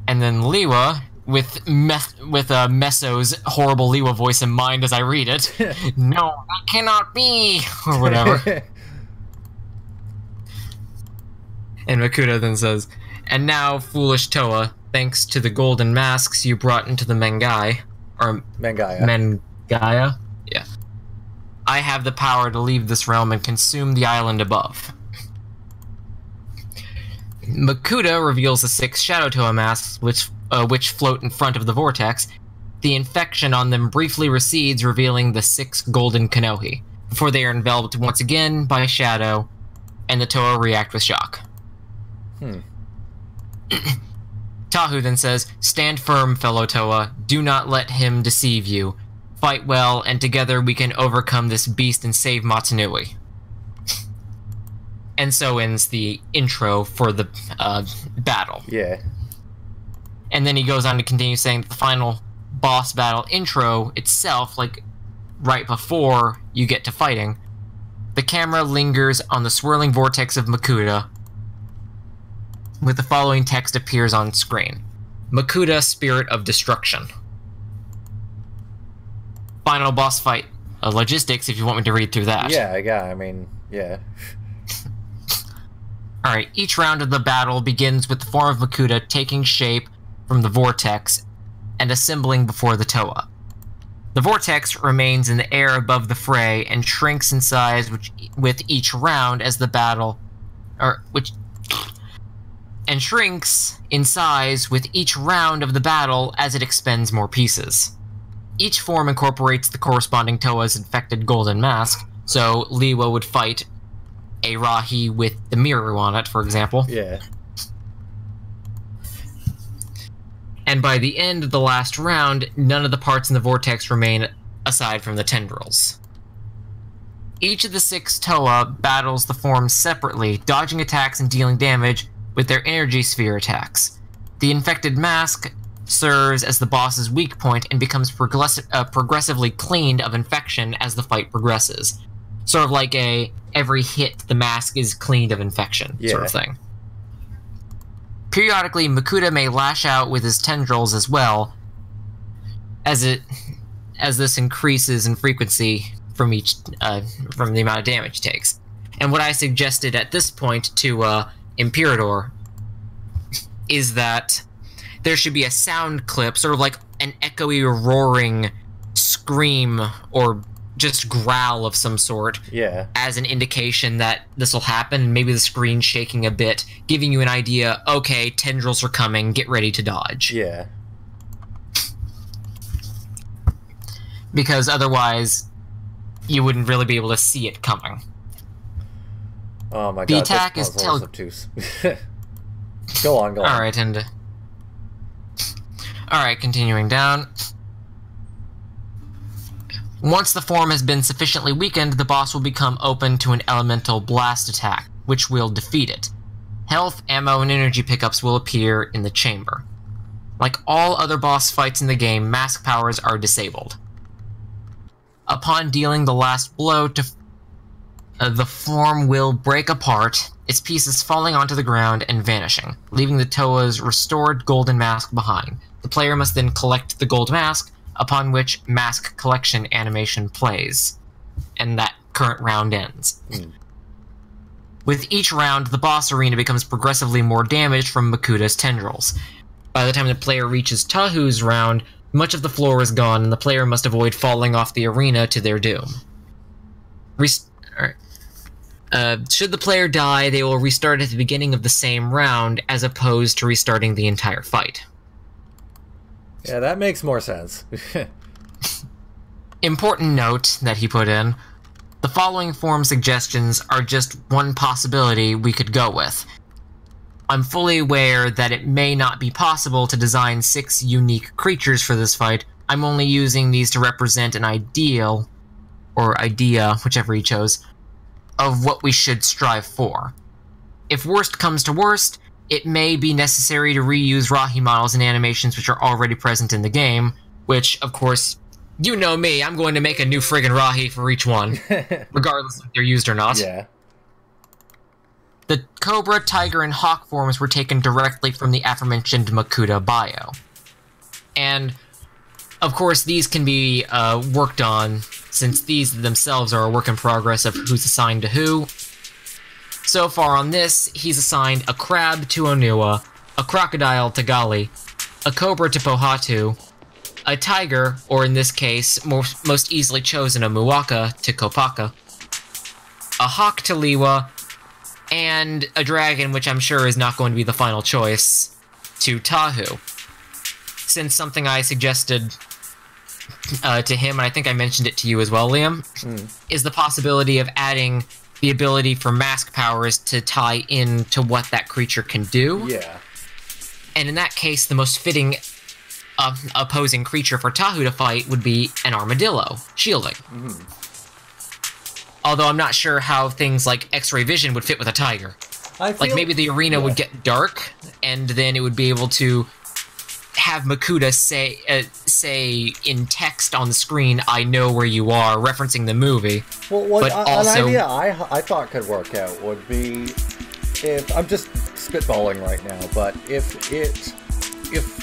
And then Liwa, with Messo's horrible Liwa voice in mind as I read it, "No, that cannot be," or whatever. And Makuta then says, "And now, foolish Toa, thanks to the golden masks you brought into the Mangaya, yeah, I have the power to leave this realm and consume the island above." Makuta reveals the 6 Shadow Toa masks, which float in front of the vortex. The infection on them briefly recedes, revealing the 6 golden Kanohi, before they are enveloped once again by a shadow, and the Toa react with shock. Tahu then says, "Stand firm, fellow Toa. Do not let him deceive you. Fight well, and together we can overcome this beast and save Motunui." And so ends the intro for the battle. Yeah. And then he goes on to continue saying that the final boss battle intro itself, like right before you get to fighting, the camera lingers on the swirling vortex of Makuta, with the following text appears on screen. Makuta, Spirit of Destruction. Final boss fight. Logistics, if you want me to read through that. Yeah, I mean, yeah. Alright, each round of the battle begins with the form of Makuta taking shape from the vortex and assembling before the Toa. The vortex remains in the air above the fray and shrinks in size with each round as the battle... and shrinks in size with each round of the battle as it expends more pieces. Each form incorporates the corresponding Toa's infected golden mask, so Liwa would fight a Rahi with the Miru on it, for example. Yeah. And by the end of the last round, none of the parts in the vortex remain aside from the tendrils. Each of the 6 Toa battles the forms separately, dodging attacks and dealing damage with their energy sphere attacks. The infected mask serves as the boss's weak point and becomes progressively cleaned of infection as the fight progresses. Sort of like every hit the mask is cleaned of infection sort of thing. Periodically, Makuta may lash out with his tendrils as well, as this increases in frequency from the amount of damage he takes. And what I suggested at this point to Imperador is that there should be a sound clip, sort of like an echoey, roaring scream or just growl of some sort, as an indication that this will happen. Maybe the screen shaking a bit, giving you an idea. Okay, tendrils are coming. Get ready to dodge. Yeah. Because otherwise, you wouldn't really be able to see it coming. Oh my god! The attack is obtuse. Go on. All right, all right, continuing down. Once the form has been sufficiently weakened, the boss will become open to an elemental blast attack, which will defeat it. Health, ammo, and energy pickups will appear in the chamber. Like all other boss fights in the game, mask powers are disabled. Upon dealing the last blow, the form will break apart, its pieces falling onto the ground and vanishing, leaving the Toa's restored golden mask behind. The player must then collect the gold mask, upon which mask collection animation plays, and that current round ends. With each round, the boss arena becomes progressively more damaged from Makuta's tendrils. By the time the player reaches Tahu's round, much of the floor is gone, and the player must avoid falling off the arena to their doom. Should the player die, they will restart at the beginning of the same round, as opposed to restarting the entire fight. Yeah, that makes more sense. Important note that he put in, the following form suggestions are just one possibility we could go with. I'm fully aware that it may not be possible to design 6 unique creatures for this fight. I'm only using these to represent an ideal, or idea, whichever he chose, of what we should strive for. If worst comes to worst, it may be necessary to reuse Rahi models and animations which are already present in the game, which, of course, you know me, I'm going to make a new friggin' Rahi for each one, regardless if they're used or not. Yeah. The Cobra, Tiger, and Hawk forms were taken directly from the aforementioned Makuta bio. And, of course, these can be worked on, since these themselves are a work in progress of who's assigned to who. So far on this, he's assigned a crab to Onua, a crocodile to Gali, a cobra to Pohatu, a tiger, or in this case, most easily chosen a Muwaka to Kopaka, a hawk to Liwa, and a dragon, which I'm sure is not going to be the final choice, to Tahu. Since something I suggested to him, and I think I mentioned it to you as well, Liam, is the possibility of adding the ability for mask powers to tie in to what that creature can do. Yeah. And in that case, the most fitting opposing creature for Tahu to fight would be an armadillo, shielding. Although I'm not sure how things like X-ray vision would fit with a tiger. Like maybe the arena would get dark, and then it would be able to have Makuta say in text on the screen, "I know where you are," referencing the movie. Well, but also, an idea I thought could work out would be, if I'm just spitballing right now, but if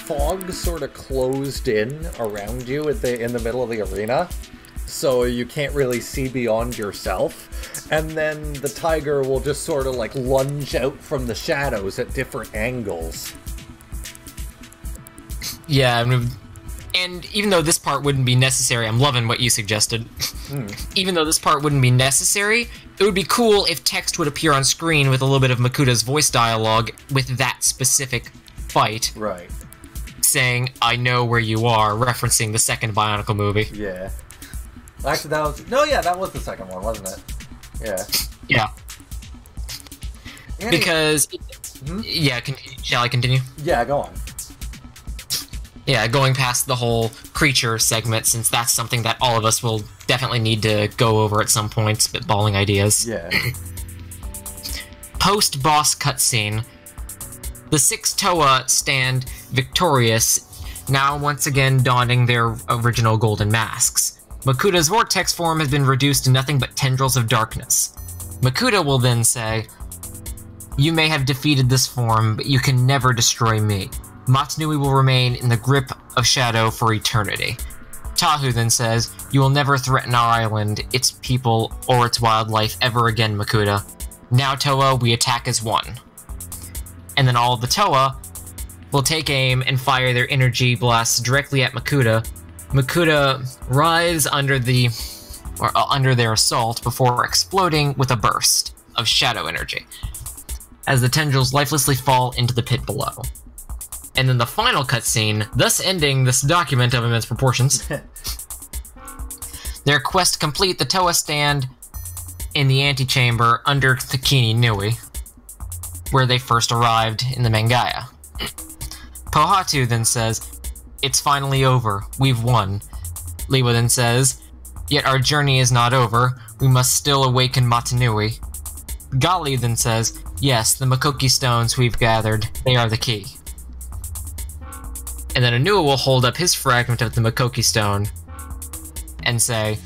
fog sort of closed in around you in the middle of the arena, so you can't really see beyond yourself, and then the tiger will just sort of like lunge out from the shadows at different angles. Yeah, and even though this part wouldn't be necessary, I'm loving what you suggested. Even though this part wouldn't be necessary, it would be cool if text would appear on screen with a little bit of Makuta's voice dialogue with that specific fight. Right. Saying, "I know where you are," referencing the second BIONICLE movie. Yeah. Actually, that was the second one, wasn't it? Yeah. Because... Yeah, shall I continue? Yeah, go on. Yeah, going past the whole creature segment, since that's something that all of us will definitely need to go over at some point, spitballing ideas. Yeah. Post-boss cutscene. The 6 Toa stand victorious, now once again donning their original golden masks. Makuta's vortex form has been reduced to nothing but tendrils of darkness. Makuta will then say, "You may have defeated this form, but you can never destroy me. Motunui will remain in the grip of shadow for eternity." Tahu then says, "You will never threaten our island, its people, or its wildlife ever again, Makuta. Now, Toa, we attack as one." And then all of the Toa will take aim and fire their energy blasts directly at Makuta. Makuta writhes under their assault before exploding with a burst of shadow energy, as the tendrils lifelessly fall into the pit below. And then the final cutscene, thus ending this document of immense proportions. Their quest complete, the Toa stand in the antechamber under Thakini Nui, where they first arrived in the Mangaya. Pohatu then says, "It's finally over. We've won." Liwa then says, "Yet our journey is not over. We must still awaken Motunui." Gali then says, "Yes, the Makoki stones we've gathered, they are the key." And then Anua will hold up his fragment of the Makoki stone and say,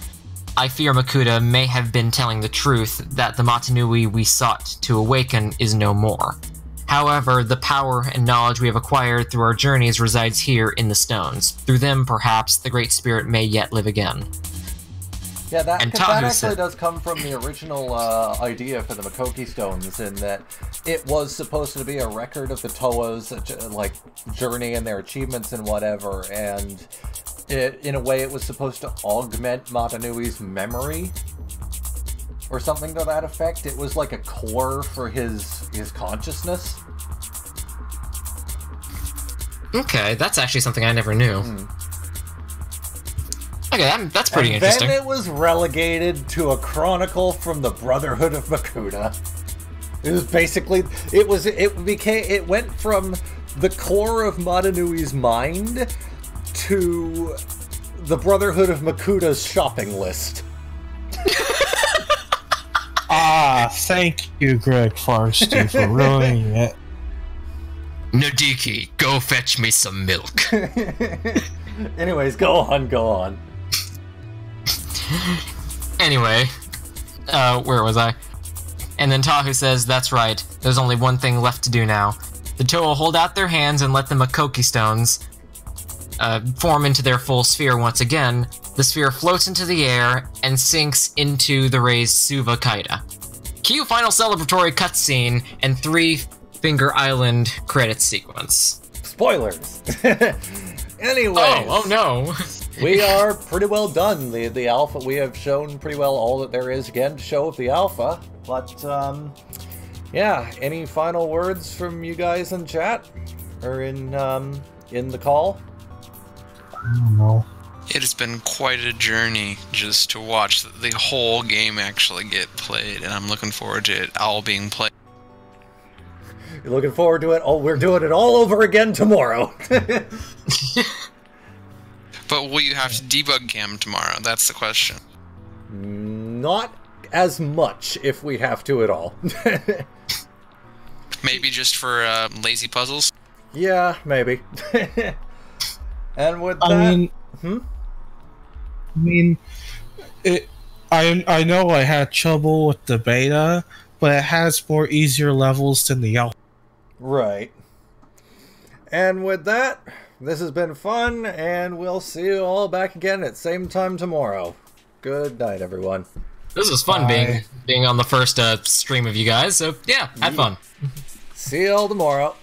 "I fear Makuta may have been telling the truth that the Motunui we sought to awaken is no more. However, the power and knowledge we have acquired through our journeys resides here in the stones. Through them, perhaps, the Great Spirit may yet live again." Yeah, that And actually said, does come from the original idea for the Makoki stones, in that it was supposed to be a record of the Toa's like journey and their achievements and whatever, and in a way it was supposed to augment Motunui's memory or something to that effect. It was like a core for his consciousness. Okay, that's actually something I never knew. Okay, that's pretty interesting. Then it was relegated to a chronicle from the Brotherhood of Makuta. It was basically it went from the core of Motunui's mind to the Brotherhood of Makuta's shopping list. Thank you, Greg Forrester, for ruining it. Nadiki, go fetch me some milk. Anyways, go on. Anyway, where was I? And then Tahu says, "That's right, there's only one thing left to do now. The Toa hold out their hands and let the Makoki stones form into their full sphere once again. The sphere floats into the air and sinks into the raised Suva Kaida. Cue final celebratory cutscene and 3-Finger Island credits sequence." Spoilers! Anyways. Oh no. We are pretty well done. The alpha, we have shown pretty well all that there is again to show of the alpha. But, yeah, any final words from you guys in chat? Or in the call? I don't know. It has been quite a journey just to watch the whole game actually get played, and I'm looking forward to it all being played. You're looking forward to it? Oh, we're doing it all over again tomorrow. But will you have to debug cam tomorrow? That's the question. Not as much, if we have to at all. Maybe just for lazy puzzles? Yeah, maybe. And with that... I know I had trouble with the beta, but it has more easier levels than the alpha. Right. And with that, this has been fun, and we'll see you all back again at same time tomorrow. Good night, everyone. This was fun being on the first stream of you guys, so yeah, have fun. See you all tomorrow.